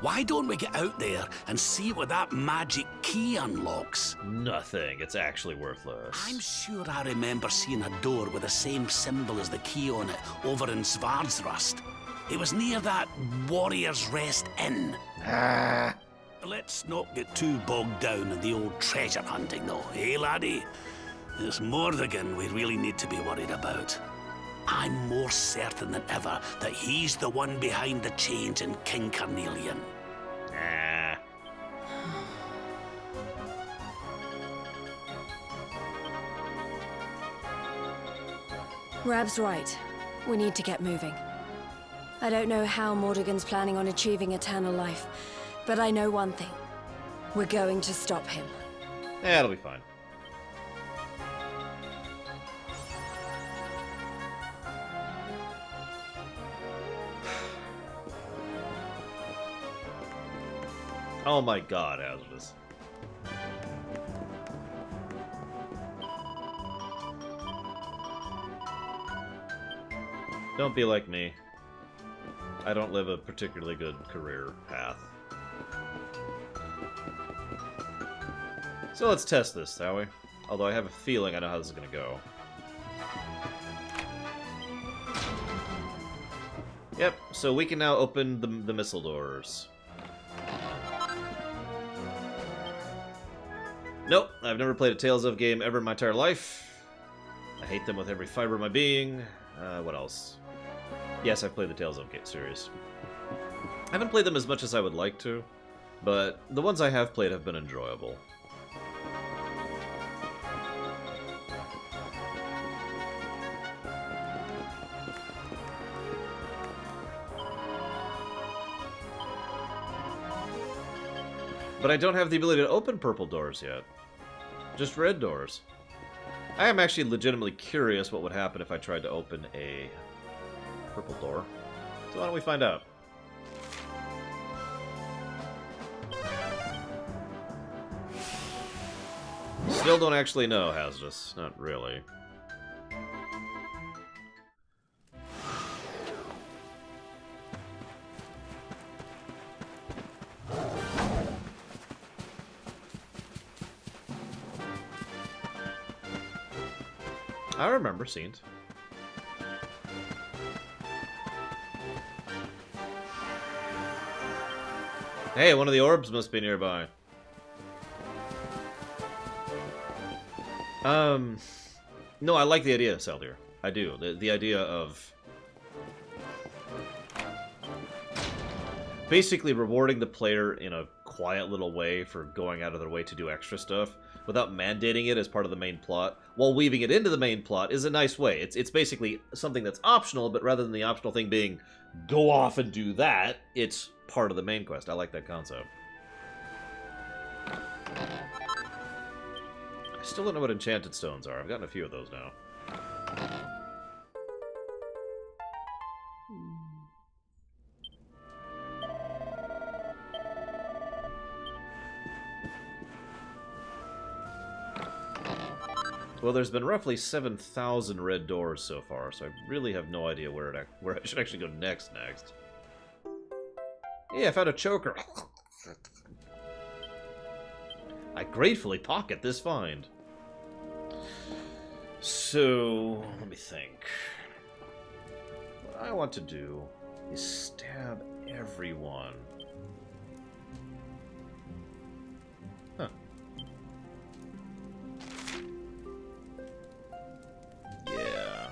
Why don't we get out there and see what that magic key unlocks? Nothing. It's actually worthless. I'm sure I remember seeing a door with the same symbol as the key on it over in Svardsrust. It was near that Warrior's Rest Inn. Ah. Let's not get too bogged down in the old treasure hunting, though, eh, laddie? It's Mordegon we really need to be worried about. I'm more certain than ever that he's the one behind the change in King Carnelian. Ah. Rab's right. We need to get moving. I don't know how Mordegon's planning on achieving eternal life, but I know one thing. We're going to stop him. Yeah, it'll be fine. Oh my god, Hazardous. Don't be like me. I don't live a particularly good career path. So let's test this, shall we? Although I have a feeling I know how this is going to go. Yep, so we can now open the missile doors. Nope, I've never played a Tales of game ever in my entire life. I hate them with every fiber of my being. What else? Yes, I've played the Tales of series. I haven't played them as much as I would like to, but the ones I have played have been enjoyable. But I don't have the ability to open purple doors yet. Just red doors. I am actually legitimately curious what would happen if I tried to open a purple door. So why don't we find out? Still don't actually know, Hazardous. Not really. I remember scenes. Hey, one of the orbs must be nearby. No, I like the idea, Seldir. I do. The idea of basically rewarding the player in a quiet little way for going out of their way to do extra stuff without mandating it as part of the main plot, while weaving it into the main plot, is a nice way. It's basically something that's optional, but rather than the optional thing being, go off and do that, it's part of the main quest. I like that concept. I still don't know what enchanted stones are. I've gotten a few of those now. Well, there's been roughly 7,000 red doors so far, so I really have no idea where I should actually go next. Yeah, I found a choker. I gratefully pocket this find. So, let me think. What I want to do is stab everyone. Huh. Yeah.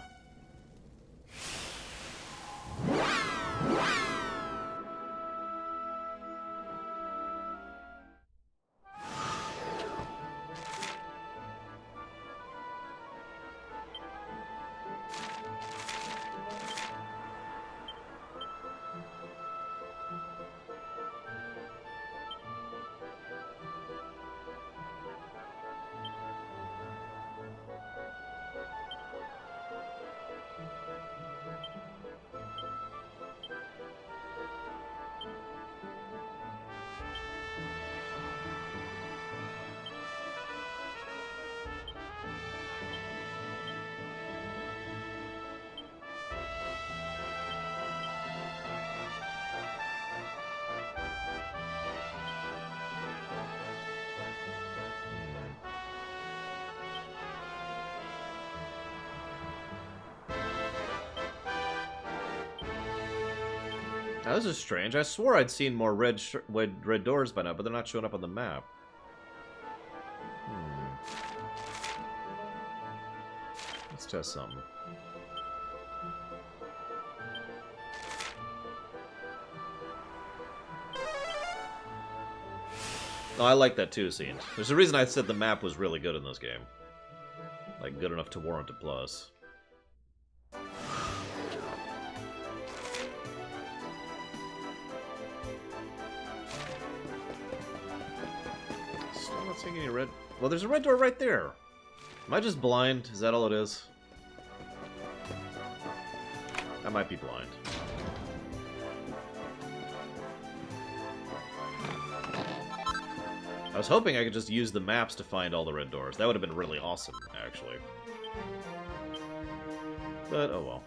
Now, this is strange. I swore I'd seen more red doors by now, but they're not showing up on the map. Let's test something. Oh, I like that too, scene. There's a reason I said the map was really good in this game. Like, good enough to warrant a plus. Still not seeing any red... Well, there's a red door right there. Am I just blind? Is that all it is? I might be blind. I was hoping I could just use the maps to find all the red doors. That would have been really awesome, actually. But, oh well.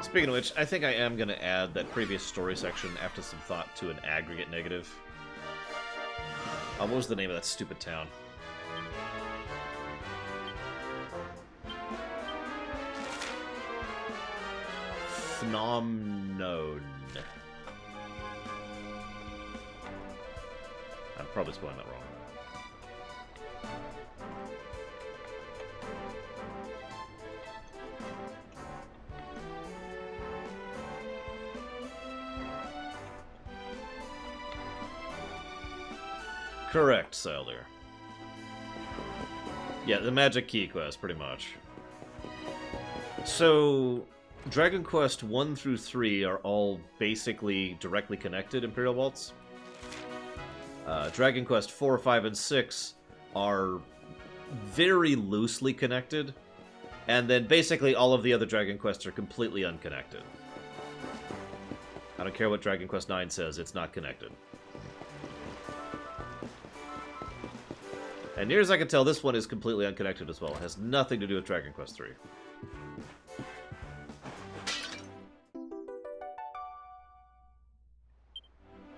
Speaking of which, I think I am going to add that previous story section after some thought to an aggregate negative. What was the name of that stupid town? Phnomnon. I'm probably spelling that wrong. Correct, Seldir. Yeah, the Magic Key quest, pretty much. So, Dragon Quest 1 through 3 are all basically directly connected Imperial Vaults. Dragon Quest 4, 5, and 6 are very loosely connected. And then basically all of the other Dragon Quests are completely unconnected. I don't care what Dragon Quest 9 says, it's not connected. And near as I can tell, this one is completely unconnected as well. It has nothing to do with Dragon Quest 3.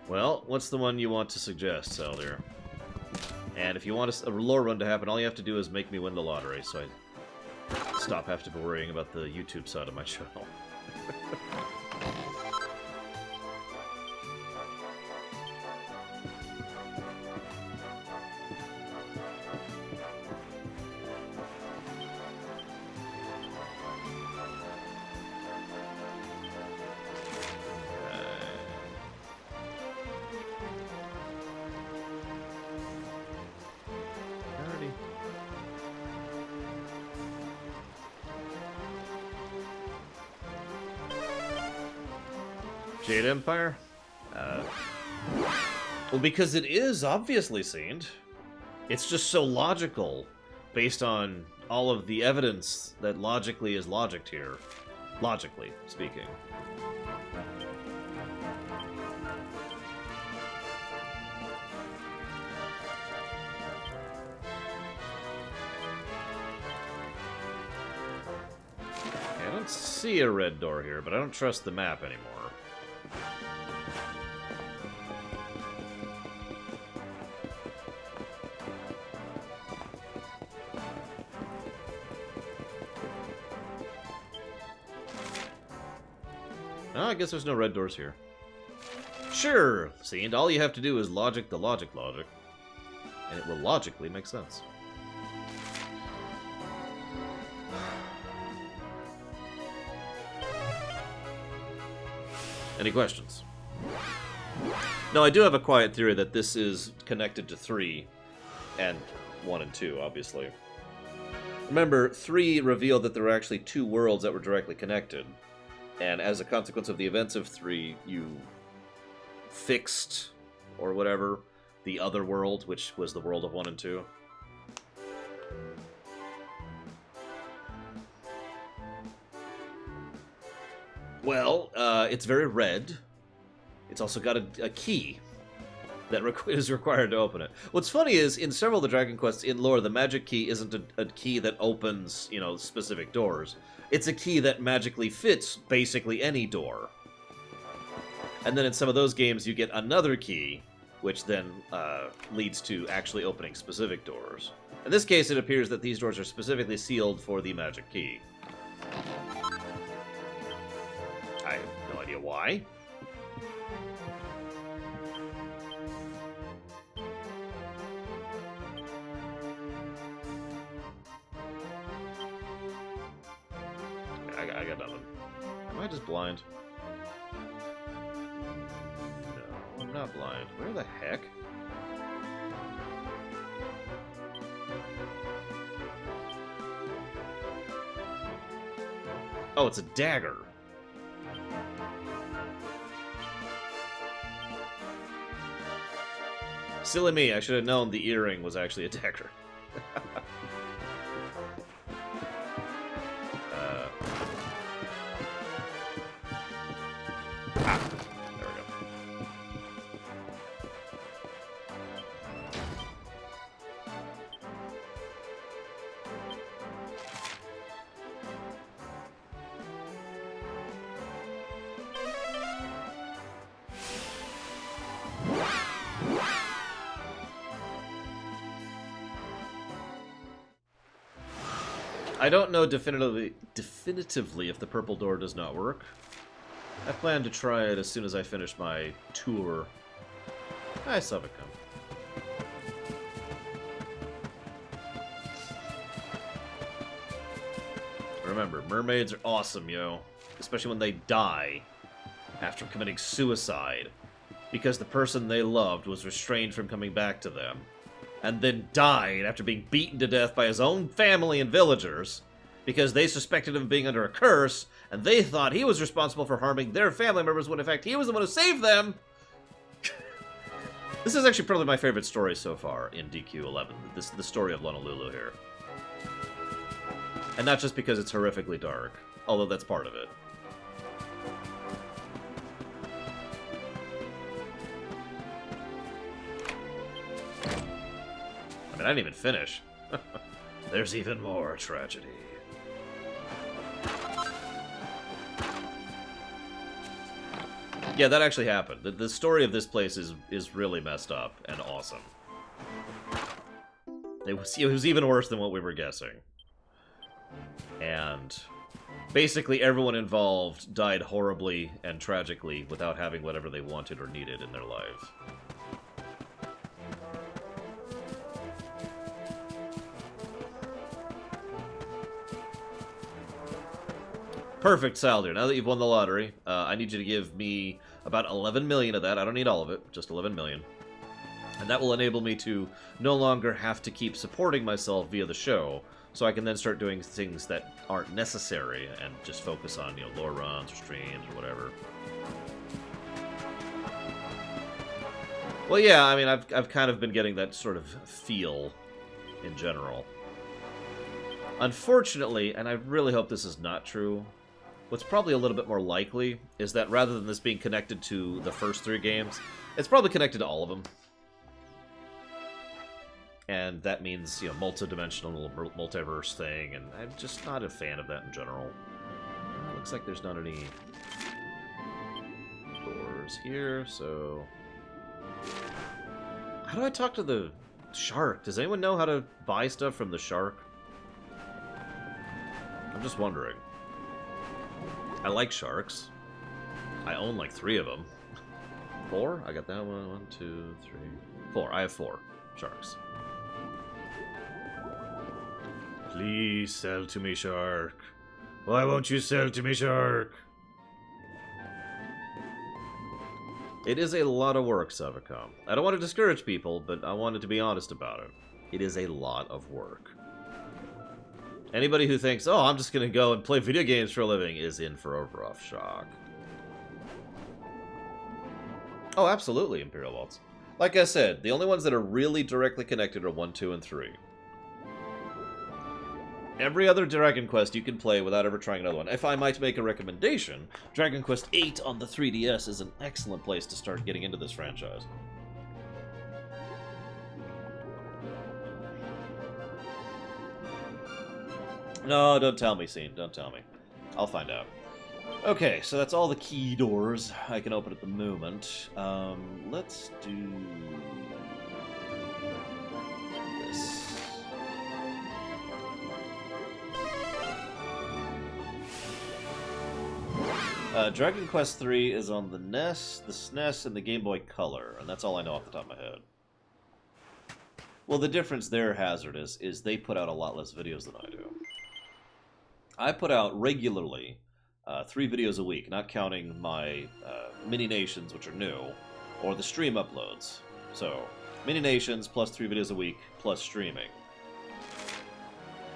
Well, what's the one you want to suggest, Seldir? And if you want a lore run to happen, all you have to do is make me win the lottery, so I stop having to be worrying about the YouTube side of my channel. Jade Empire? Well, because it is obviously seen. It's just so logical, based on all of the evidence that logically is logicked here. Logically speaking. I don't see a red door here, but I don't trust the map anymore. Oh, I guess there's no red doors here. Sure, see, and all you have to do is logic the logic, and it will logically make sense. Any questions? No, I do have a quiet theory that this is connected to 3, and 1 and 2, obviously. Remember, 3 revealed that there were actually 2 worlds that were directly connected. And as a consequence of the events of 3, you fixed, or whatever, the other world, which was the world of 1 and 2. Well, it's very red. It's also got a key. that is required to open it. What's funny is, in several of the Dragon Quests in lore, the magic key isn't a key that opens, you know, specific doors. It's a key that magically fits basically any door. And then in some of those games, you get another key, which then leads to actually opening specific doors. In this case, it appears that these doors are specifically sealed for the magic key. I have no idea why. I got nothing. Am I just blind? No, I'm not blind. Where the heck? Oh, it's a dagger. Silly me, I should have known the earring was actually a dagger. There we go. I don't know definitively if the purple door does not work. I plan to try it as soon as I finish my tour. Hi, Savicum. Remember, mermaids are awesome, yo. Especially when they die after committing suicide because the person they loved was restrained from coming back to them, and then died after being beaten to death by his own family and villagers because they suspected him of being under a curse, and they thought he was responsible for harming their family members when in fact he was the one who saved them. This is actually probably my favorite story so far in DQ11, the story of Honolulu here. And not just because it's horrifically dark, although that's part of it. I mean, I didn't even finish. There's even more tragedy. Yeah, that actually happened. The story of this place is really messed up and awesome. It was even worse than what we were guessing. And basically everyone involved died horribly and tragically without having whatever they wanted or needed in their life. Perfect, Saldir. Now that you've won the lottery, I need you to give me about 11 million of that. I don't need all of it, just 11 million. And that will enable me to no longer have to keep supporting myself via the show, so I can then start doing things that aren't necessary and just focus on, you know, lore runs or streams or whatever. Well, yeah, I mean, I've kind of been getting that sort of feel in general. Unfortunately, and I really hope this is not true, what's probably a little bit more likely is that rather than this being connected to the first 3 games, it's probably connected to all of them. And that means, you know, multi-dimensional multiverse thing, and I'm just not a fan of that in general. Looks like there's not any doors here, so... How do I talk to the shark? Does anyone know how to buy stuff from the shark? I'm just wondering. I like sharks. I own like 3 of them. 4? I got that one. 1, 2, 3, 4. I have 4 sharks. Please sell to me, shark. Why won't you sell to me, shark? It is a lot of work, Savicom. I don't want to discourage people, but I wanted to be honest about it. It is a lot of work. Anybody who thinks, oh, I'm just going to go and play video games for a living is in for a rough shock. Oh, absolutely, Imperial Waltz. Like I said, the only ones that are really directly connected are 1, 2, and 3. Every other Dragon Quest you can play without ever trying another one. If I might make a recommendation, Dragon Quest VIII on the 3DS is an excellent place to start getting into this franchise. No, don't tell me, Scene. Don't tell me. I'll find out. Okay, so that's all the key doors I can open at the moment. Let's do this. Dragon Quest III is on the NES, the SNES, and the Game Boy Color, and that's all I know off the top of my head. Well, the difference there, Hazardous, is they put out a lot less videos than I do. I put out regularly 3 videos a week, not counting my Mini Nations, which are new, or the stream uploads. So, Mini Nations plus 3 videos a week plus streaming.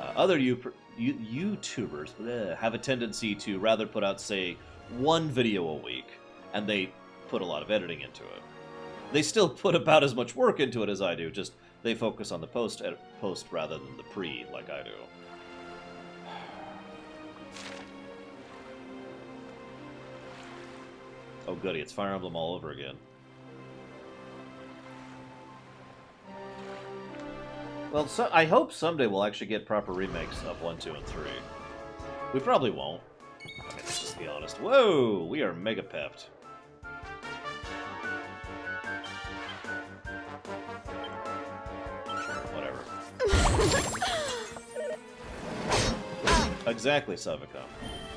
Other YouTubers have a tendency to rather put out, say, 1 video a week, and they put a lot of editing into it. They still put about as much work into it as I do, just they focus on the post rather than the pre, like I do. Oh goody, it's Fire Emblem all over again. Well, so I hope someday we'll actually get proper remakes of 1, 2, and 3. We probably won't. I mean, let's just be honest. Whoa! We are mega pepped. Whatever. Exactly, Savicom.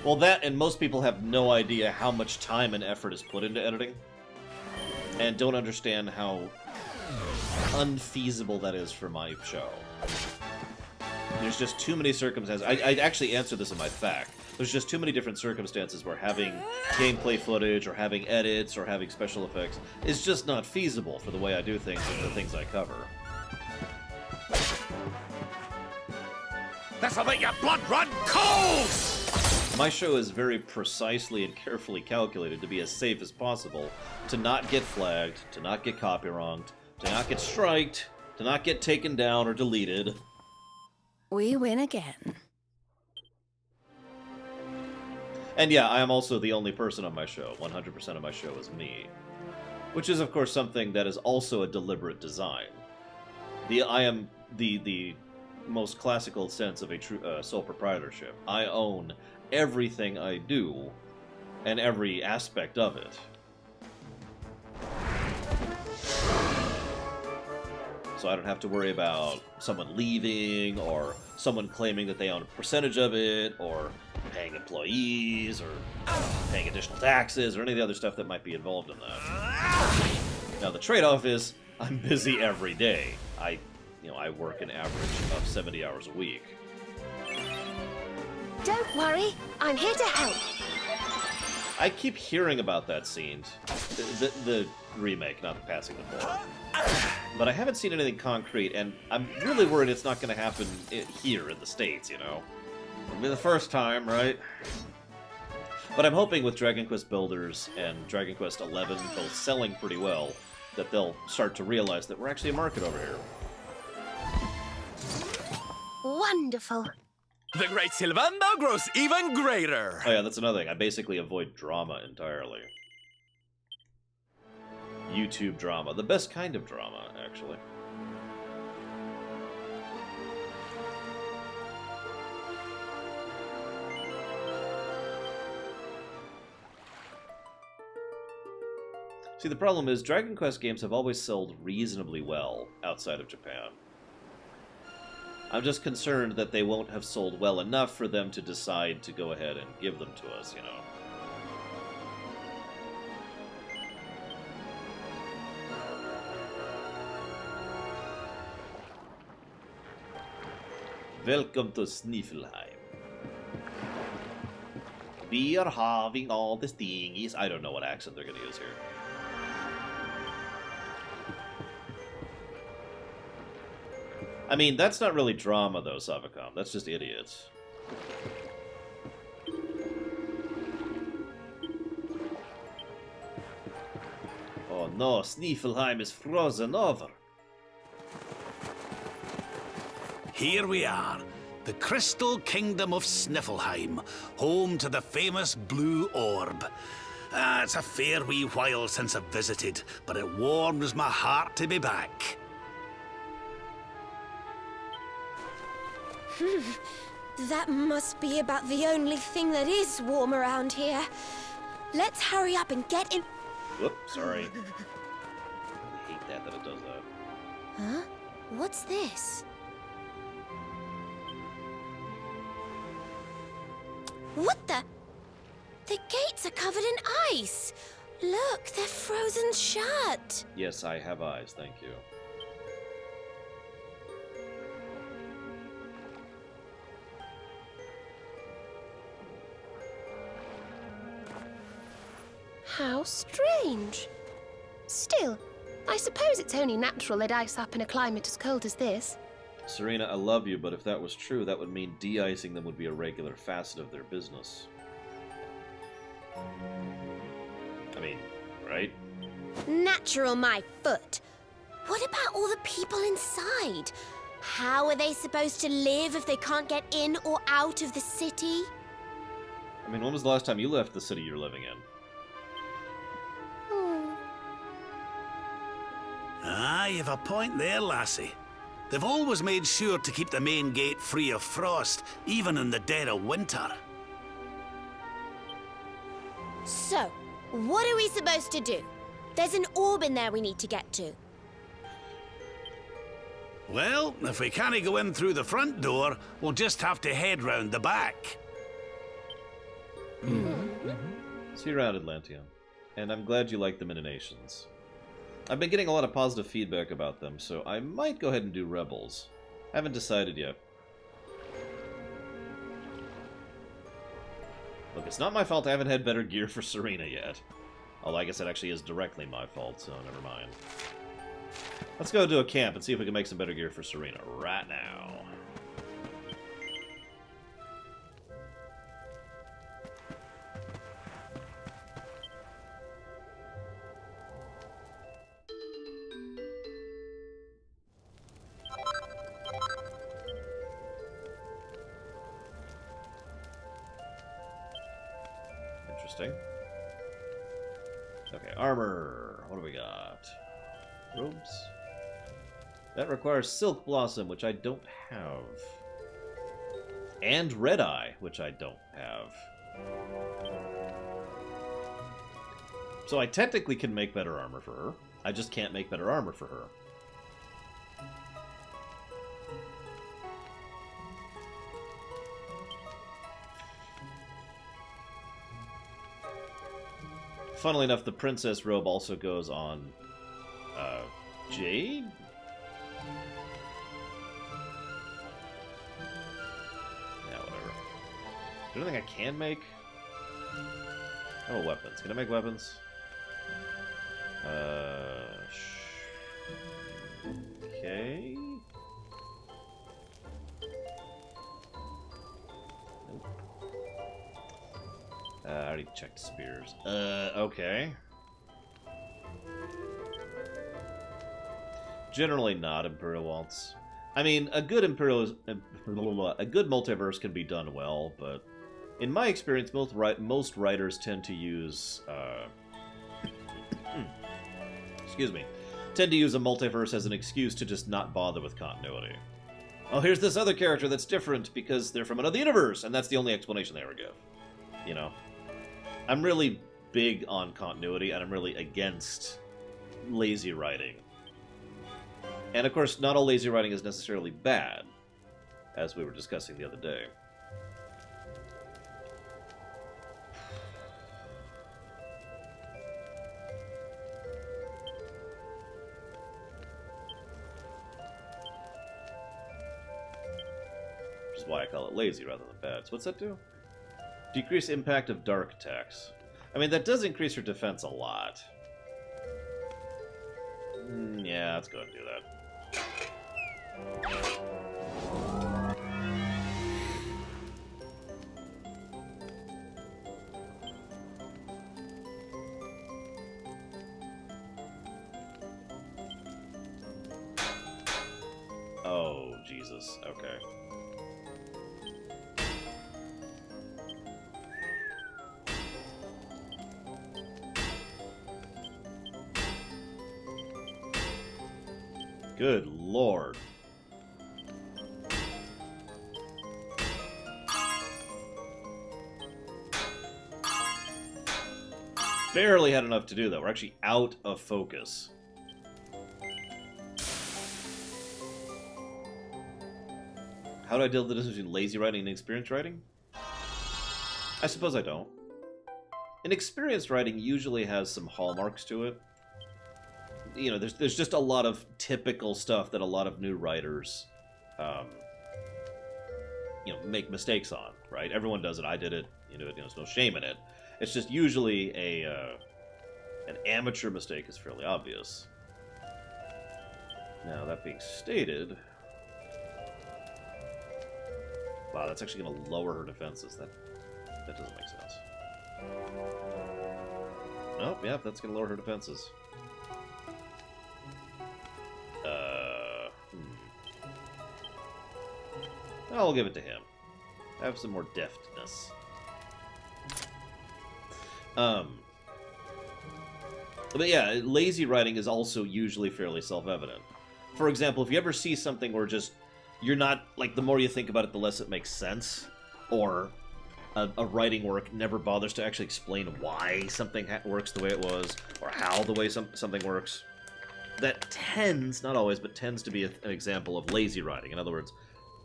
Well, that, and most people have no idea how much time and effort is put into editing, and don't understand how unfeasible that is for my show. There's just too many circumstances. I actually answered this in my fact. There's just too many different circumstances where having gameplay footage, or having edits, or having special effects is just not feasible for the way I do things and the things I cover. This'll make your blood run cold! My show is very precisely and carefully calculated to be as safe as possible, to not get flagged, to not get copywronged, to not get striked, to not get taken down or deleted. We win again. And yeah, I am also the only person on my show. 100% of my show is me. Which is, of course, something that is also a deliberate design. I am the most classical sense of a true sole proprietorship. I own everything I do, and every aspect of it. So I don't have to worry about someone leaving, or someone claiming that they own a percentage of it, or paying employees, or paying additional taxes, or any of the other stuff that might be involved in that. Now the trade-off is, I'm busy every day. I work an average of 70 hours a week. Don't worry, I'm here to help. I keep hearing about that scene. The remake, not the passing the ball. But I haven't seen anything concrete, and I'm really worried it's not going to happen here in the States, you know? It'll be the first time, right? But I'm hoping with Dragon Quest Builders and Dragon Quest XI both selling pretty well, that they'll start to realize that we're actually a market over here. Wonderful. The great Sylvando grows even greater. Oh yeah, that's another thing. I basically avoid drama entirely. YouTube drama. The best kind of drama, actually. See, the problem is, Dragon Quest games have always sold reasonably well outside of Japan. I'm just concerned that they won't have sold well enough for them to decide to go ahead and give them to us, you know. Welcome to Sniffelheim. We are having all the thingies. I don't know what accent they're going to use here. I mean, that's not really drama, though, Savicom. That's just idiots. Oh no, Sniffelheim is frozen over. Here we are, the Crystal Kingdom of Sniffelheim, home to the famous Blue Orb. It's a fair wee while since I've visited, but it warms my heart to be back. That must be about the only thing that is warm around here. Let's hurry up and get in. Whoop, sorry. I hate that it does that. Huh? What's this? What the? The gates are covered in ice. Look, they're frozen shut. Yes, I have eyes, thank you. How strange. Still, I suppose it's only natural they'd ice up in a climate as cold as this. Serena, I love you, but if that was true, that would mean de-icing them would be a regular facet of their business. I mean, right? Natural, my foot. What about all the people inside? How are they supposed to live if they can't get in or out of the city? I mean, when was the last time you left the city you're living in? Ah, you've a point there, lassie. They've always made sure to keep the main gate free of frost, even in the dead of winter. So, what are we supposed to do? There's an orb in there we need to get to. Well, if we can't go in through the front door, we'll just have to head round the back. See you around, Atlantean. And I'm glad you like the Minonations. I've been getting a lot of positive feedback about them, so I might go ahead and do Rebels. Haven't decided yet. Look, it's not my fault I haven't had better gear for Serena yet. Although I guess it actually is directly my fault, so never mind. Let's go to a camp and see if we can make some better gear for Serena right now. Interesting. Okay, armor. What do we got? Robes. That requires Silk Blossom, which I don't have. And Red Eye, which I don't have. So I technically can make better armor for her. I just can't make better armor for her. Funnily enough, the princess robe also goes on Jade? Yeah, whatever. Is there anything I can make? How about weapons? Can I make weapons? Okay. I already checked spears. Okay. Generally not Imperial Waltz. I mean, a good multiverse can be done well, but in my experience, most writers tend to use, excuse me, tend to use a multiverse as an excuse to just not bother with continuity. Oh, here's this other character that's different because they're from another universe, and that's the only explanation they ever give. You know? I'm really big on continuity, and I'm really against lazy writing. And of course, not all lazy writing is necessarily bad, as we were discussing the other day. Which is why I call it lazy rather than bad. So what's that do? Decrease impact of dark attacks. I mean, that does increase your defense a lot. Yeah, let's go ahead and do that. Oh, Jesus. Okay. Good lord. barely had enough to do, though. We're actually out of focus. How do I deal with the difference between lazy writing and experienced writing? I suppose I don't. Inexperienced writing usually has some hallmarks to it. You know, there's just a lot of typical stuff that a lot of new writers, you know, make mistakes on, right? Everyone does it. I did it. You know, there's no shame in it. It's just usually an amateur mistake is fairly obvious. Now, that being stated... Wow, that's actually going to lower her defenses. That doesn't make sense. Nope, yeah, that's going to lower her defenses. I'll give it to him. Have some more deftness. But yeah, lazy writing is also usually fairly self-evident. For example, if you ever see something where just you're not, like, the more you think about it, the less it makes sense, or a writing work never bothers to actually explain why something works the way it was, or how the way something works, that tends, not always, but tends to be an example of lazy writing. In other words,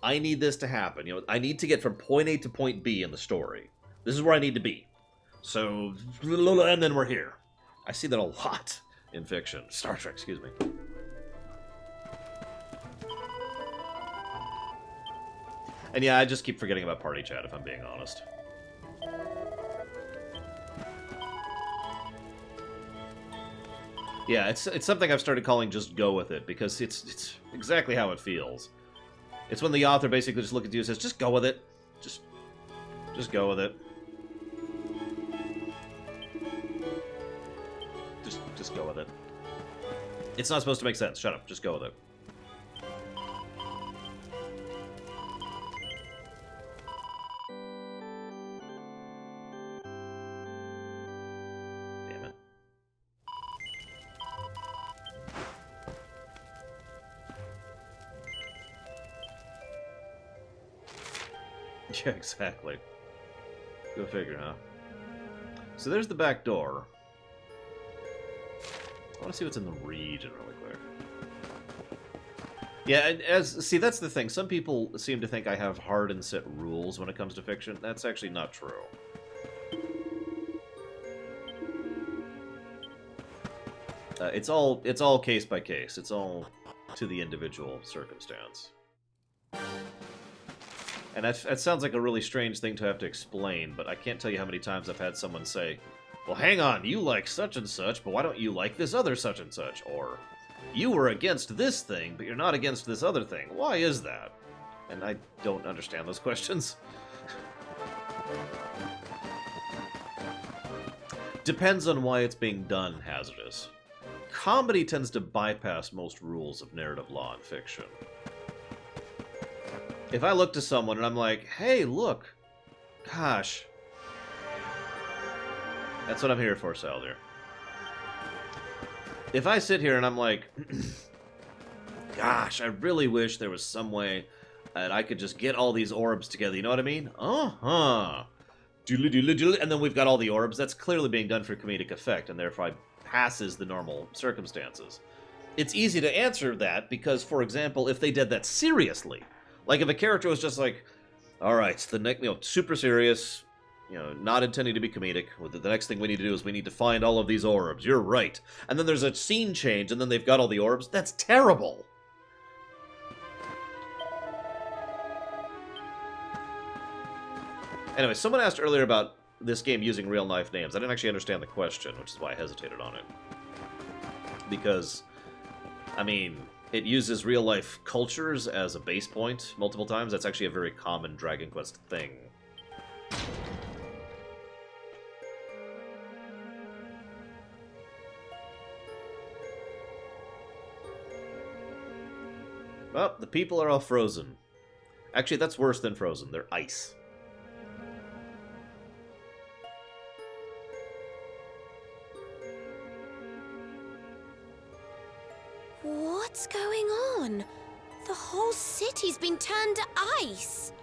I need this to happen. You know, I need to get from point A to point B in the story. This is where I need to be. So, and then we're here. I see that a lot in fiction. Star Trek, excuse me. And yeah, I just keep forgetting about party chat, if I'm being honest. Yeah, it's something I've started calling just go with it, because it's exactly how it feels. It's when the author basically just looks at you and says, just go with it. Just go with it. Just go with it. It's not supposed to make sense. Shut up. Just go with it. Damn it. Yeah, exactly. Go figure, huh? So there's the back door. I want to see what's in the region really quick. Yeah, and see, that's the thing. Some people seem to think I have hard and set rules when it comes to fiction. That's actually not true. It's all case by case. It's all to the individual circumstance. And that sounds like a really strange thing to have to explain, but I can't tell you how many times I've had someone say, well, hang on, you like such and such, but why don't you like this other such and such? Or, you were against this thing, but you're not against this other thing. Why is that? And I don't understand those questions. Depends on why it's being done, Hazardous. Comedy tends to bypass most rules of narrative law and fiction. If I look to someone and I'm like, hey, look, gosh... That's what I'm here for, Saldir. If I sit here and I'm like, gosh, I really wish there was some way that I could just get all these orbs together, you know what I mean? Uh-huh. And then we've got all the orbs. That's clearly being done for comedic effect, and therefore passes the normal circumstances. It's easy to answer that because, for example, if they did that seriously, like if a character was just like, all right, super serious, not intending to be comedic. The next thing we need to do is we need to find all of these orbs. You're right. And then there's a scene change, and then they've got all the orbs. That's terrible. Anyway, someone asked earlier about this game using real-life names. I didn't actually understand the question, which is why I hesitated on it. Because, I mean, it uses real-life cultures as a base point multiple times. That's actually a very common Dragon Quest thing. Well, the people are all frozen. Actually, that's worse than frozen. They're ice. What's going on? The whole city's been turned to ice.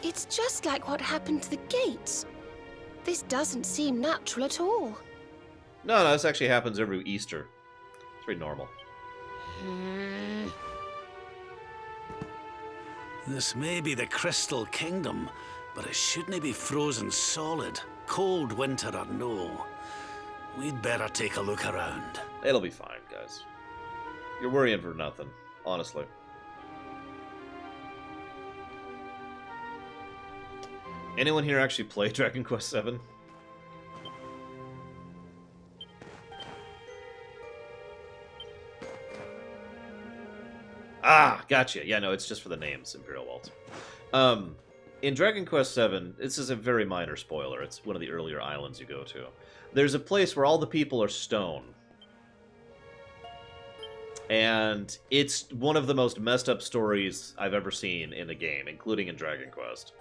It's just like what happened to the gates. This doesn't seem natural at all. No, this actually happens every Easter. It's pretty normal. This may be the Crystal Kingdom, but it shouldn't be frozen solid, cold winter or no. We'd better take a look around. It'll be fine, guys. You're worrying for nothing, honestly. Anyone here actually play Dragon Quest VII? Ah, gotcha. Yeah, no, it's just for the names, Imperial Waltz. In Dragon Quest VII, this is a very minor spoiler. It's one of the earlier islands you go to. There's a place where all the people are stone. And it's one of the most messed up stories I've ever seen in a game, including in Dragon Quest.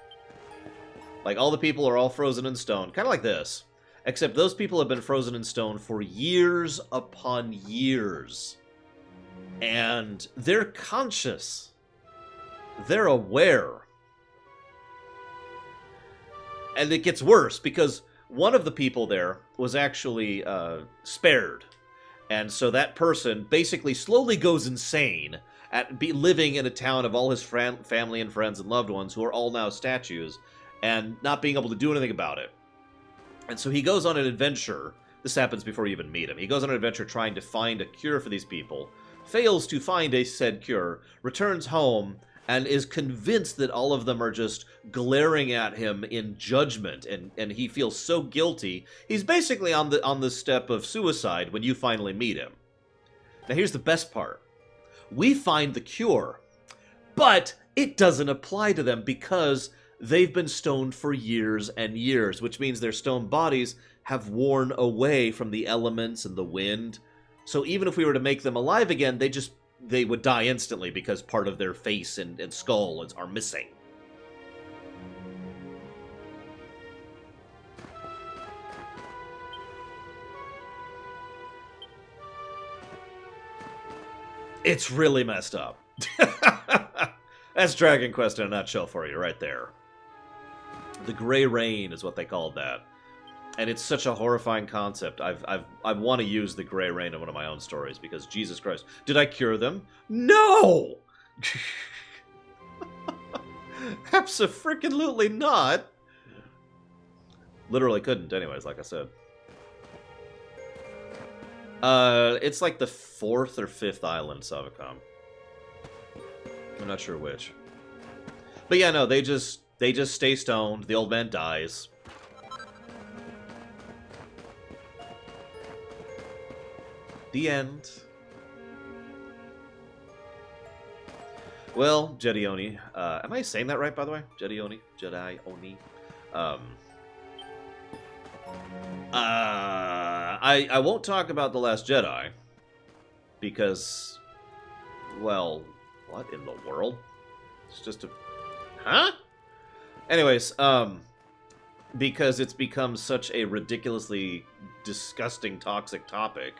Like, all the people are all frozen in stone, kind of like this. Except those people have been frozen in stone for years upon years. And they're conscious. They're aware. And it gets worse, because one of the people there was actually spared. And so that person basically slowly goes insane at living in a town of all his family and friends and loved ones who are all now statues, and not being able to do anything about it. And so he goes on an adventure. This happens before you even meet him. He goes on an adventure trying to find a cure for these people, fails to find a said cure, returns home, and is convinced that all of them are just glaring at him in judgment, and he feels so guilty. He's basically on the step of suicide when you finally meet him. Now here's the best part. We find the cure, but it doesn't apply to them because they've been stoned for years and years, which means their stone bodies have worn away from the elements and the wind. So even if we were to make them alive again, they would die instantly because part of their face and skull are missing. It's really messed up. That's Dragon Quest in a nutshell for you right there. The Grey Rain is what they called that. And it's such a horrifying concept. I want to use the Grey Rain in one of my own stories because, Jesus Christ, did I cure them? No! Abso-freaking-lutely not. Literally couldn't, anyways, like I said. It's like the 4th or 5th island, Savacom. I'm not sure which. But yeah, no, they just stay stoned. The old man dies. The end. Well, Jedi Oni. Am I saying that right, by the way? Jedi Oni? Jedi Oni. I won't talk about The Last Jedi. Because, well, what in the world? It's just a... Huh? Anyways, because it's become such a ridiculously disgusting, toxic topic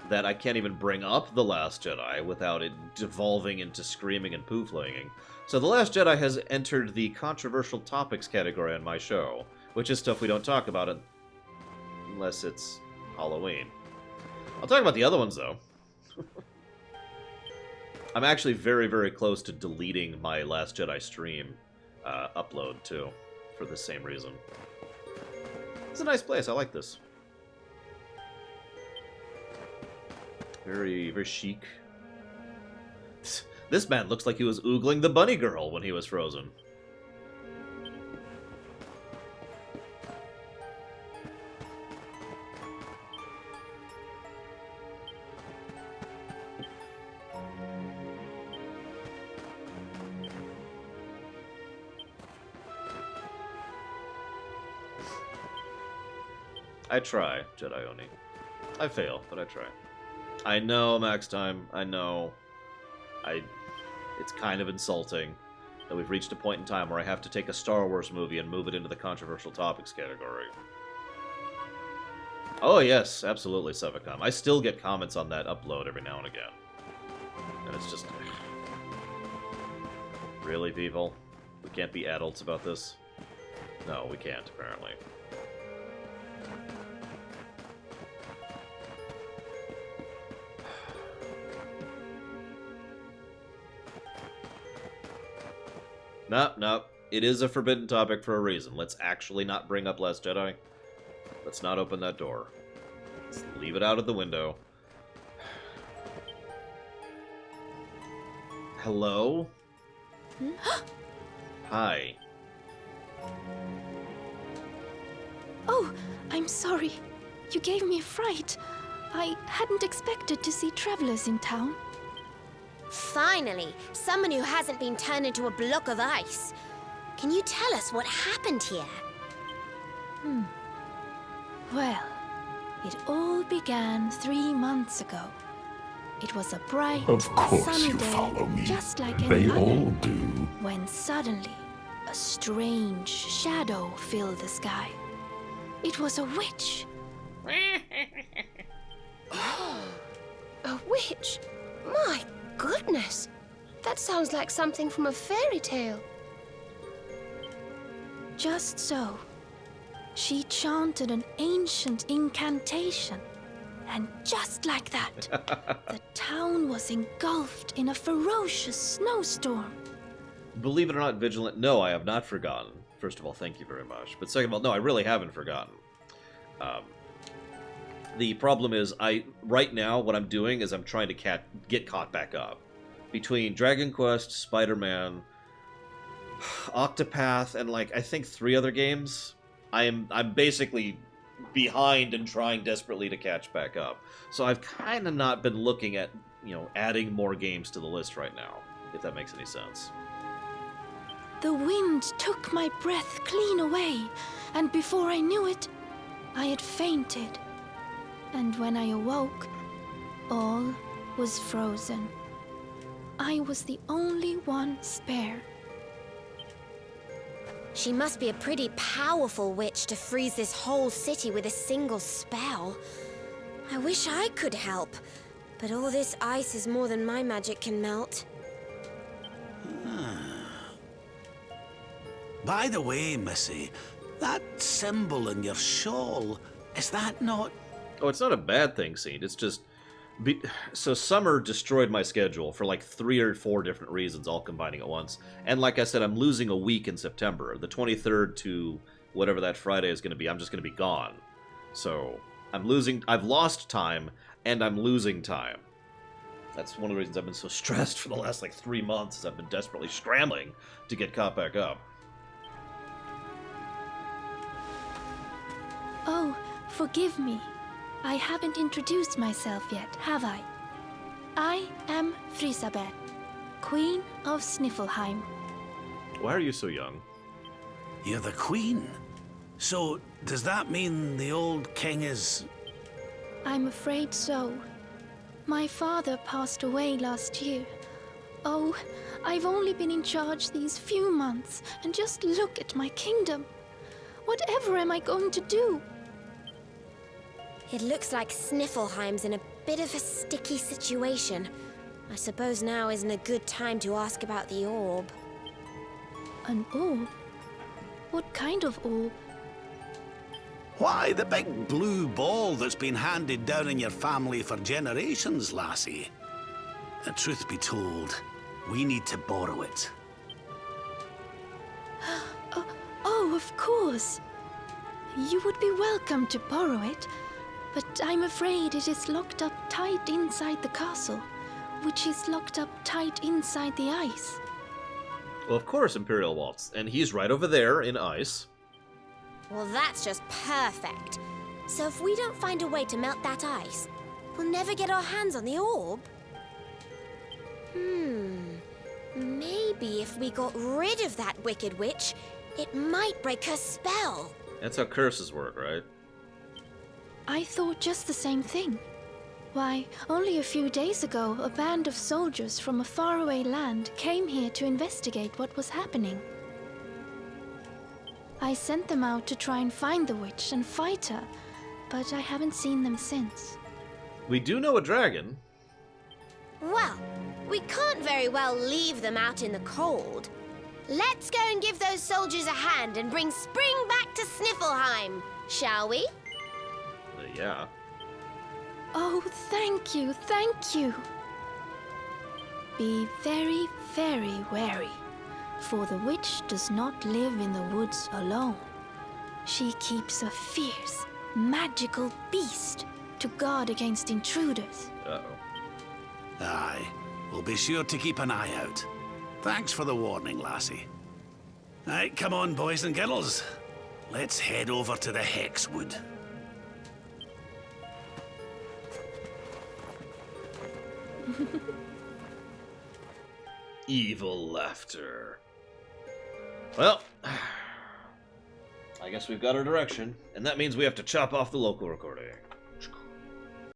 that I can't even bring up The Last Jedi without it devolving into screaming and poo-flinging. So The Last Jedi has entered the controversial topics category on my show, which is stuff we don't talk about unless it's Halloween. I'll talk about the other ones, though. I'm actually very, very close to deleting my Last Jedi stream upload, too, for the same reason. It's a nice place. I like this. Very, very chic. This man looks like he was oogling the bunny girl when he was frozen. I try, Jedi Oni. I fail, but I try. I know, Max Time. I know. It's kind of insulting that we've reached a point in time where I have to take a Star Wars movie and move it into the controversial topics category. Oh, yes, absolutely, Sevicom. I still get comments on that upload every now and again. And it's just... Really, people? We can't be adults about this? No, we can't, apparently. No. It is a forbidden topic for a reason. Let's actually not bring up Last Jedi. Let's not open that door. Let's leave it out of the window. Hello? Hi. Oh, I'm sorry. You gave me a fright. I hadn't expected to see travelers in town. Finally, someone who hasn't been turned into a block of ice. Can you tell us what happened here? Well, it all began 3 months ago. It was a bright, Of course sunny you day, follow me. just like They any other, all do. when suddenly a strange shadow filled the sky. It was a witch. A witch? My goodness! That sounds like something from a fairy tale. Just so. She chanted an ancient incantation. And just like that, the town was engulfed in a ferocious snowstorm. Believe it or not, Vigilant, no, I have not forgotten. First of all, thank you very much. But second of all, no, I really haven't forgotten. The problem is, right now, what I'm doing is I'm trying to get caught back up. Between Dragon Quest, Spider-Man, Octopath, and, like, I think 3 other games, I'm basically behind and trying desperately to catch back up. So I've kind of not been looking at, adding more games to the list right now, if that makes any sense. The wind took my breath clean away, and before I knew it, I had fainted. And when I awoke, all was frozen. I was the only one spared. She must be a pretty powerful witch to freeze this whole city with a single spell. I wish I could help, but all this ice is more than my magic can melt. By the way, Missy, that symbol in your shawl, is that not... Oh, it's not a bad thing, Saint. It's just... So summer destroyed my schedule for like 3 or 4 different reasons, all combining at once. And like I said, I'm losing a week in September. The 23rd to whatever that Friday is going to be, I'm just going to be gone. So I've lost time, and I'm losing time. That's one of the reasons I've been so stressed for the last like 3 months, is I've been desperately scrambling to get caught back up. Oh, forgive me. I haven't introduced myself yet, have I? I am Frisabeth, Queen of Sniffelheim. Why are you so young? You're the queen. So, does that mean the old king is... I'm afraid so. My father passed away last year. Oh, I've only been in charge these few months, and just look at my kingdom. Whatever am I going to do? It looks like Sniffelheim's in a bit of a sticky situation. I suppose now isn't a good time to ask about the orb. An orb? What kind of orb? Why, the big blue ball that's been handed down in your family for generations, lassie. The truth be told, we need to borrow it. Oh, of course. You would be welcome to borrow it, but I'm afraid it is locked up tight inside the castle, which is locked up tight inside the ice. Well, of course, Imperial Waltz, and he's right over there in ice. Well, that's just perfect. So if we don't find a way to melt that ice, we'll never get our hands on the orb. Maybe if we got rid of that wicked witch, it might break her spell. That's how curses work, right? I thought just the same thing. Why, only a few days ago, a band of soldiers from a faraway land came here to investigate what was happening. I sent them out to try and find the witch and fight her, but I haven't seen them since. We do know a dragon. Well, we can't very well leave them out in the cold. Let's go and give those soldiers a hand and bring spring back to Sniffelheim, shall we? Yeah. Oh, thank you, thank you. Be very, very wary, for the witch does not live in the woods alone. She keeps a fierce, magical beast to guard against intruders. Uh-oh. Aye. We'll be sure to keep an eye out. Thanks for the warning, lassie. Right, come on, boys and girls. Let's head over to the Hexwood. Evil laughter. Well, I guess we've got our direction, and that means we have to chop off the local recording.